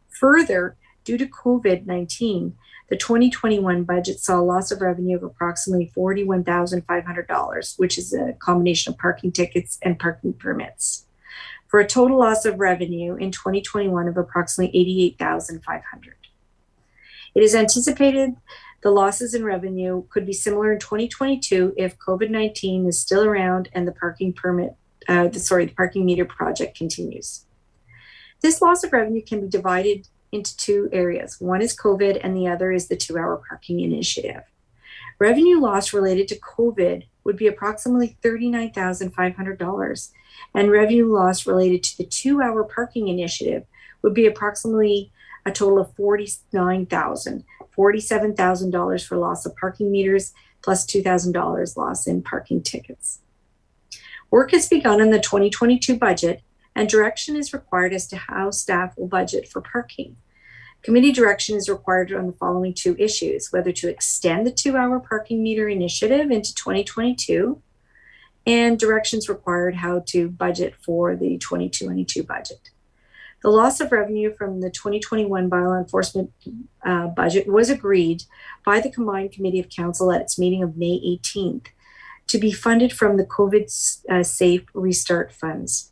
Further, due to COVID-19, the 2021 budget saw a loss of revenue of approximately $41,500, which is a combination of parking tickets and parking permits, for a total loss of revenue in 2021 of approximately $88,500. It is anticipated the losses in revenue could be similar in 2022 if COVID-19 is still around and the parking meter project continues. This loss of revenue can be divided into two areas. One is COVID and the other is the 2-hour parking initiative. Revenue loss related to COVID would be approximately $39,500, and revenue loss related to the 2-hour parking initiative would be approximately a total of $47,000 for loss of parking meters, plus $2,000 loss in parking tickets. Work has begun on the 2022 budget, and direction is required as to how staff will budget for parking. Committee direction is required on the following two issues: whether to extend the 2-hour parking meter initiative into 2022, and directions required how to budget for the 2022 budget. The loss of revenue from the 2021 bylaw enforcement budget was agreed by the combined committee of council at its meeting of May 18th to be funded from the COVID Safe Restart funds.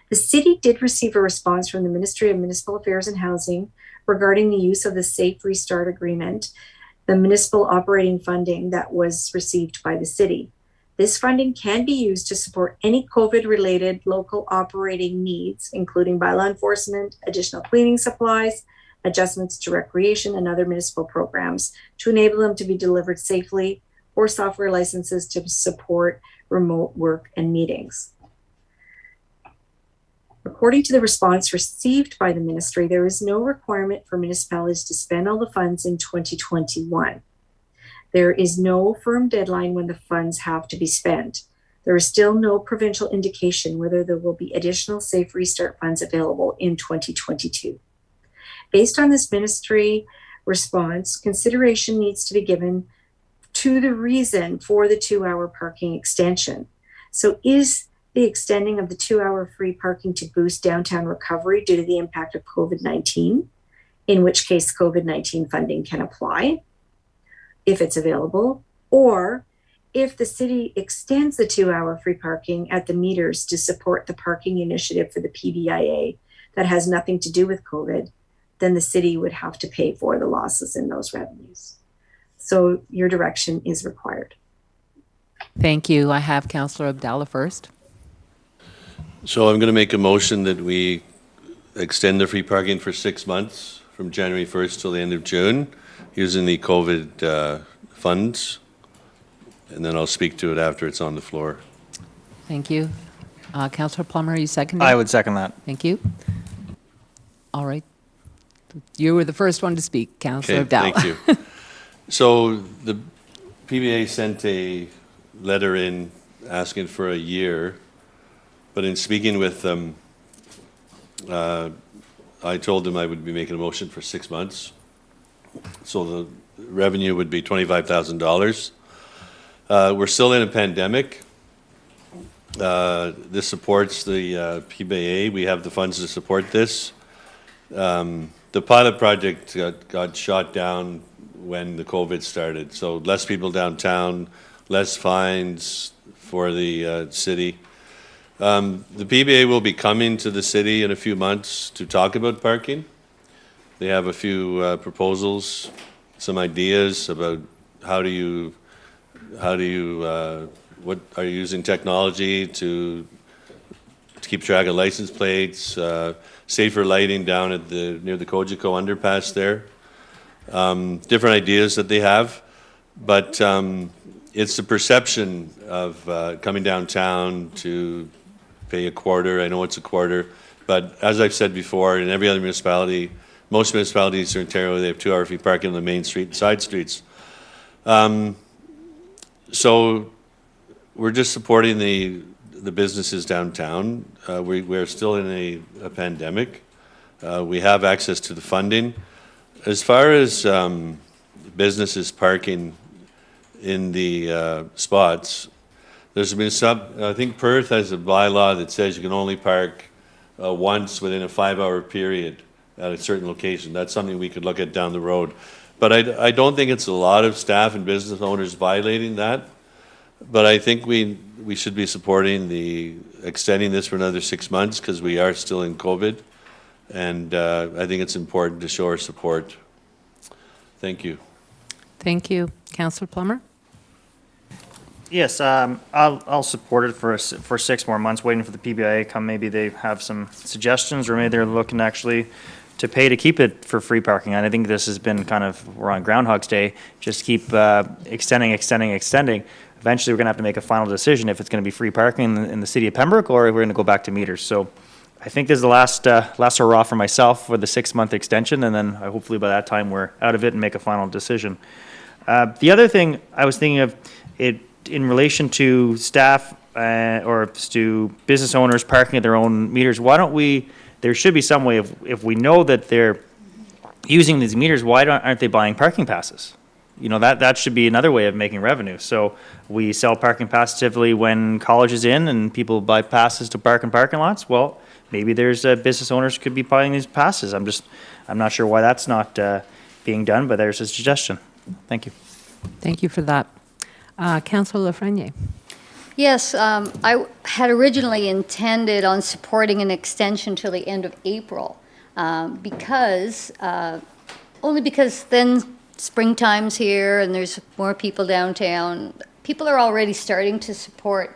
The city did receive a response from the Ministry of Municipal Affairs and Housing regarding the use of the Safe Restart Agreement, the municipal operating funding that was received by the city. This funding can be used to support any COVID-related local operating needs, including bylaw enforcement, additional cleaning supplies, adjustments to recreation and other municipal programs to enable them to be delivered safely, or software licenses to support remote work and meetings. According to the response received by the ministry, there is no requirement for municipalities to spend all the funds in 2021. There is no firm deadline when the funds have to be spent. There is still no provincial indication whether there will be additional Safe Restart funds available in 2022. Based on this ministry response, consideration needs to be given to the reason for the 2-hour parking extension. So is the extending of the 2-hour free parking to boost downtown recovery due to the impact of COVID-19, in which case COVID-19 funding can apply if it's available, or if the city extends the 2-hour free parking at the meters to support the parking initiative for the PBIA that has nothing to do with COVID, then the city would have to pay for the losses in those revenues. So your direction is required. Thank you. I have Councillor Abdallah first. So I'm going to make a motion that we extend the free parking for 6 months from January 1st till the end of June using the COVID funds. And then I'll speak to it after it's on the floor. Thank you. Councillor Plummer, are you seconding? I would second that. Thank you. All right. You were the first one to speak, Councillor Okay, Abdallah. thank you. So the PBA sent a letter in asking for a year, but in speaking with them, I told them I would be making a motion for 6 months. So the revenue would be $25,000. We're still in a pandemic. This supports the PBA. We have the funds to support this. The pilot project got shot down when the COVID started. So less people downtown, less fines for the city. The PBA will be coming to the city in a few months to talk about parking. They have a few proposals, some ideas about what are you using technology to keep track of license plates, safer lighting down at near the Cogeco underpass there. Different ideas that they have, but it's the perception of coming downtown to pay a quarter. I know it's a quarter, but as I've said before, in every other municipality, most municipalities in Ontario, they have 2-hour free parking on the main street and side streets. So we're just supporting the businesses downtown. We're still in a pandemic. We have access to the funding. As far as businesses parking in the spots, there's been I think Perth has a bylaw that says you can only park once within a 5-hour period at a certain location. That's something we could look at down the road. But I don't think it's a lot of staff and business owners violating that. But I think we should be supporting extending this for another 6 months because we are still in COVID. And I think it's important to show our support. Thank you. Thank you. Councillor Plummer? Yes, I'll support it for 6 more months, waiting for the PBIA to come. Maybe they have some suggestions, or maybe they're looking actually to pay to keep it for free parking. And I think this has been we're on Groundhog's Day, just keep extending. Eventually, we're going to have to make a final decision if it's going to be free parking in the city of Pembroke, or if we're going to go back to meters. So I think this is the last hurrah for myself for the 6-month extension, and then hopefully by that time we're out of it and make a final decision. The other thing I was thinking of, in relation to staff or to business owners parking at their own meters, there should be some way if we know that they're using these meters, why aren't they buying parking passes? That should be another way of making revenue. So we sell parking passes typically when college is in and people buy passes to park in parking lots. Well, maybe there's business owners could be buying these passes. I'm not sure why that's not being done, but there's a suggestion. Thank you. Thank you for that. Councillor Lafreniere. Yes, I had originally intended on supporting an extension till the end of April because then springtime's here and there's more people downtown. People are already starting to support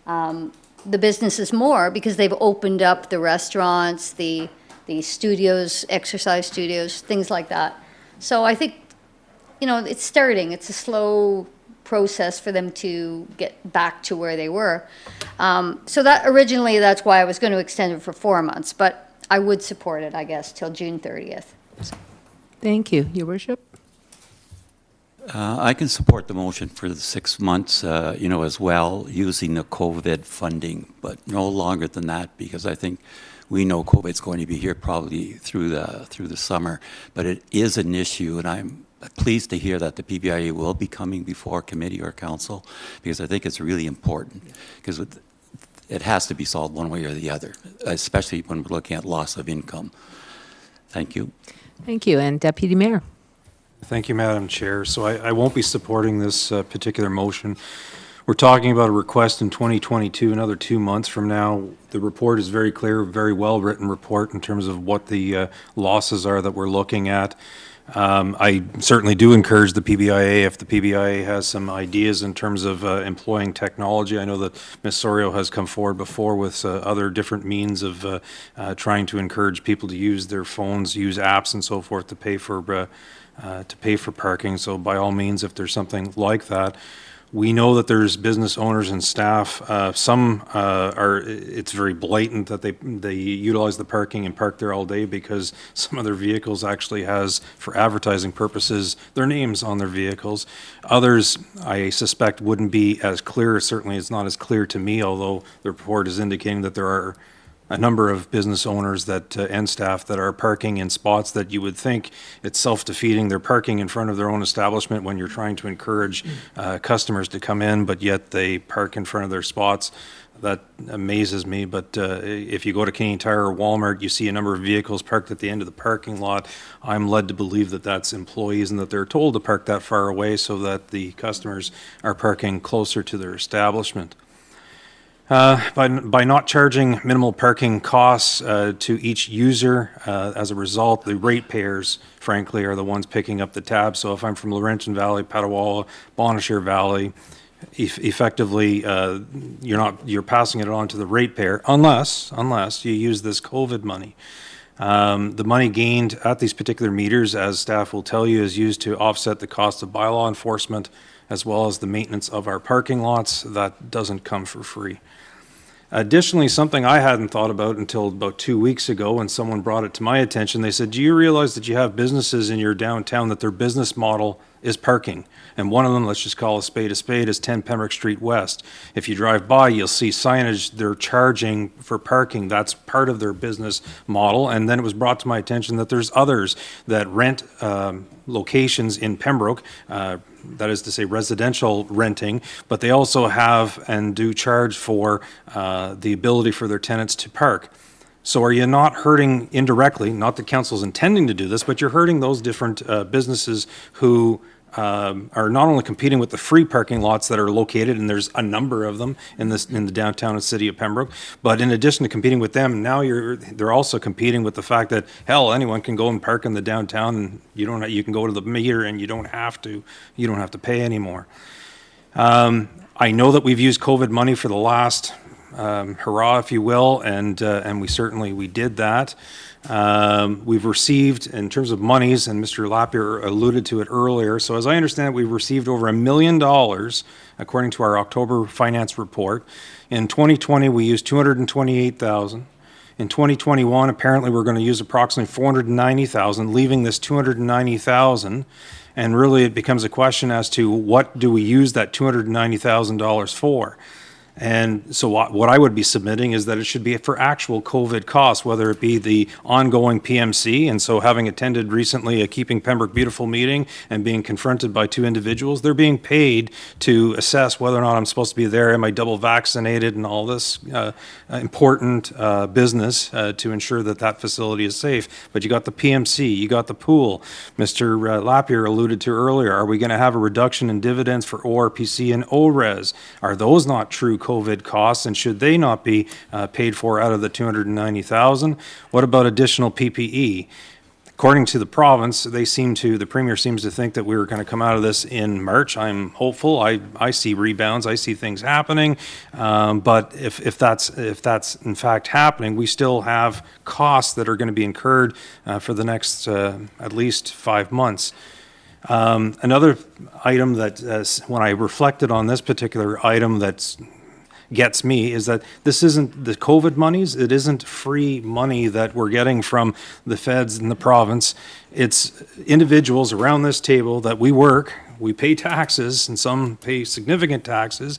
the businesses more because they've opened up the restaurants, the studios, exercise studios, things like that. So I think, it's starting. It's a slow process for them to get back to where they were. So that originally, that's why I was going to extend it for 4 months, but I would support it, I guess, till June 30th. Thank you, Your Worship. I can support the motion for the 6 months, as well, using the COVID funding, but no longer than that, because I think we know COVID's going to be here probably through the summer, but it is an issue, and I'm pleased to hear that the PBIA will be coming before committee or council, because I think it's really important, because it has to be solved one way or the other, especially when we're looking at loss of income. Thank you. Thank you, and Deputy Mayor. Thank you, Madam Chair. So I won't be supporting this particular motion. We're talking about a request in 2022, another 2 months from now. The report is very clear, very well-written report in terms of what the losses are that we're looking at. I certainly do encourage the PBIA, if the PBIA has some ideas in terms of employing technology. I know that Ms. Sorio has come forward before with other different means of trying to encourage people to use their phones, use apps and so forth to pay for parking. So by all means, if there's something like that. We know that there's business owners and staff. Some it's very blatant that they utilize the parking and park there all day because some of their vehicles actually has, for advertising purposes, their names on their vehicles. Others, I suspect, wouldn't be as clear. Certainly it's not as clear to me, although the report is indicating that there are a number of business owners that and staff that are parking in spots that you would think it's self-defeating. They're parking in front of their own establishment when you're trying to encourage customers to come in, but yet they park in front of their spots. That amazes me, but if you go to Canadian Tire or Walmart, you see a number of vehicles parked at the end of the parking lot. I'm led to believe that that's employees and that they're told to park that far away so that the customers are parking closer to their establishment. By not charging minimal parking costs to each user, as a result, the ratepayers, frankly, are the ones picking up the tab. So if I'm from Laurentian Valley, Petawawa, Bonnechere Valley, effectively, you're passing it on to the ratepayer, unless you use this COVID money. The money gained at these particular meters, as staff will tell you, is used to offset the cost of bylaw enforcement, as well as the maintenance of our parking lots. That doesn't come for free. Additionally, something I hadn't thought about until about 2 weeks ago when someone brought it to my attention, they said, do you realize that you have businesses in your downtown that their business model is parking? And one of them, let's just call a spade, is 10 Pembroke Street West. If you drive by, you'll see signage, they're charging for parking. That's part of their business model. And then it was brought to my attention that there's others that rent locations in Pembroke, that is to say residential renting, but they also have and do charge for the ability for their tenants to park. So are you not hurting indirectly, not that council's intending to do this, but you're hurting those different businesses who are not only competing with the free parking lots that are located, and there's a number of them in the downtown and city of Pembroke, but in addition to competing with them, now they're also competing with the fact that, hell, anyone can go and park in the downtown, and you can go to the meter and you don't have to pay anymore. I know that we've used COVID money for the last hurrah, if you will, and we did that. We've received, in terms of monies, and Mr. Lapierre alluded to it earlier, so as I understand it, we've received over $1 million, according to our October finance report. In 2020, we used $228,000. In 2021, apparently we're going to use approximately $490,000, leaving this $290,000. And really it becomes a question as to what do we use that $290,000 for? And so what I would be submitting is that it should be for actual COVID costs, whether it be the ongoing PMC. And so having attended recently a Keeping Pembroke Beautiful meeting and being confronted by two individuals, they're being paid to assess whether or not I'm supposed to be there, am I double vaccinated, and all this important business to ensure that that facility is safe. But you got the PMC, you got the pool. Mr. Lapierre alluded to earlier, are we going to have a reduction in dividends for ORPC and ORES? Are those not true COVID costs, and should they not be paid for out of the $290,000? What about additional PPE? According to the province, the Premier seems to think that we were going to come out of this in March. I'm hopeful. I see rebounds. I see things happening. But if that's in fact happening, we still have costs that are going to be incurred for the next at least 5 months. Another item that, when I reflected on this particular item that gets me is that this isn't the COVID monies. It isn't free money that we're getting from the feds and the province. It's individuals around this table that we work, we pay taxes, and some pay significant taxes.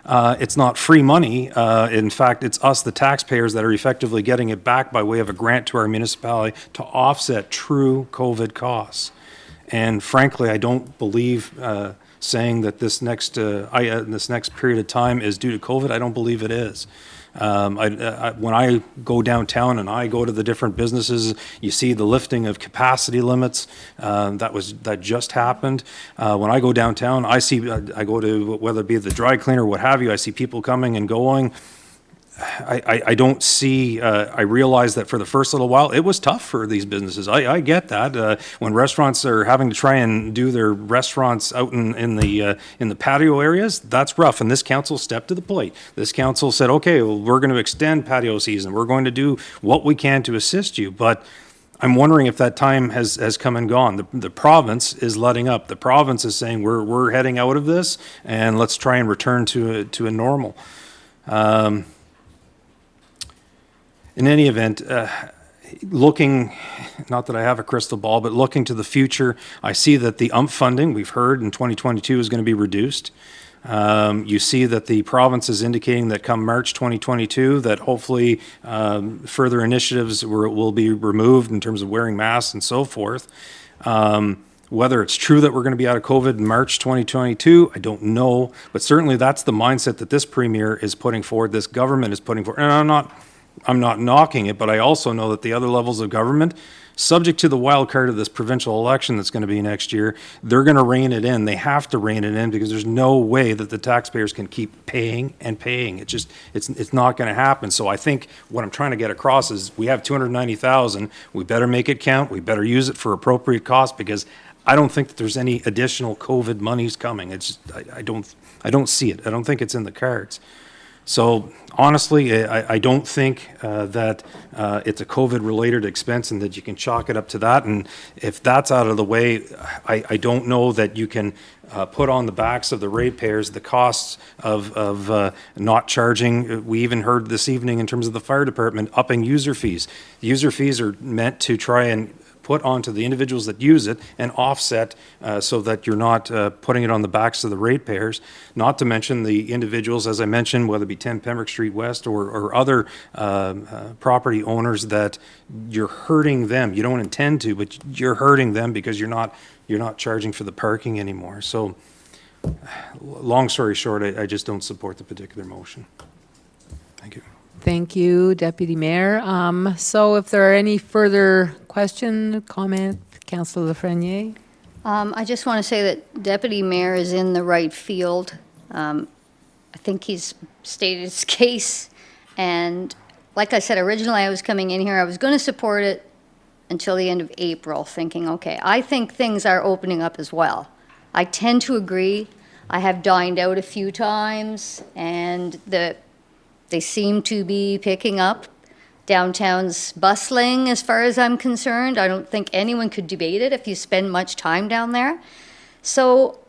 It's not free money. In fact, it's us, the taxpayers, that are effectively getting it back by way of a grant to our municipality to offset true COVID costs. And frankly, I don't believe saying that this next period of time is due to COVID. I don't believe it is. When I go downtown and I go to the different businesses, you see the lifting of capacity limits. That just happened. When I go downtown, I go to, whether it be the dry cleaner or what have you, I see people coming and going. I don't see, I realize that for the first little while, it was tough for these businesses. I get that. When restaurants are having to try and do their restaurants out in the patio areas, that's rough. And this council stepped to the plate. This council said, okay, well, we're going to extend patio season. We're going to do what we can to assist you. But I'm wondering if that time has come and gone. The province is letting up. The province is saying we're heading out of this and let's try and return to a normal. In any event, looking, not that I have a crystal ball, but looking to the future, I see that the funding we've heard in 2022 is going to be reduced. You see that the province is indicating that come March 2022, that hopefully further initiatives will be removed in terms of wearing masks and so forth. Whether it's true that we're going to be out of COVID in March 2022, I don't know, but certainly that's the mindset that this premier is putting forward, this government is putting forward. And I'm not knocking it, but I also know that the other levels of government, subject to the wild card of this provincial election that's going to be next year, they're going to rein it in. They have to rein it in because there's no way that the taxpayers can keep paying and paying. It's not going to happen. So I think what I'm trying to get across is we have $290,000. We better make it count. We better use it for appropriate cost because I don't think that there's any additional COVID monies coming. I don't see it. I don't think it's in the cards. So honestly, I don't think that it's a COVID-related expense and that you can chalk it up to that. And if that's out of the way, I don't know that you can put on the backs of the ratepayers the costs of not charging. We even heard this evening in terms of the fire department upping user fees. User fees are meant to try and put onto the individuals that use it and offset so that you're not putting it on the backs of the ratepayers. Not to mention the individuals, as I mentioned, whether it be 10 Pembroke Street West or other property owners, that you're hurting them. You don't intend to, but you're hurting them because you're not charging for the parking anymore. So long story short, I just don't support the particular motion. Thank you. Thank you, Deputy Mayor. So if there are any further question, comment, Councillor Lafreniere? I just want to say that Deputy Mayor is in the right field. I think he's stated his case. And like I said, originally I was coming in here, I was going to support it until the end of April, thinking, okay, I think things are opening up as well. I tend to agree. I have dined out a few times, and they seem to be picking up. Downtown's bustling as far as I'm concerned. I don't think anyone could debate it if you spend much time down there. So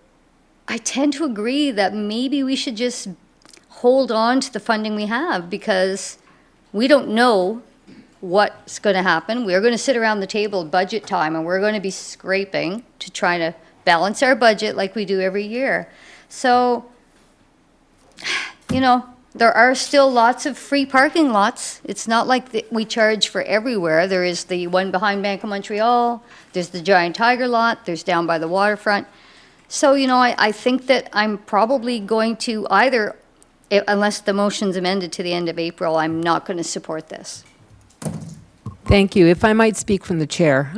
I tend to agree that maybe we should just hold on to the funding we have because we don't know what's going to happen. We're going to sit around the table at budget time and we're going to be scraping to try to balance our budget like we do every year. So, you know, there are still lots of free parking lots. It's not like we charge for everywhere. There is the one behind Bank of Montreal, there's the Giant Tiger lot, there's down by the waterfront. So, you know, I think that I'm probably going to either, unless the motion's amended to the end of April, I'm not going to support this. Thank you. If I might speak from the chair,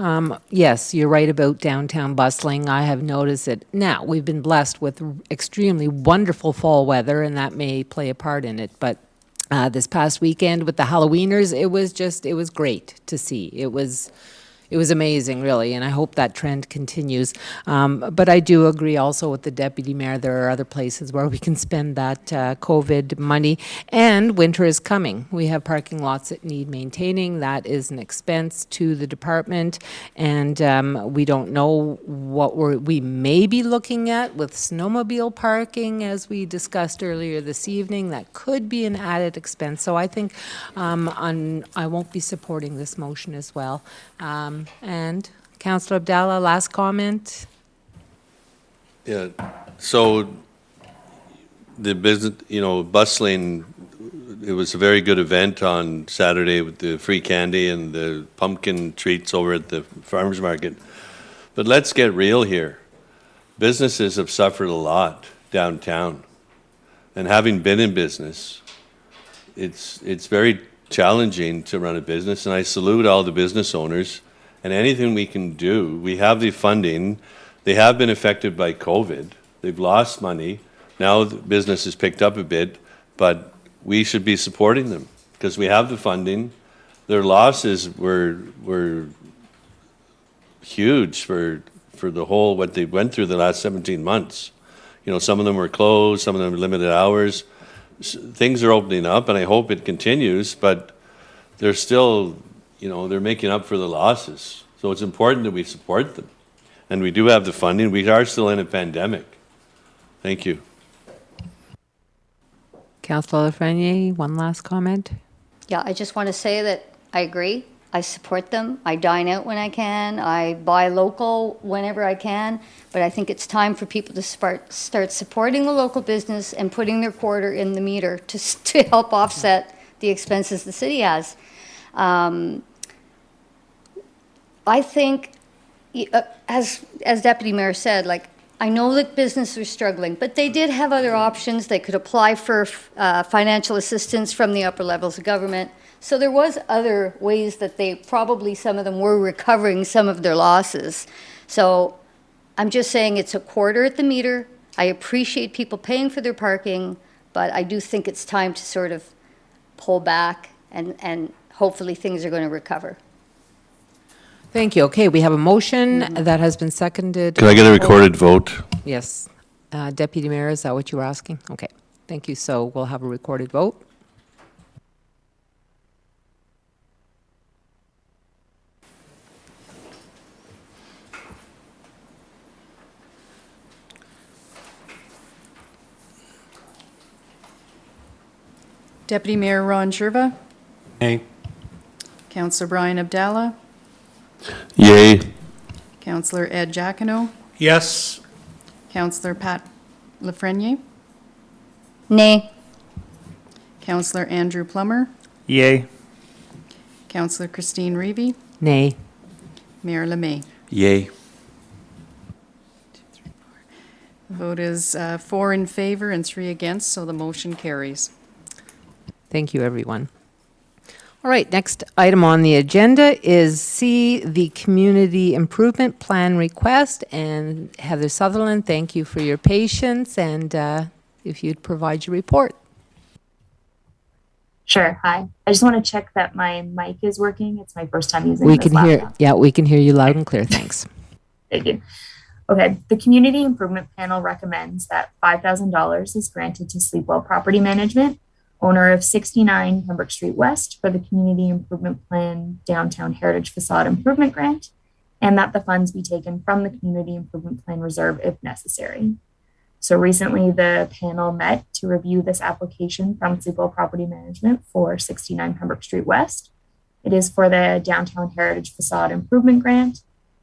yes, you're right about downtown bustling. I have noticed it. Now, we've been blessed with extremely wonderful fall weather, and that may play a part in it. But this past weekend with the Halloweeners, it was great to see. It was It was amazing, really, and I hope that trend continues. But I do agree also with the deputy mayor. There are other places where we can spend that COVID money. And winter is coming. We have parking lots that need maintaining. That is an expense to the department. And we don't know what we may be looking at with snowmobile parking, as we discussed earlier this evening. That could be an added expense. So I think I won't be supporting this motion as well. And Councillor Abdallah, last comment? Yeah, so the business, bustling, it was a very good event on Saturday with the free candy and the pumpkin treats over at the farmers market. But let's get real here. Businesses have suffered a lot downtown. And having been in business, it's very challenging to run a business, and I salute all the business owners. And anything we can do, we have the funding. They have been affected by COVID. They've lost money. Now the business has picked up a bit, but we should be supporting them because we have the funding. Their losses were huge for the whole, what they went through the last 17 months. Some of them were closed, some of them were limited hours. Things are opening up, and I hope it continues, but they're still, they're making up for the losses. So it's important that we support them. And we do have the funding. We are still in a pandemic. Thank you. Councillor Lafreniere, one last comment? Yeah, I just want to say that I agree. I support them. I dine out when I can. I buy local whenever I can. But I think it's time for people to start supporting the local business and putting their quarter in the meter to help offset the expenses the city has. I think, as Deputy Mayor said, I know that businesses are struggling, but they did have other options. They could apply for financial assistance from the upper levels of government. So there was other ways that some of them were recovering some of their losses. So I'm just saying it's a quarter at the meter. I appreciate people paying for their parking, but I do think it's time to sort of pull back and hopefully things are going to recover. Thank you. Okay, we have a motion that has been seconded. Can I get a recorded vote? Yes. Deputy Mayor, is that what you were asking? Okay, thank you. So we'll have a recorded vote. Deputy Mayor Ron Sherva, Nay. Councillor Brian Abdallah, Yay. Councillor Ed Jacquino, Yes. Councillor Pat Lafreniere, Nay. Councillor Andrew Plummer, Yay. Councillor Christine Reevy, Nay. Mayor Lemay. Yay. The vote is 4 in favor and 3 against, so the motion carries. Thank you, everyone. All right, next item on the agenda is C, the Community Improvement Plan request. And Heather Sutherland, thank you for your patience, and if you'd provide your report. Sure. Hi. I just want to check that my mic is working. It's my first time using We this can hear, laptop. yeah, we can hear you loud and clear. Thanks. Thank you. Okay. The Community Improvement Panel recommends that $5,000 is granted to Sleepwell Property Management, owner of 69 Pembroke Street West, for the Community Improvement Plan Downtown Heritage Facade Improvement Grant, and that the funds be taken from the Community Improvement Plan Reserve if necessary. So recently, the panel met to review this application from Sleepwell Property Management for 69 Pembroke Street West. It is for the Downtown Heritage Facade Improvement Grant,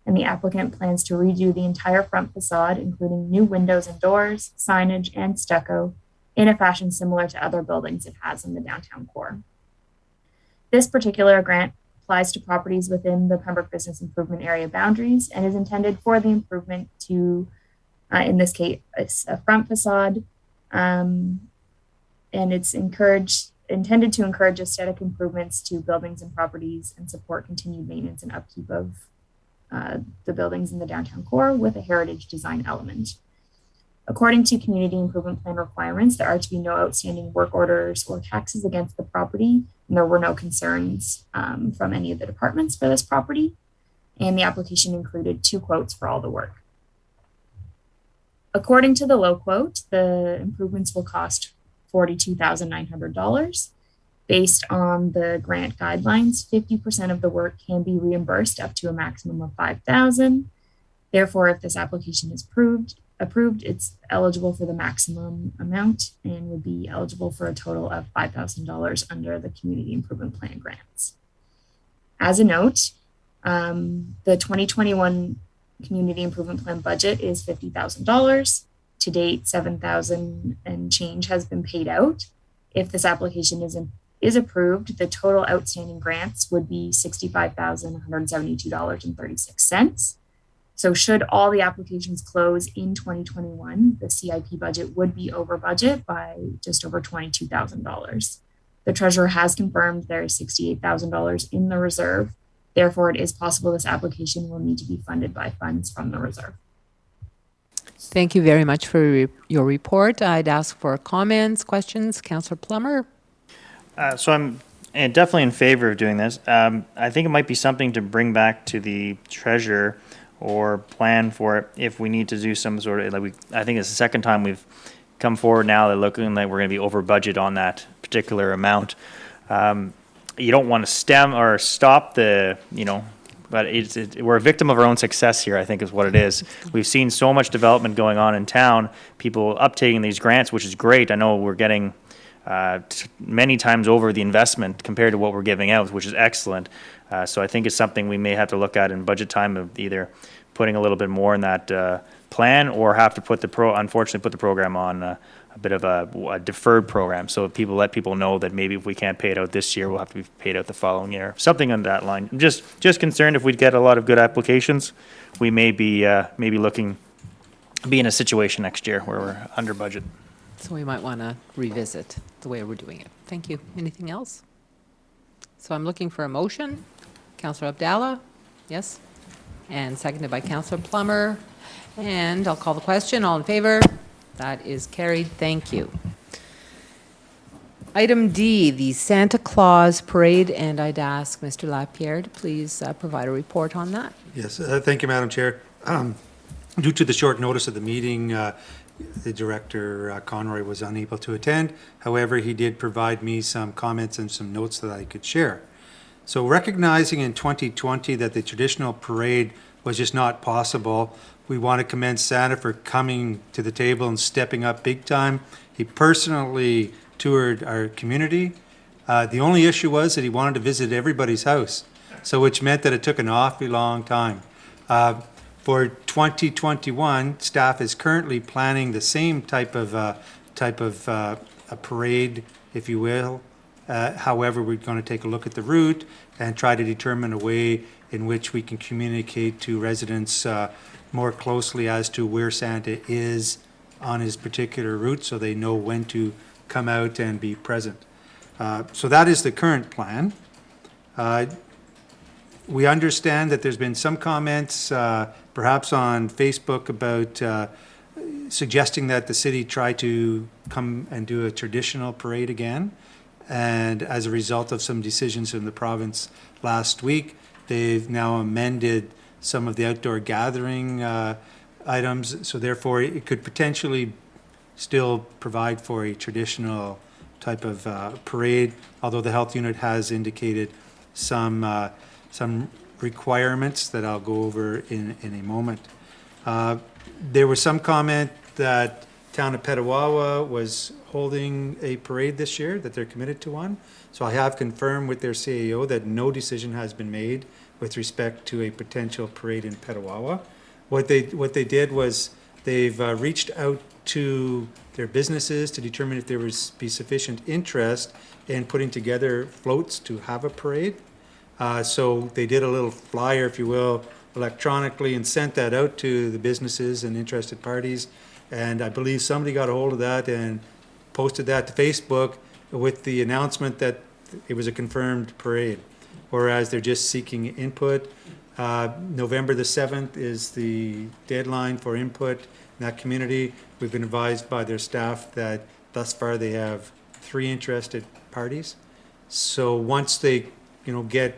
and the applicant plans to redo the entire front facade, including new windows and doors, signage, and stucco, in a fashion similar to other buildings it has in the downtown core. This particular grant applies to properties within the Pembroke Business Improvement Area boundaries and is intended for the improvement to, in this case, a front facade, and it's intended to encourage aesthetic improvements to buildings and properties and support continued maintenance and upkeep of the buildings in the downtown core with a heritage design element. According to Community Improvement Plan requirements, there are to be no outstanding work orders or taxes against the property, and there were no concerns from any of the departments for this property. and the application included 2 quotes for all the work. According to the low quote, the improvements will cost $42,900. Based on the grant guidelines, 50% of the work can be reimbursed up to a maximum of $5,000. Therefore, if this application is approved, it's eligible for the maximum amount and would be eligible for a total of $5,000 under the Community Improvement Plan grants. As a note, the 2021 Community Improvement Plan budget is $50,000. To date, $7,000 and change has been paid out. If this application is approved, the total outstanding grants would be $65,172.36. So should all the applications close in 2021, the CIP budget would be over budget by just over $22,000. The treasurer has confirmed there is $68,000 in the reserve. Therefore, it is possible this application will need to be funded by funds from the reserve. Thank you very much for your report. I'd ask for comments, questions. Councillor Plummer? So I'm definitely in favor of doing this. I think it might be something to bring back to the treasurer or plan for it if we need to do some sort of, I think it's the second time we've come forward now that looking like we're going to be over budget on that particular amount. You don't want to stem or stop the, but we're a victim of our own success here, I think is what it is. We've seen so much development going on in town, people uptaking these grants, which is great. I know we're getting many times over the investment compared to what we're giving out, which is excellent. So I think it's something we may have to look at in budget time of either putting a little bit more in that plan or have to unfortunately put the program on a bit of a deferred program. So let people know that maybe if we can't pay it out this year, we'll have to be paid out the following year. Something on that line. I'm just concerned if we get a lot of good applications, we may be looking be in a situation next year where we're under budget. So we might want to revisit the way we're doing it. Thank you. Anything else? So I'm looking for a motion. Councillor Abdallah? Yes? And seconded by Councillor Plummer. And I'll call the question. All in favor? That is carried. Thank you. Item D, the Santa Claus Parade, and I'd ask Mr. Lapierre to please provide a report on that. Yes, thank you, Madam Chair. Due to the short notice of the meeting, the Director Conroy was unable to attend. However, he did provide me some comments and some notes that I could share. So recognizing in 2020 that the traditional parade was just not possible, we want to commend Santa for coming to the table and stepping up big time. He personally toured our community. The only issue was that he wanted to visit everybody's house, so which meant that it took an awfully long time. For 2021, staff is currently planning the same type of a parade, if you will. However, we're going to take a look at the route and try to determine a way in which we can communicate to residents more closely as to where Santa is on his particular route so they know when to come out and be present. So that is the current plan. We understand that there's been some comments, perhaps on Facebook, about suggesting that the city try to come and do a traditional parade again. And as a result of some decisions in the province last week, they've now amended some of the outdoor gathering items. So therefore, it could potentially still provide for a traditional type of parade, although the health unit has indicated some requirements that I'll go over in a moment. There was some comment that Town of Petawawa was holding a parade this year, that they're committed to one. So I have confirmed with their CAO that no decision has been made with respect to a potential parade in Petawawa. What they did was they've reached out to their businesses to determine if there would be sufficient interest in putting together floats to have a parade. So they did a little flyer, if you will, electronically and sent that out to the businesses and interested parties. And I believe somebody got a hold of that and posted that to Facebook with the announcement that it was a confirmed parade, whereas they're just seeking input. November the 7th is the deadline for input in that community. We've been advised by their staff that thus far they have 3 interested parties. So once they, get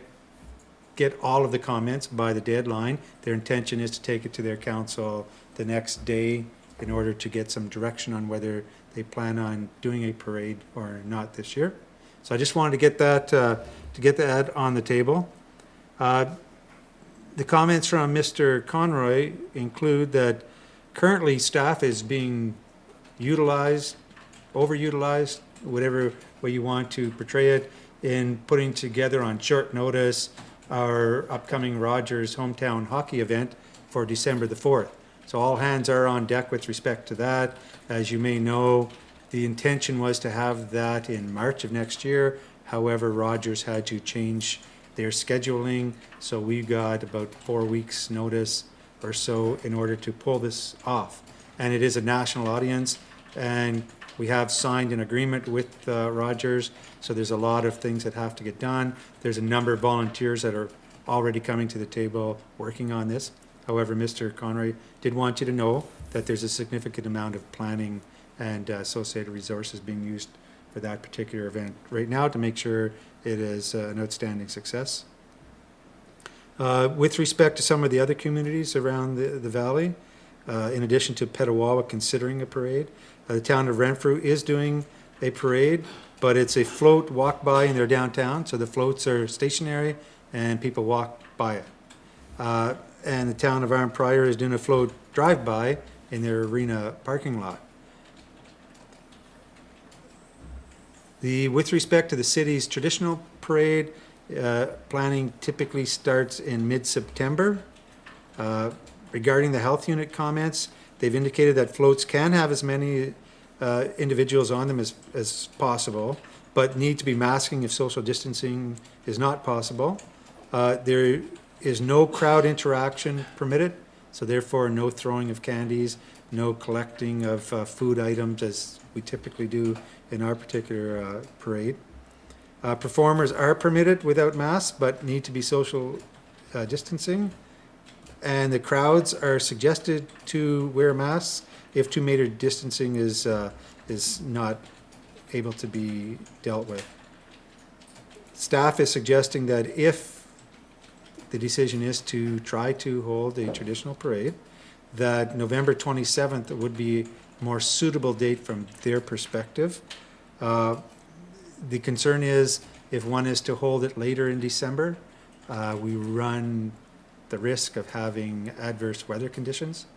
get all of the comments by the deadline. Their intention is to take it to their council the next day in order to get some direction on whether they plan on doing a parade or not this year. So I just wanted to get that on the table. The comments from Mr. Conroy include that currently staff is being utilized, overutilized, whatever way you want to portray it, in putting together on short notice our upcoming Rogers hometown hockey event for December the 4th. So all hands are on deck with respect to that. As you may know, the intention was to have that in March of next year. However, Rogers had to change their scheduling, so we got about 4 weeks' notice or so in order to pull this off. And it is a national audience, and we have signed an agreement with Rogers, so there's a lot of things that have to get done. There's a number of volunteers that are already coming to the table working on this. However, Mr. Conroy did want you to know that there's a significant amount of planning and associated resources being used for that particular event right now to make sure it is an outstanding success. With respect to some of the other communities around the valley, in addition to Petawawa considering a parade, the town of Renfrew is doing a parade, but it's a float walk by in their downtown, so the floats are stationary and people walk by it. And the town of Arm Prior is doing a float drive-by in their arena parking lot. With respect to the city's traditional parade, planning typically starts in mid-September. Regarding the health unit comments, they've indicated that floats can have as many individuals on them as possible, but need to be masking if social distancing is not possible. There is no crowd interaction permitted, so therefore no throwing of candies, no collecting of food items as we typically do in our particular parade. Performers are permitted without masks, but need to be social distancing. And the crowds are suggested to wear masks if 2 meter distancing is not able to be dealt with. Staff is suggesting that if the decision is to try to hold a traditional parade, that November 27th would be a more suitable date from their perspective. The concern is if one is to hold it later in December, we run the risk of having adverse weather conditions.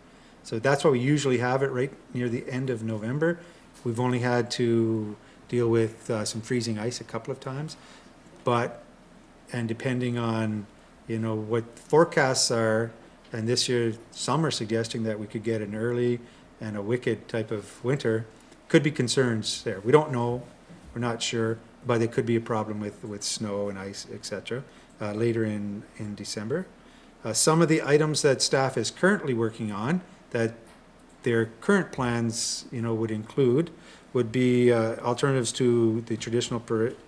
So that's why we usually have it right near the end of November. We've only had to deal with some freezing ice a couple of times, and depending on what forecasts are, and this year some are suggesting that we could get an early and a wicked type of winter, could be concerns there. We don't know, we're not sure, but it could be a problem with snow and ice, etc. Later in December. Some of the items that staff is currently working on that their current plans would include would be alternatives to the traditional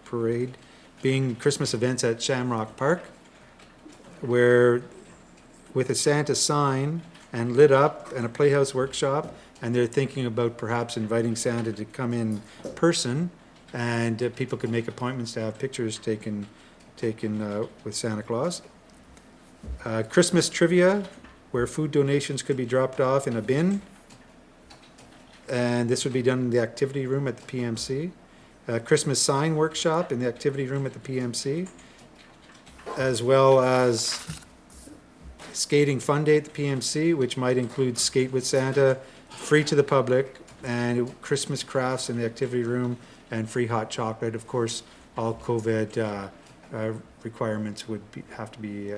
parade, being Christmas events at Shamrock Park, where with a Santa sign and lit up and a Playhouse workshop, and they're thinking about perhaps inviting Santa to come in person, and people could make appointments to have pictures taken with Santa Claus. Christmas trivia, where food donations could be dropped off in a bin, and this would be done in the activity room at the PMC. Christmas sign workshop in the activity room at the PMC, as well as skating fun day at the PMC, which might include Skate with Santa, free to the public, and Christmas crafts in the activity room, and free hot chocolate. Of course, all COVID requirements would have to be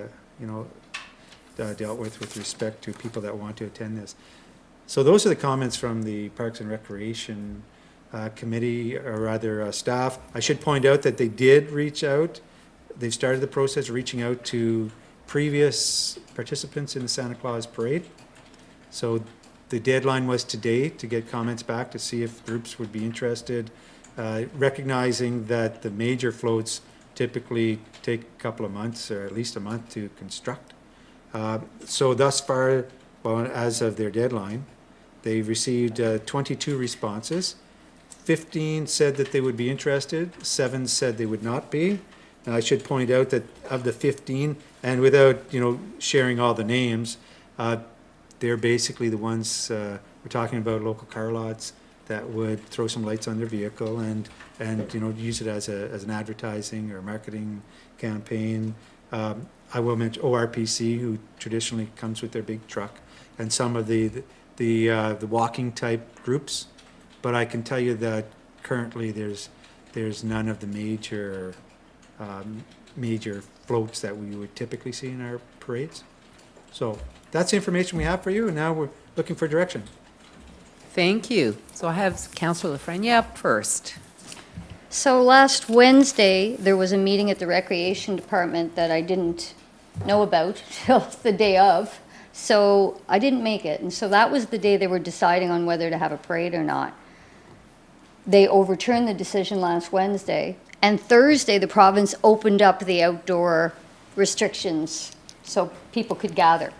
dealt with respect to people that want to attend this. So those are the comments from the Parks and Recreation Committee, or rather staff. I should point out that they did reach out. They've started the process of reaching out to previous participants in the Santa Claus Parade. So the deadline was today to get comments back to see if groups would be interested, recognizing that the major floats typically take a couple of months, or at least a month, to construct. So thus far, well, as of their deadline, they've received 22 responses. 15 said that they would be interested, 7 said they would not be, Now, I should point out that of the 15, and without, sharing all the names, they're basically the ones, we're talking about local car lots that would throw some lights on their vehicle and use it as an advertising or marketing campaign. I will mention ORPC, who traditionally comes with their big truck, and some of the walking type groups. But I can tell you that currently there's none of the major floats that we would typically see in our parades. So that's the information we have for you, and now we're looking for direction. Thank you. So I have Councillor Lafreniere up first. So last Wednesday, there was a meeting at the Recreation Department that I didn't know about till the day of. So I didn't make it. And so that was the day they were deciding on whether to have a parade or not. They overturned the decision last Wednesday. And Thursday, the province opened up the outdoor restrictions so people could gather.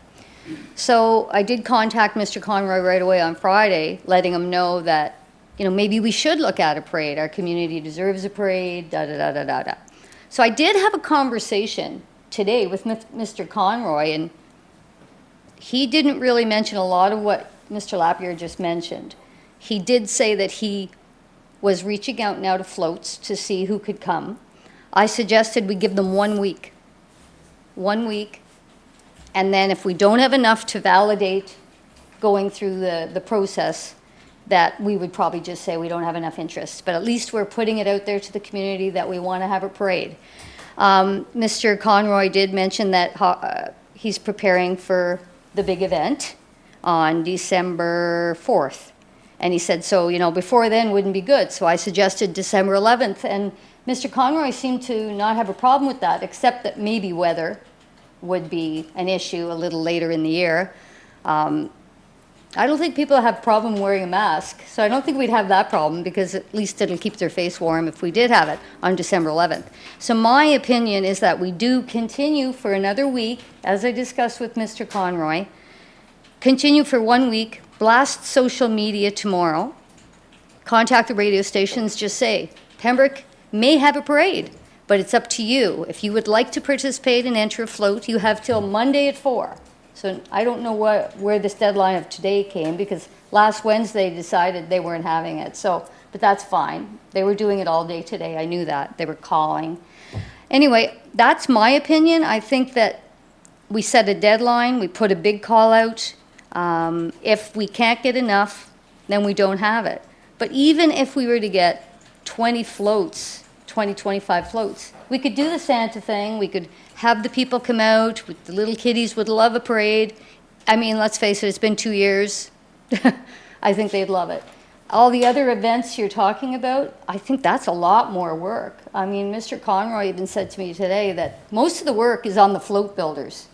So I did contact Mr. Conroy right away on Friday, letting him know that, maybe we should look at a parade. Our community deserves a parade, da-da-da-da-da-da. So I did have a conversation today with Mr. Conroy, and he didn't really mention a lot of what Mr. Lapierre just mentioned. He did say that he was reaching out now to floats to see who could come. I suggested we give them 1 week. 1 week. And then if we don't have enough to validate going through the process, that we would probably just say we don't have enough interest. But at least we're putting it out there to the community that we want to have a parade. Mr. Conroy did mention that he's preparing for the big event on December 4th. And he said, so, before then wouldn't be good. So I suggested December 11th. And Mr. Conroy seemed to not have a problem with that, except that maybe weather would be an issue a little later in the year. I don't think people have a problem wearing a mask, so I don't think we'd have that problem because at least it'll keep their face warm if we did have it on December 11th. So my opinion is that we do continue for another week, as I discussed with Mr. Conroy, continue for 1 week, blast social media tomorrow, contact the radio stations, just say, Pembroke may have a parade, but it's up to you. If you would like to participate and enter a float, you have till Monday at 4. So I don't know where this deadline of today came, because last Wednesday they decided they weren't having it. So, but that's fine. They were doing it all day today. I knew that. They were calling. Anyway, that's my opinion. I think that we set a deadline. We put a big call out. If we can't get enough, then we don't have it. But even if we were to get 20 floats, 20, 25 floats, we could do the Santa thing. We could have the people come out. The little kiddies would love a parade. I mean, let's face it, it's been 2 years. I think they'd love it. All the other events you're talking about, I think that's a lot more work. I mean, Mr. Conroy even said to me today that most of the work is on the float builders.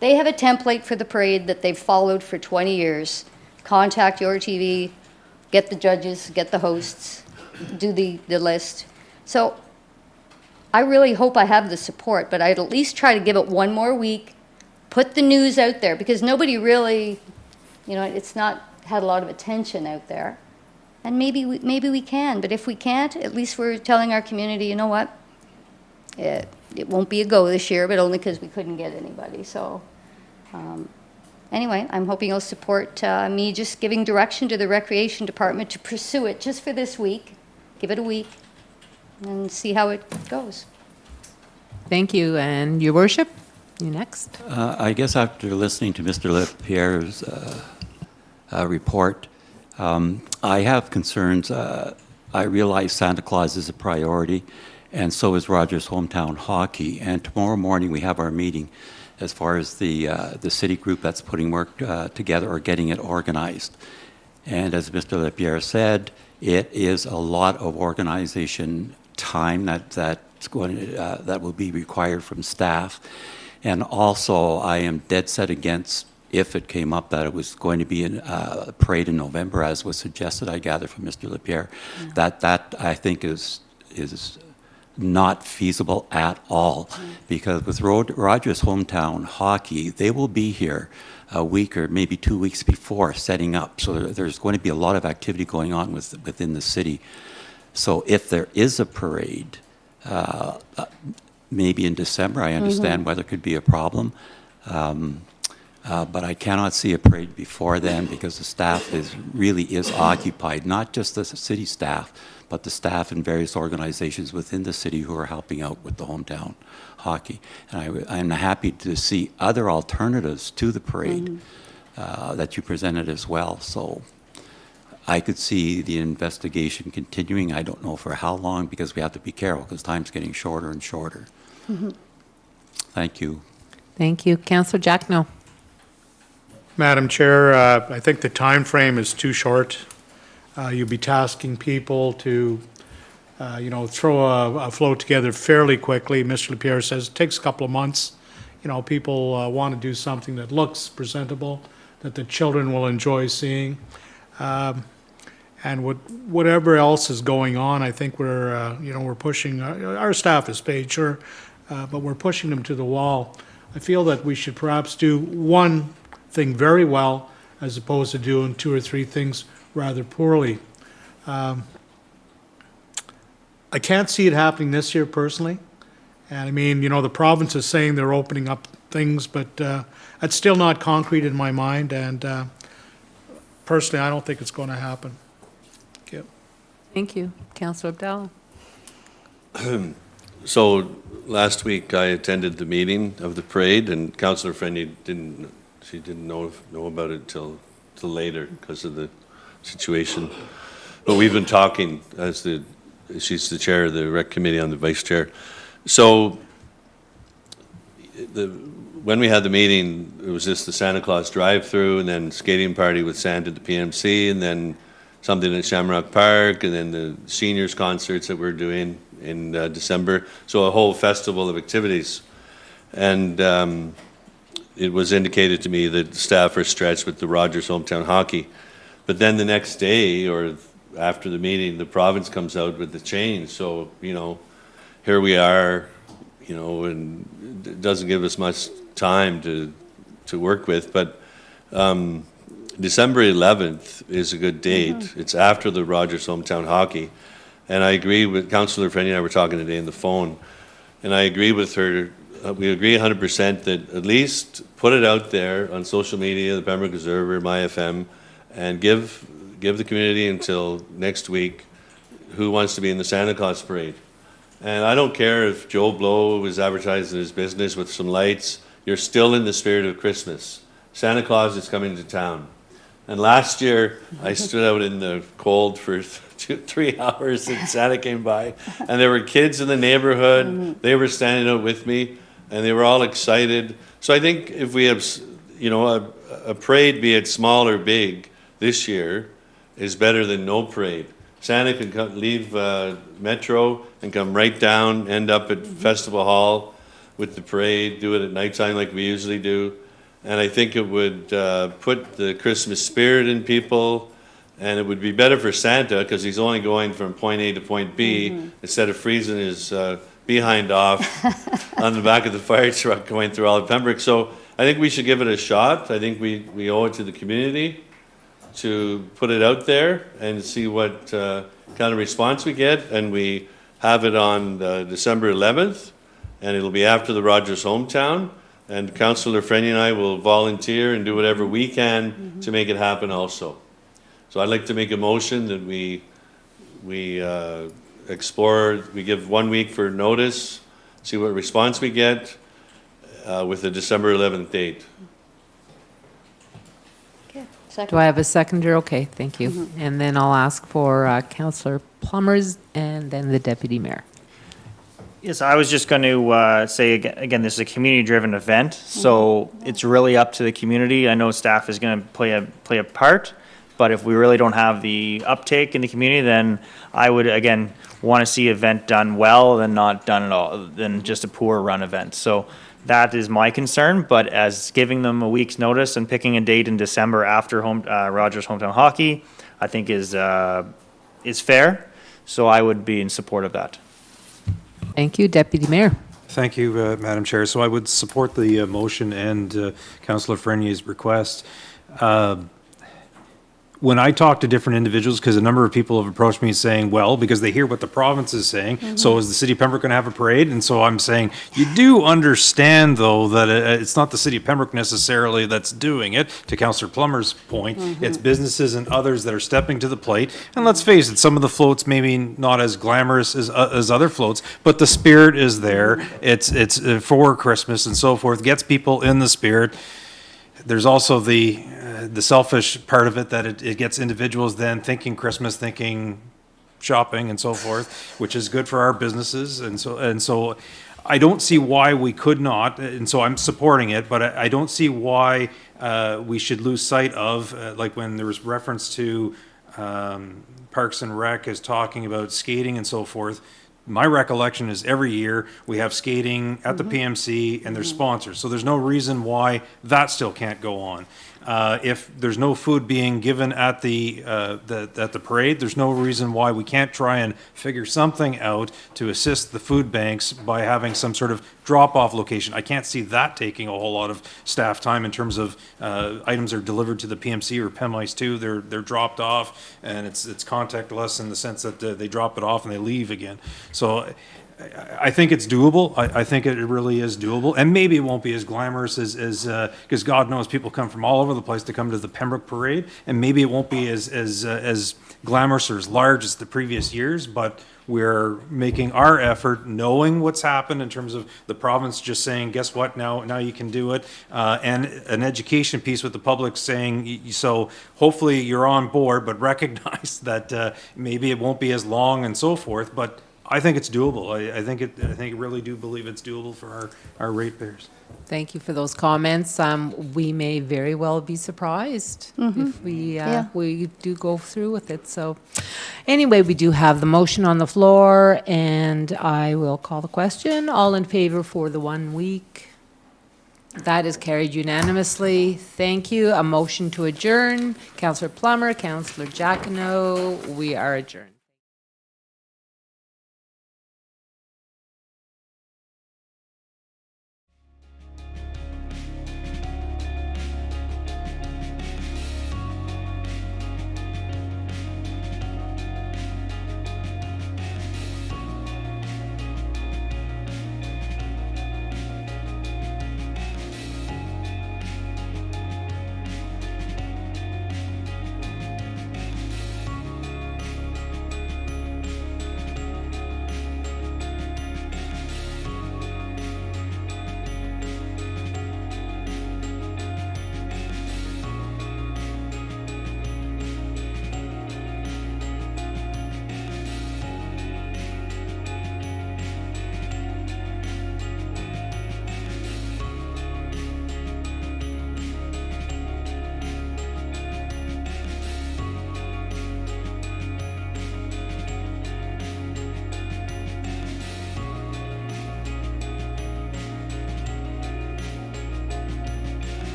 They have a template for the parade that they've followed for 20 years. Contact your TV, get the judges, get the hosts, do the list. So I really hope I have the support, but I'd at least try to give it 1 more week, put the news out there, because nobody really, it's not had a lot of attention out there. And maybe we can, but if we can't, at least we're telling our community, you know what? It won't be a go this year, but only because we couldn't get anybody. So anyway, I'm hoping you'll support me just giving direction to the Recreation Department to pursue it just for this week. Give it a week and see how it goes. Thank you. And Your Worship, you next. I guess after listening to Mr. Lapierre's report, I have concerns. I realize Santa Claus is a priority, and so is Rogers Hometown Hockey. And tomorrow morning we have our meeting as far as the city group that's putting work together or getting it organized. And as Mr. Lapierre said, it is a lot of organization time that will be required from staff. And also, I am dead set against, if it came up that it was going to be a parade in November, as was suggested, I gather from Mr. Lapierre, that I think is not feasible at all. Because with Rogers Hometown Hockey, they will be here a week or maybe 2 weeks before setting up. So there's going to be a lot of activity going on within the city. So if there is a parade, maybe in December. I understand weather could be a problem. But I cannot see a parade before then because the staff really is occupied, not just the city staff, but the staff in various organizations within the city who are helping out with the hometown hockey. And I'm happy to see other alternatives to the parade that you presented as well. So I could see the investigation continuing. I don't know for how long because we have to be careful because time's getting shorter and shorter. Thank you. Thank you. Councillor Jackno. Madam Chair, I think the time frame is too short. You'll be tasking people to, throw a float together fairly quickly. Mr. LaPierre says it takes a couple of months. People want to do something that looks presentable, that the children will enjoy seeing. And whatever else is going on, I think we're pushing, our staff is paid, sure, but we're pushing them to the wall. I feel that we should perhaps do one thing very well as opposed to doing two or three things rather poorly. I can't see it happening this year personally. And I mean, the province is saying they're opening up things, but it's still not concrete in my mind. And personally, I don't think it's going to happen. Thank you. Thank you. Councillor Abdallah. So last week I attended the meeting of the parade, and Councillor Frenny didn't know about it till later because of the situation. But we've been talking she's the chair of the rec committee, I'm the vice chair. So when we had the meeting, it was just the Santa Claus drive-through, and then skating party with Santa at the PMC, and then something at Shamrock Park, and then the seniors concerts that we're doing in December. So a whole festival of activities. And it was indicated to me that staff are stretched with the Rogers Hometown Hockey. But then the next day, or after the meeting, the province comes out with the change. So, here we are, and it doesn't give us much time to work with. But December 11th is a good date. It's after the Rogers Hometown Hockey. And I agree with Councillor Frenny and I were talking today on the phone. And I agree with her. We agree 100% that at least put it out there on social media, the Pembroke Observer, MyFM, and give the community until next week who wants to be in the Santa Claus parade. And I don't care if Joe Blow is advertising his business with some lights. You're still in the spirit of Christmas. Santa Claus is coming to town. And last year, I stood out in the cold for 3 hours and Santa came by. And there were kids in the neighborhood. They were standing out with me. And they were all excited. So I think if we have, a parade, be it small or big, this year is better than no parade. Santa can leave Metro and come right down, end up at Festival Hall with the parade, do it at nighttime like we usually do. And I think it would put the Christmas spirit in people, and it would be better for Santa because he's only going from point A to point B instead of freezing his behind off on the back of the fire truck going through all of Pembroke. So I think we should give it a shot. I think we owe it to the community to put it out there and see what kind of response we get. And we have it on December 11th, and it'll be after the Rogers Hometown. And Councillor Frenny and I will volunteer and do whatever we can to make it happen also. So I'd like to make a motion that we explore, we give 1 week for notice, see what response we get with the December 11th date. Okay. Second. Do I have a seconder? Okay, thank you. And then I'll ask for Councillor Plumbers and then the Deputy Mayor. Yes, I was just going to say, again, this is a community-driven event, so it's really up to the community. I know staff is going to play a part, but if we really don't have the uptake in the community, then I would, again, want to see event done well than not done at all, than just a poor run event. So that is my concern, but as giving them a week's notice and picking a date in December after Rogers Hometown Hockey, I think is fair, so I would be in support of that. Thank you, Deputy Mayor. Thank you, Madam Chair. So I would support the motion and Councillor Frenier's request. when I talk to different individuals, because a number of people have approached me saying, well, because they hear what the province is saying, so is the city of Pembroke going to have a parade? And so I'm saying, you do understand, though, that it's not the city of Pembroke necessarily that's doing it. To Councillor Plummer's point, it's businesses and others that are stepping to the plate. And let's face it, some of the floats maybe not as glamorous as other floats, but the spirit is there. It's for Christmas and so forth, gets people in the spirit. There's also the selfish part of it, that it gets individuals then thinking Christmas, thinking shopping and so forth, which is good for our businesses. And so I don't see why we could not, and so I'm supporting it, but I don't see why we should lose sight of, like when there was reference to Parks and Rec is talking about skating and so forth. My recollection is every year we have skating at the PMC and there's sponsors. So there's no reason why that still can't go on. If there's no food being given at the parade, there's no reason why we can't try and figure something out to assist the food banks by having some sort of drop-off location. I can't see that taking a whole lot of staff time in terms of items are delivered to the PMC or PEMICE too. They're dropped off, and it's contactless in the sense that they drop it off and they leave again. So I think it's doable. I think it really is doable, and maybe it won't be as glamorous as because God knows people come from all over the place to come to the Pembroke Parade, and maybe it won't be as glamorous or as large as the previous years, but we're making our effort, knowing what's happened in terms of the province just saying, guess what, now you can do it, and an education piece with the public saying, so hopefully you're on board, but recognize that maybe it won't be as long and so forth, but I think it's doable. I think really do believe it's doable for our ratepayers. Thank you for those comments. We may very well be surprised if we do go through with it. So anyway, we do have the motion on the floor, and I will call the question. All in favor for the 1 week? That is carried unanimously. Thank you. A motion to adjourn. Councillor Plummer, Councillor Jacquinot, we are adjourned.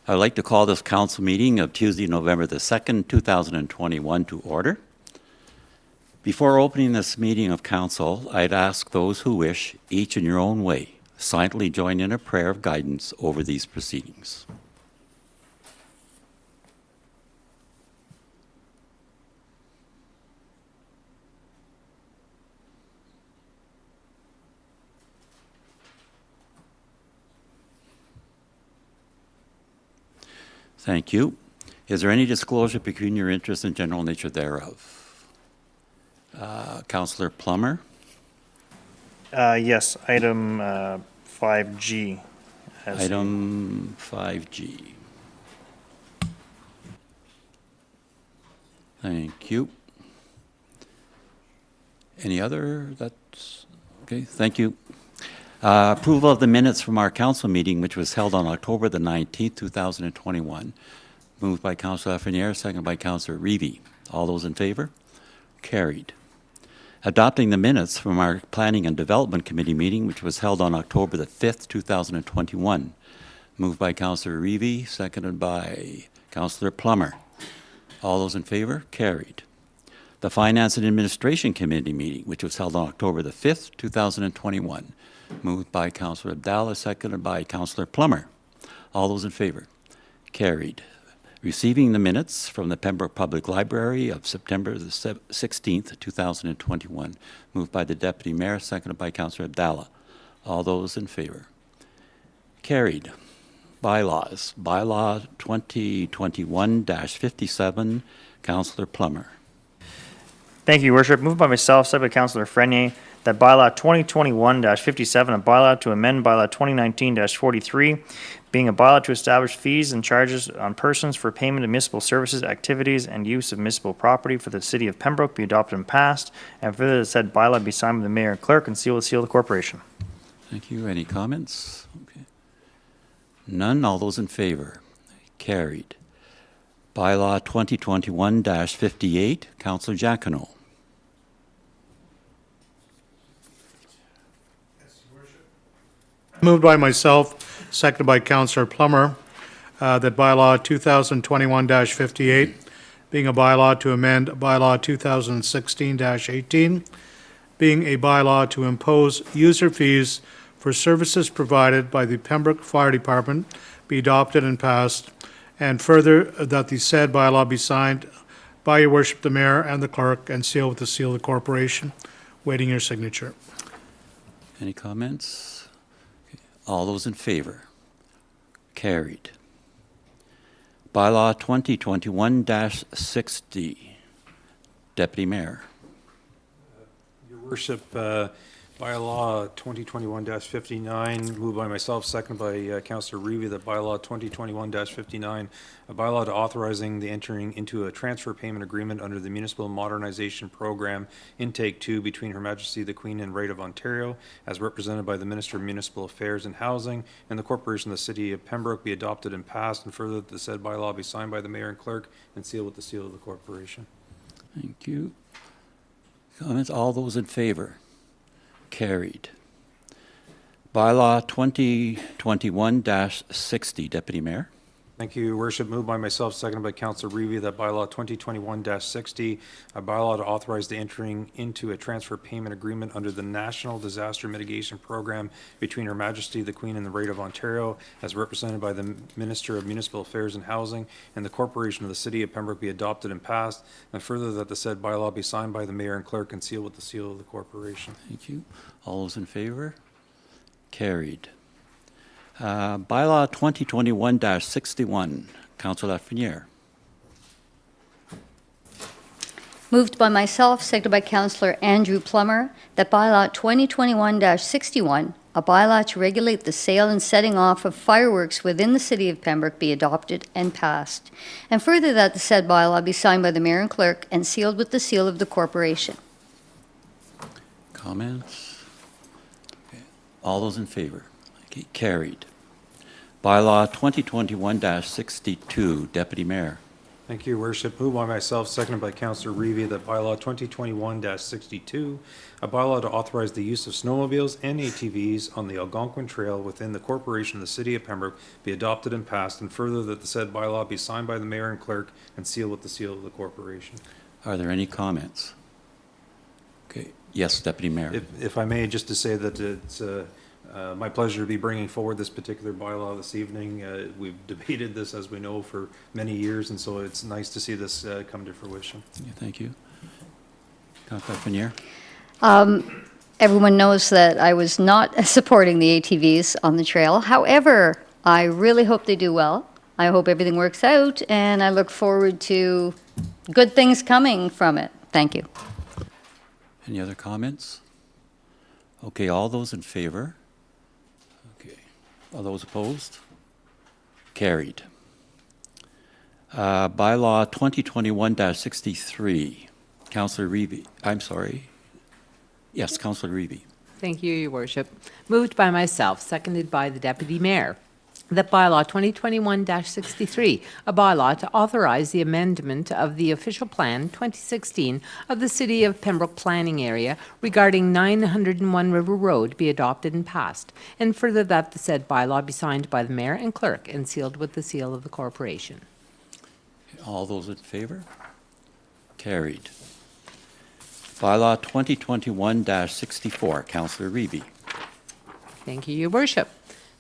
I'd like to call this council meeting of Tuesday, November the 2nd, 2021 to order. Before opening this meeting of council, I'd ask those who wish, each in your own way, silently join in a prayer of guidance over these proceedings. Thank you. Is there any disclosure pecuniary interest and general nature thereof? Councillor Plummer? Yes, item 5G. Item 5G. Thank you. Any other? That's okay. Thank you. Approval of the minutes from our council meeting, which was held on October the 19th, 2021. Moved by Councillor Lafreniere, seconded by Councillor Reevy. All those in favor? Carried. Adopting the minutes from our Planning and Development Committee meeting, which was held on October the 5th, 2021. Moved by Councillor Reevy, seconded by Councillor Plummer. All those in favor? Carried. The Finance and Administration Committee meeting, which was held on October the 5th, 2021. Moved by Councillor Abdallah, seconded by Councillor Plummer. All those in favor? Carried. Receiving the minutes from the Pembroke Public Library of September the 16th, 2021. Moved by the Deputy Mayor, seconded by Councillor Abdallah. All those in favor? Carried. Bylaws. Bylaw 2021-57, Councillor Plummer. Thank you, Your Worship. Moved by myself, seconded by Councillor Frenier, that bylaw 2021-57, a bylaw to amend bylaw 2019-43, being a bylaw to establish fees and charges on persons for payment of municipal services, activities, and use of municipal property for the city of Pembroke be adopted and passed, and further that said bylaw be signed by the mayor and clerk and sealed with the seal of the corporation. Thank you. Any comments? Okay. None. All those in favor? Carried. Bylaw 2021-58, Councillor Giacono. Moved by myself, seconded by Councillor Plummer, that bylaw 2021-58, being a bylaw to amend bylaw 2016-18, being a bylaw to impose user fees for services provided by the Pembroke Fire Department, be adopted and passed, and further that the said bylaw be signed by Your Worship the Mayor and the Clerk and sealed with the seal of the corporation. Waiting your signature. Any comments? Okay. All those in favor? Carried. Bylaw 2021-60, Deputy Mayor. Your Worship, bylaw 2021-59, moved by myself, seconded by Councillor Reevy, that bylaw 2021-59, a bylaw to authorizing the entering into a transfer payment agreement under the Municipal Modernization Program Intake 2 between Her Majesty the Queen and Right of Ontario, as represented by the Minister of Municipal Affairs and Housing, and the Corporation of the City of Pembroke be adopted and passed, and further that the said bylaw be signed by the Mayor and Clerk and sealed with the seal of the corporation. Thank you. Comments? All those in favor? Carried. Bylaw 2021-60, Deputy Mayor. Thank you, Your Worship. Moved by myself, seconded by Councillor Reevy, that bylaw 2021-60, a bylaw to authorize the entering into a transfer payment agreement under the National Disaster Mitigation Program between Her Majesty the Queen and the Right of Ontario, as represented by the Minister of Municipal Affairs and Housing, and the Corporation of the City of Pembroke be adopted and passed, and further that the said bylaw be signed by the Mayor and Clerk and sealed with the seal of the corporation. Thank you. All those in favor? Carried. Bylaw 2021-61, Councillor Lafreniere. Moved by myself, seconded by Councillor Andrew Plummer, that bylaw 2021-61, a bylaw to regulate the sale and setting off of fireworks within the city of Pembroke be adopted and passed, and further that the said bylaw be signed by the Mayor and Clerk and sealed with the seal of the corporation. Comments? Okay. All those in favor? Okay. Carried. Bylaw 2021-62, Deputy Mayor. Thank you, Your Worship. Moved by myself, seconded by Councillor Reevy, that bylaw 2021-62, a bylaw to authorize the use of snowmobiles and ATVs on the Algonquin Trail within the corporation of the City of Pembroke be adopted and passed, and further that the said bylaw be signed by the mayor and clerk and sealed with the seal of the corporation. Are there any comments? Okay, yes, Deputy Mayor. If I may, just to say that it's my pleasure to be bringing forward this particular bylaw this evening. We've debated this, as we know, for many years, and so it's nice to see this come to fruition. Yeah, thank you. Councillor Finier? Everyone knows that I was not supporting the ATVs on the trail. However, I really hope they do well. I hope everything works out, and I look forward to good things coming from it. Thank you. Any other comments? Okay, all those in favor? Okay. All those opposed? Carried. Bylaw 2021-63. Councillor Reevy. I'm sorry. Yes, Councillor Reevy. Thank you, Your Worship. Moved by myself, seconded by the Deputy Mayor, that bylaw 2021-63, a bylaw to authorize the amendment of the official plan 2016 of the City of Pembroke planning area regarding 901 River Road be adopted and passed, and further that the said bylaw be signed by the mayor and clerk and sealed with the seal of the corporation. All those in favor? Carried. Bylaw 2021-64. Councillor Reevy. Thank you, Your Worship.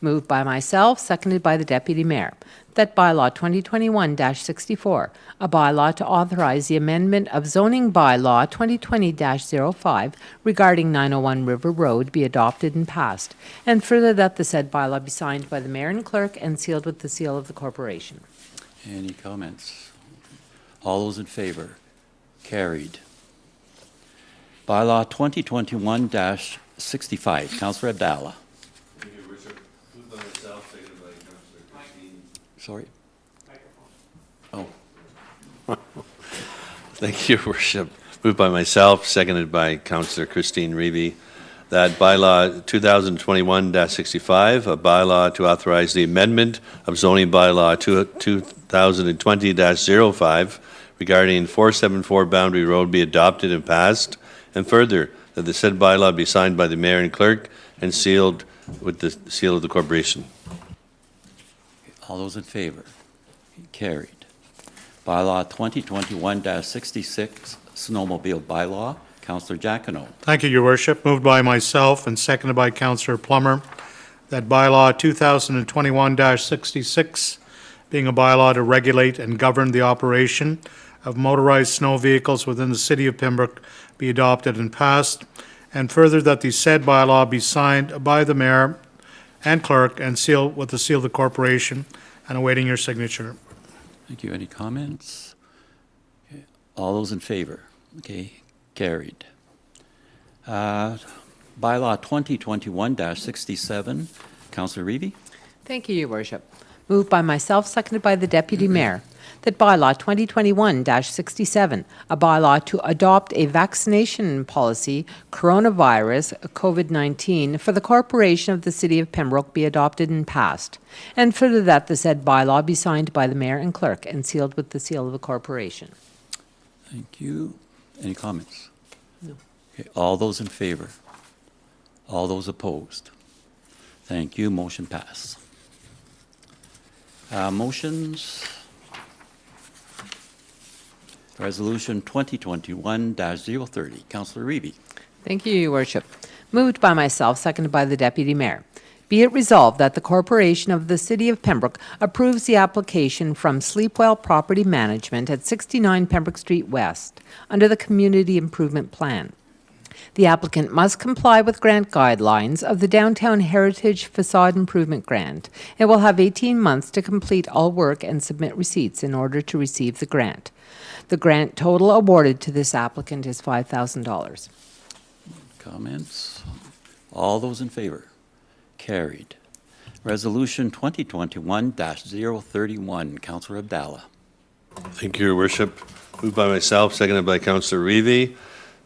Moved by myself, seconded by the Deputy Mayor, that bylaw 2021-64, a bylaw to authorize the amendment of zoning bylaw 2020-05 regarding 901 River Road be adopted and passed, and further that the said bylaw be signed by the mayor and clerk and sealed with the seal of the corporation. Any comments? All those in favor? Carried. Bylaw 2021-65. Councillor Abdallah. Sorry. Oh. Thank you, Your Worship. Moved by myself, seconded by Councillor Christine Reevy, that bylaw 2021-65, a bylaw to authorize the amendment of zoning bylaw 2020-05 regarding 474 Boundary Road be adopted and passed, and further, that the said bylaw be signed by the mayor and clerk and sealed with the seal of the corporation. All those in favor? Carried. Bylaw 2021-66, snowmobile bylaw. Councillor Giacono. Thank you, Your Worship. Moved by myself and seconded by Councillor Plummer, that bylaw 2021-66, being a bylaw to regulate and govern the operation of motorized snow vehicles within the City of Pembroke, be adopted and passed, and further that the said bylaw be signed by the mayor and clerk and sealed with the seal of the corporation, and awaiting your signature. Thank you. Any comments? Okay. All those in favor? Okay, carried. Bylaw 2021-67. Councillor Reevy. Thank you, Your Worship. Moved by myself, seconded by the Deputy Mayor, that bylaw 2021-67, a bylaw to adopt a vaccination policy, coronavirus, COVID-19, for the corporation of the City of Pembroke be adopted and passed, and further that the said bylaw be signed by the mayor and clerk and sealed with the seal of the corporation. Thank you. Any comments? No. Okay. All those in favor? All those opposed? Thank you. Motion passed. Motions. Resolution 2021-030. Councillor Reevy. Thank you, Your Worship. Moved by myself, seconded by the Deputy Mayor. Be it resolved that the Corporation of the City of Pembroke approves the application from Sleepwell Property Management at 69 Pembroke Street West under the Community Improvement Plan. The applicant must comply with grant guidelines of the Downtown Heritage Facade Improvement Grant and will have 18 months to complete all work and submit receipts in order to receive the grant. The grant total awarded to this applicant is $5,000. Comments? All those in favor? Carried. Resolution 2021-031. Councillor Abdallah. Thank you, Your Worship. Moved by myself, seconded by Councillor Reevy.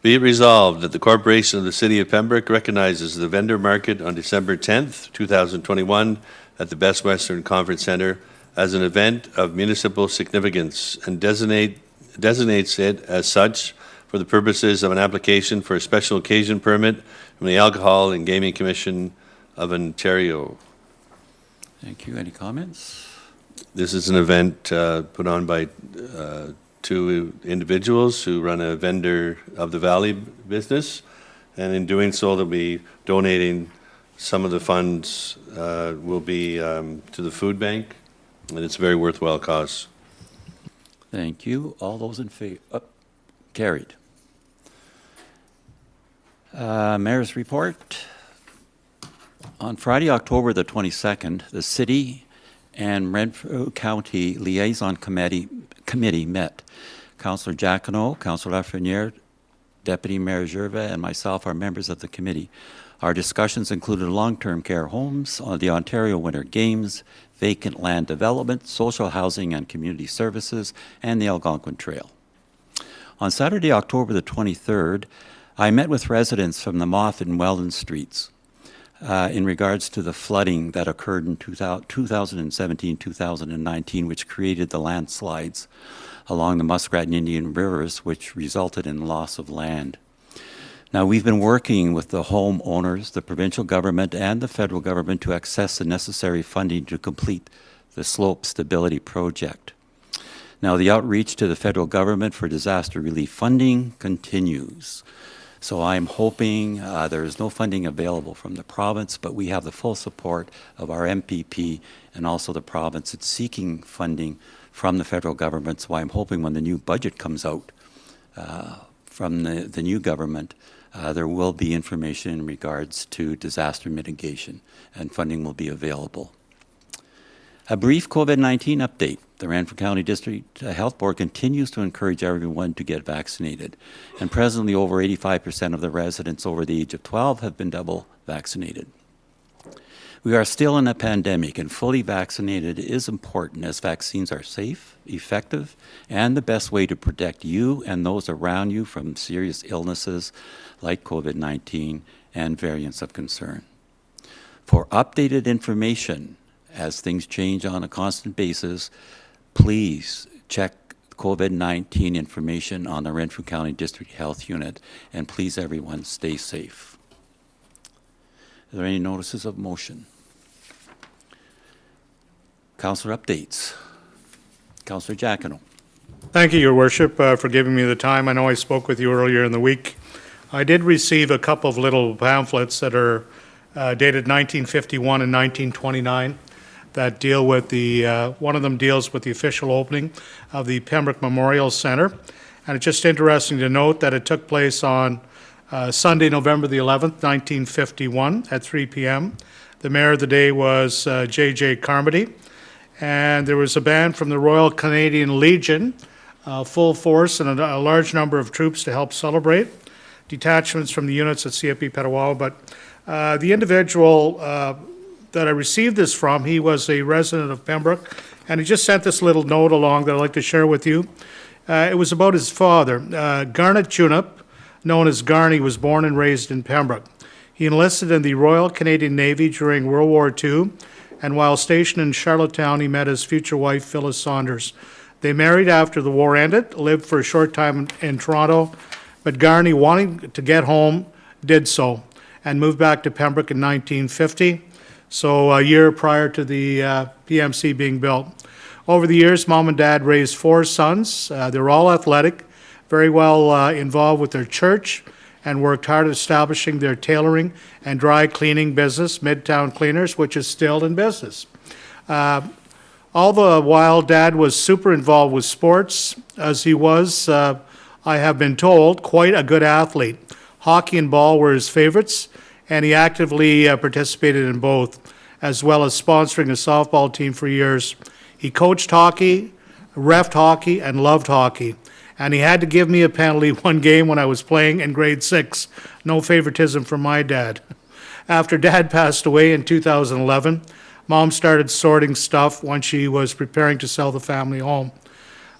Be it resolved that the Corporation of the City of Pembroke recognizes the vendor market on December 10th, 2021 at the Best Western Conference Centre as an event of municipal significance and designates it as such for the purposes of an application for a special occasion permit from the Alcohol and Gaming Commission of Ontario. Thank you. Any comments? This is an event put on by two individuals who run a vendor of the Valley business, and in doing so, they'll be donating some of the funds will be to the food bank, and it's a very worthwhile cause. Thank you. All those in favor? Carried. Mayor's report. On Friday, October the 22nd, the City and Renfrew County Liaison Committee met. Councillor Jacquinot, Councillor Lafreniere, Deputy Mayor Gervais, and myself are members of the committee. Our discussions included long-term care homes, the Ontario Winter Games, vacant land development, social housing and community services, and the Algonquin Trail. On Saturday, October the 23rd, I met with residents from the Moth and Weldon Streets in regards to the flooding that occurred in 2017-2019, which created the landslides along the Muskrat and Indian Rivers, which resulted in loss of land. Now, we've been working with the homeowners, the provincial government, and the federal government to access the necessary funding to complete the slope stability project. Now, the outreach to the federal government for disaster relief funding continues. So I'm hoping there is no funding available from the province, but we have the full support of our MPP and also the province. It's seeking funding from the federal government, so I'm hoping when the new budget comes out from the new government, there will be information in regards to disaster mitigation, and funding will be available. A brief COVID-19 update. The Renfrew County District Health Board continues to encourage everyone to get vaccinated, and presently over 85% of the residents over the age of 12 have been double vaccinated. We are still in a pandemic, and fully vaccinated is important as vaccines are safe, effective, and the best way to protect you and those around you from serious illnesses like COVID-19 and variants of concern. For updated information, as things change on a constant basis, please check COVID-19 information on the Renfrew County District Health Unit, and please everyone stay safe. Are there any notices of motion? Councillor updates. Councillor Jacquinot. Thank you, Your Worship, for giving me the time. I know I spoke with you earlier in the week. I did receive a couple of little pamphlets that are dated 1951 and 1929 that deal with the, one of them deals with the official opening of the Pembroke Memorial Centre. And it's just interesting to note that it took place on Sunday, November the 11th, 1951 at 3 p.m. The mayor of the day was J.J. Carmody. And there was a band from the Royal Canadian Legion, full force and a large number of troops to help celebrate. Detachments from the units at CFB Petawawa. But the individual that I received this from, he was a resident of Pembroke, and he just sent this little note along that I'd like to share with you. It was about his father. Garnet Junip, known as Garney, was born and raised in Pembroke. He enlisted in the Royal Canadian Navy during World War II, and while stationed in Charlottetown, he met his future wife, Phyllis Saunders. They married after the war ended, lived for a short time in Toronto, but Garney, wanting to get home, did so, and moved back to Pembroke in 1950, so a year prior to the PMC being built. Over the years, Mom and Dad raised 4 sons. They were all athletic, very well involved with their church, and worked hard at establishing their tailoring and dry cleaning business, Midtown Cleaners, which is still in business. All the while, Dad was super involved with sports, as he was, I have been told, quite a good athlete. Hockey and ball were his favorites, and he actively participated in both, as well as sponsoring a softball team for years. He coached hockey, reffed hockey, and loved hockey. And he had to give me a penalty one game when I was playing in grade 6. No favoritism from my dad. After Dad passed away in 2011, Mom started sorting stuff when she was preparing to sell the family home.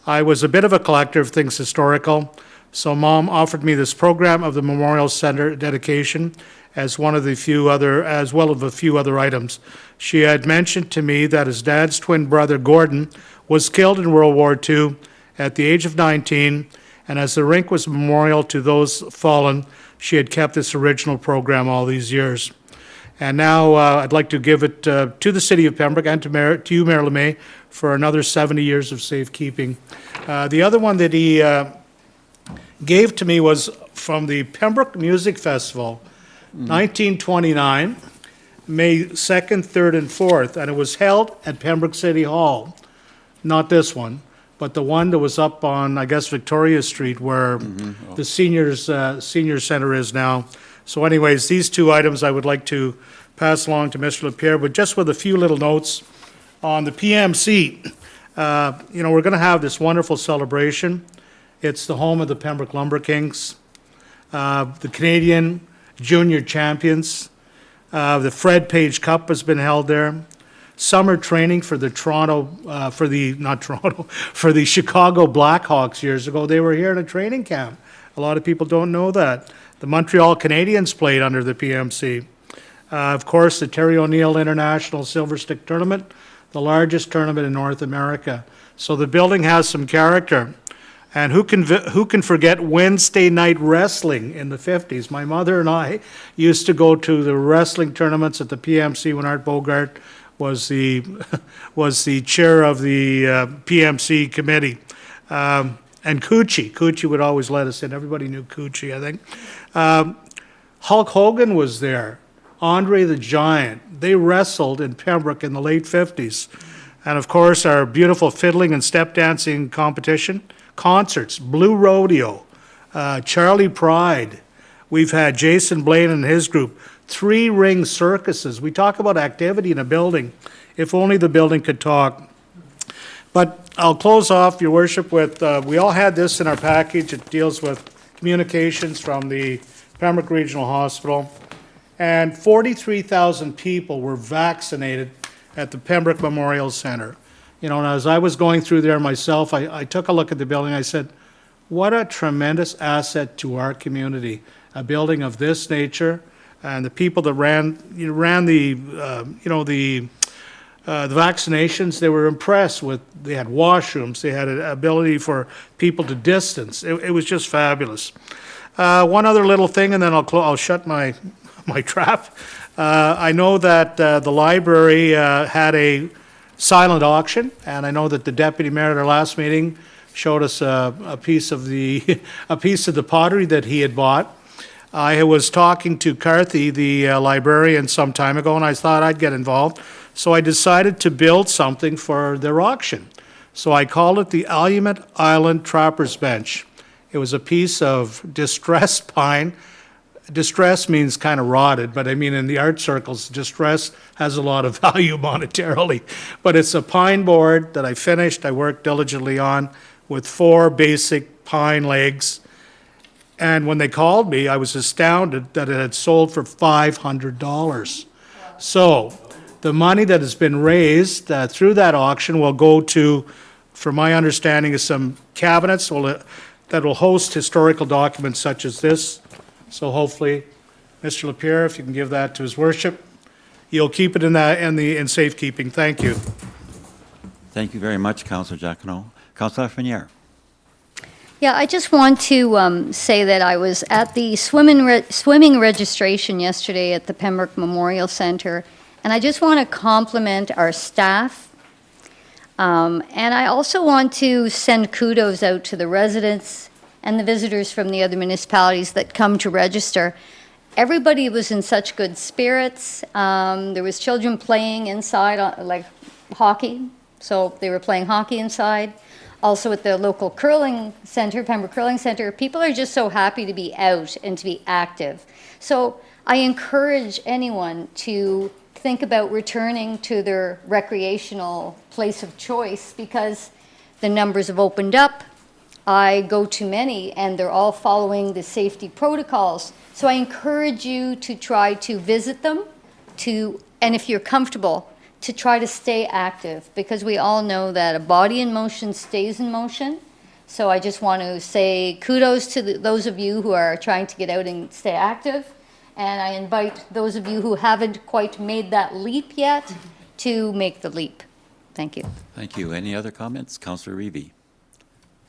I was a bit of a collector of things historical, So Mom offered me this program of the Memorial Center dedication as one of the few other, as well as a few other items. She had mentioned to me that his dad's twin brother, Gordon, was killed in World War II at the age of 19, and as the rink was a memorial to those fallen, she had kept this original program all these years. And now I'd like to give it to the City of Pembroke and to you, Mayor LeMay, for another 70 years of safekeeping. The other one that he gave to me was from the Pembroke Music Festival, 1929, May 2nd, 3rd, and 4th, and it was held at Pembroke City Hall. Not this one, but the one that was up on, I guess, Victoria Street where the senior center is now. So anyways, these two items I would like to pass along to Mr. Lapierre, but just with a few little notes on the PMC. We're going to have this wonderful celebration. It's the home of the Pembroke Lumber Kings, the Canadian Junior Champions. The Fred Page Cup has been held there. Summer training for the for the Chicago Blackhawks years ago. They were here in a training camp. A lot of people don't know that. The Montreal Canadiens played under the PMC. Of course, the Terry O'Neill International Silver Stick Tournament, the largest tournament in North America. So the building has some character. And who can forget Wednesday night wrestling in the 50s? My mother and I used to go to the wrestling tournaments at the PMC when Art Bogart was the chair of the PMC committee. And Coochie would always let us in. Everybody knew Coochie, I think. Hulk Hogan was there. Andre the Giant. They wrestled in Pembroke in the late 50s. And of course, our beautiful fiddling and step dancing competition. Concerts, Blue Rodeo, Charlie Pride. We've had Jason Blaine and his group. 3-ring circuses. We talk about activity in a building. If only the building could talk. But I'll close off, Your Worship, with, we all had this in our package. It deals with communications from the Pembroke Regional Hospital. And 43,000 people were vaccinated at the Pembroke Memorial Center. And as I was going through there myself, I took a look at the building. I said, what a tremendous asset to our community. A building of this nature, and the people that ran the vaccinations, they were impressed with. They had washrooms. They had an ability for people to distance. It was just fabulous. One other little thing, and then I'll shut my trap. I know that the library had a silent auction, and I know that the deputy mayor at our last meeting showed us a piece of the pottery that he had bought. I was talking to Carthy, the librarian, some time ago, and I thought I'd get involved. So I decided to build something for their auction. So I called it the Alumet Island Trapper's Bench. It was a piece of distressed pine. Distress means kind of rotted, but I mean in the art circles, distress has a lot of value monetarily. But it's a pine board that I finished, I worked diligently on with 4 basic pine legs. And when they called me, I was astounded that it had sold for $500. So the money that has been raised through that auction will go to, for my understanding, is some cabinets that will host historical documents such as this. So hopefully, Mr. Lapierre, if you can give that to his worship, you'll keep it in safekeeping. Thank you. Thank you very much, Councillor Giacono. Councillor Lafreniere. Yeah, I just want to say that I was at the swimming registration yesterday at the Pembroke Memorial Center, and I just want to compliment our staff. And I also want to send kudos out to the residents and the visitors from the other municipalities that come to register. Everybody was in such good spirits. There was children playing inside, like hockey, so they were playing hockey inside. Also at the local curling center, Pembroke Curling Center, people are just so happy to be out and to be active. So I encourage anyone to think about returning to their recreational place of choice because the numbers have opened up. I go to many and they're all following the safety protocols. So I encourage you to try to visit them, and if you're comfortable, to try to stay active because we all know that a body in motion stays in motion. So I just want to say kudos to those of you who are trying to get out and stay active. And I invite those of you who haven't quite made that leap yet to make the leap. Thank you. Thank you. Any other comments? Councillor Reevy.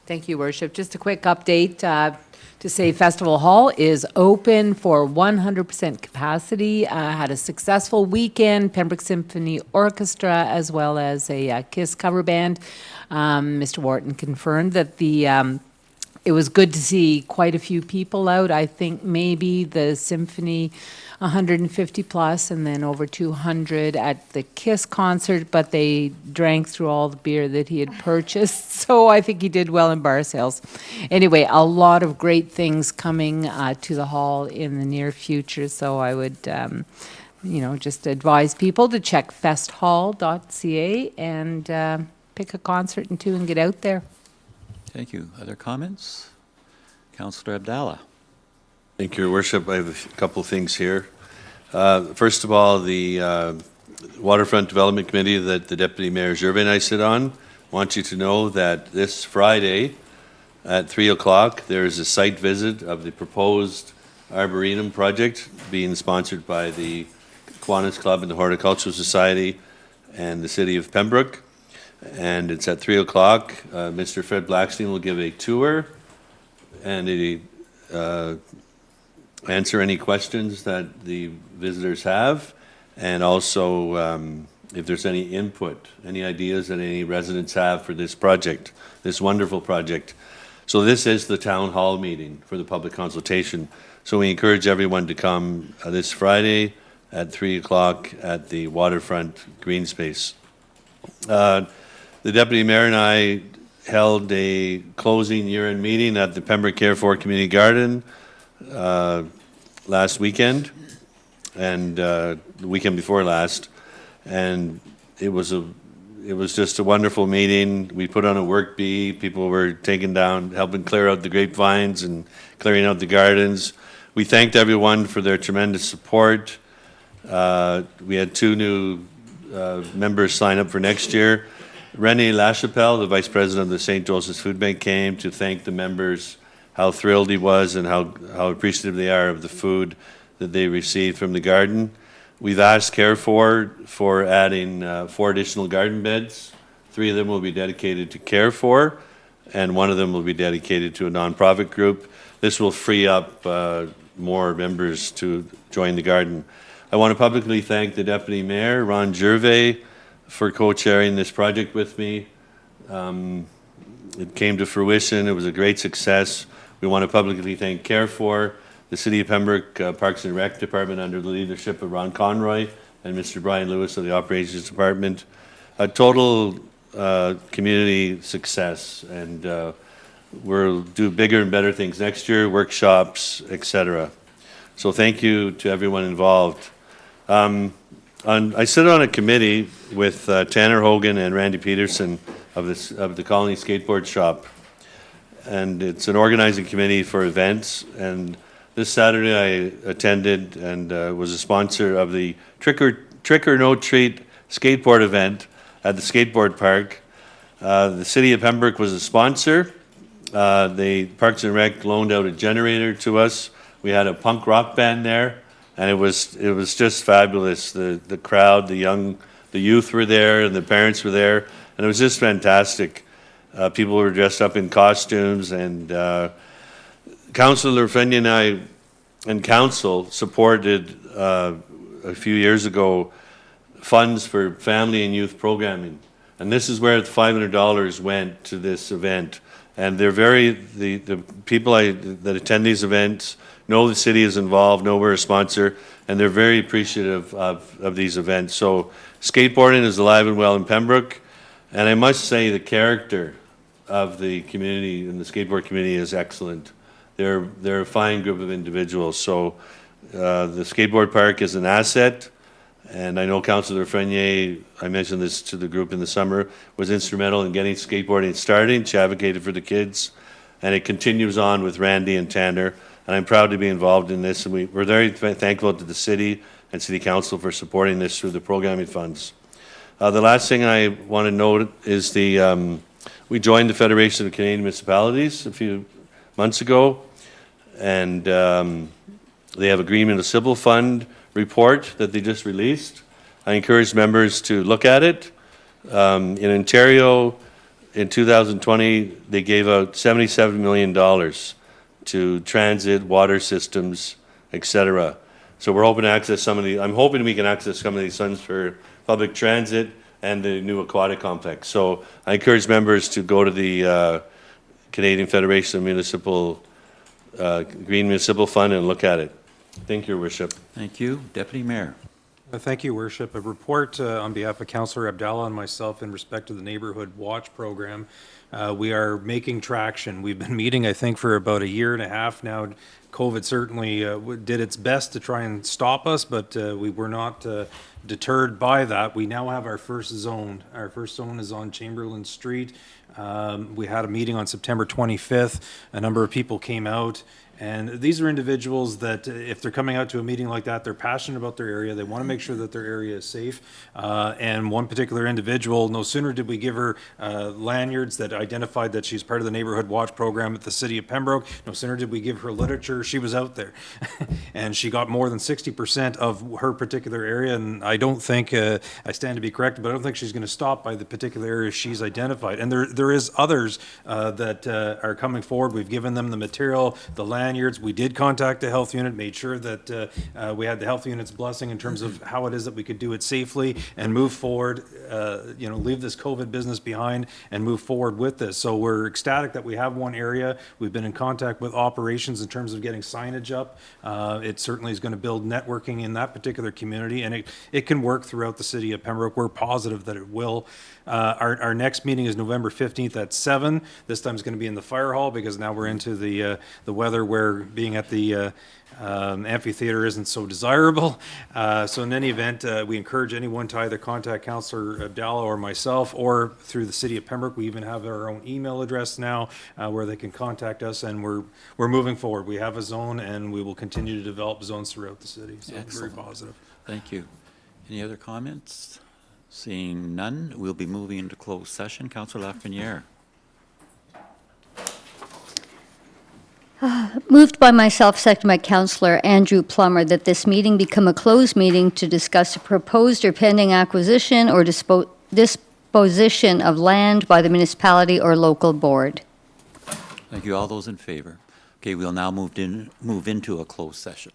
Thank you, Worship. Just a quick update to say Festival Hall is open for 100% capacity. Had a successful weekend, Pembroke Symphony Orchestra, as well as a KISS cover band. Mr. Wharton confirmed that it was good to see quite a few people out. I think maybe the symphony 150 plus and then over 200 at the KISS concert, but they drank through all the beer that he had purchased. So I think he did well in bar sales. Anyway, a lot of great things coming to the hall in the near future. So I would, just advise people to check festhall.ca and pick a concert and two and get out there. Thank you. Other comments? Councillor Abdallah. Thank you, Your Worship. I have a couple of things here. First of all, the Waterfront Development Committee that the Deputy Mayor Gervais and I sit on want you to know that this Friday at 3 o'clock, there is a site visit of the proposed Arboretum project being sponsored by the Kiwanis Club and the Horticultural Society and the City of Pembroke. And it's at 3 o'clock. Mr. Fred Blackstein will give a tour and answer any questions that the visitors have, and also if there's any input, any ideas that any residents have for this project, this wonderful project. So this is the town hall meeting for the public consultation. So we encourage everyone to come this Friday at 3 o'clock at the Waterfront Green Space. The Deputy Mayor and I held a closing year-end meeting at the Pembroke Care 4 Community Garden last weekend, and the weekend before last, and it was just a wonderful meeting. We put on a work bee. People were taking down, helping clear out the grapevines and clearing out the gardens. We thanked everyone for their tremendous support. We had 2 new members sign up for next year. Rene Lachapelle, the Vice President of the St. Joseph's Food Bank, came to thank the members, how thrilled he was and how appreciative they are of the food that they received from the garden. We've asked Care for adding 4 additional garden beds. 3 of them will be dedicated to Care for, and 1 of them will be dedicated to a nonprofit group. This will free up more members to join the garden. I want to publicly thank the Deputy Mayor, Ron Gervais, for co-chairing this project with me. It came to fruition. It was a great success. We want to publicly thank Care for, the City of Pembroke Parks and Rec Department under the leadership of Ron Conroy and Mr. Brian Lewis of the Operations Department. A total community success, and we'll do bigger and better things next year, workshops, etc. So thank you to everyone involved. I sit on a committee with Tanner Hogan and Randy Peterson of the Colony Skateboard Shop, and it's an organizing committee for events. And this Saturday I attended and was a sponsor of the Trick or No Treat skateboard event at the skateboard park. The City of Pembroke was a sponsor. The Parks and Rec loaned out a generator to us. We had a punk rock band there, and it was just fabulous. The crowd, the youth were there, and the parents were there, and it was just fantastic. People were dressed up in costumes, and Councillor Lafreniere and I and Council supported a few years ago funds for family and youth programming, and this is where the $500 went to this event. And they're the people that attend these events know the city is involved, know we're a sponsor, and they're very appreciative of these events. So skateboarding is alive and well in Pembroke, and I must say the character of the community and the skateboard community is excellent. They're a fine group of individuals. So the skateboard park is an asset, and I know Councillor Lafreniere, I mentioned this to the group in the summer, was instrumental in getting skateboarding starting. She advocated for the kids, and it continues on with Randy and Tanner. And I'm proud to be involved in this, and we're very thankful to the city and city council for supporting this through the programming funds. The last thing I want to note is the we joined the Federation of Canadian Municipalities a few months ago, and they have a Green Municipal Fund report that they just released. I encourage members to look at it. In Ontario, in 2020, they gave out $77 million to transit, water systems, etc. So we're hoping to access some of the, I'm hoping we can access some of these funds for public transit and the new aquatic complex. So I encourage members to go to the Canadian Federation of Municipal, Green Municipal Fund and look at it. Thank you, Your Worship. Thank you. Deputy Mayor. Thank you, Worship. A report on behalf of Councillor Abdallah and myself in respect to the Neighborhood Watch Program. We are making traction. We've been meeting, I think, for about a year and a half now. COVID certainly did its best to try and stop us, but we were not deterred by that. We now have our first zone. Our first zone is on Chamberlain Street. We had a meeting on September 25th. A number of people came out. And these are individuals that, if they're coming out to a meeting like that, they're passionate about their area. They want to make sure that their area is safe. And one particular individual, no sooner did we give her lanyards that identified that she's part of the Neighborhood Watch Program at the City of Pembroke, no sooner did we give her literature, she was out there. And she got more than 60% of her particular area. And I don't think, I stand to be corrected, but I don't think she's going to stop by the particular area she's identified. And there is others that are coming forward. We've given them the material, the lanyards. We did contact the health unit, made sure that we had the health unit's blessing in terms of how it is that we could do it safely and move forward, leave this COVID business behind and move forward with this. So we're ecstatic that we have one area. We've been in contact with operations in terms of getting signage up. It certainly is going to build networking in that particular community, and it can work throughout the city of Pembroke. We're positive that it will. Our next meeting is November 15th at 7. This time it's going to be in the fire hall because now we're into the weather where being at the amphitheater isn't so desirable. So in any event, we encourage anyone to either contact Councillor Abdallah or myself or through the City of Pembroke. We even have our own email address now where they can contact us, and we're moving forward. We have a zone and we will continue to develop zones throughout the city. So Excellent. very positive. Thank you. Any other comments? Seeing none, we'll be moving into closed session. Councillor Lafreniere. Moved by myself, seconded by Councillor Andrew Plummer, that this meeting become a closed meeting to discuss a proposed or pending acquisition or disposition of land by the municipality or local board. Thank you. All those in favor? Okay, we'll now move into a closed session.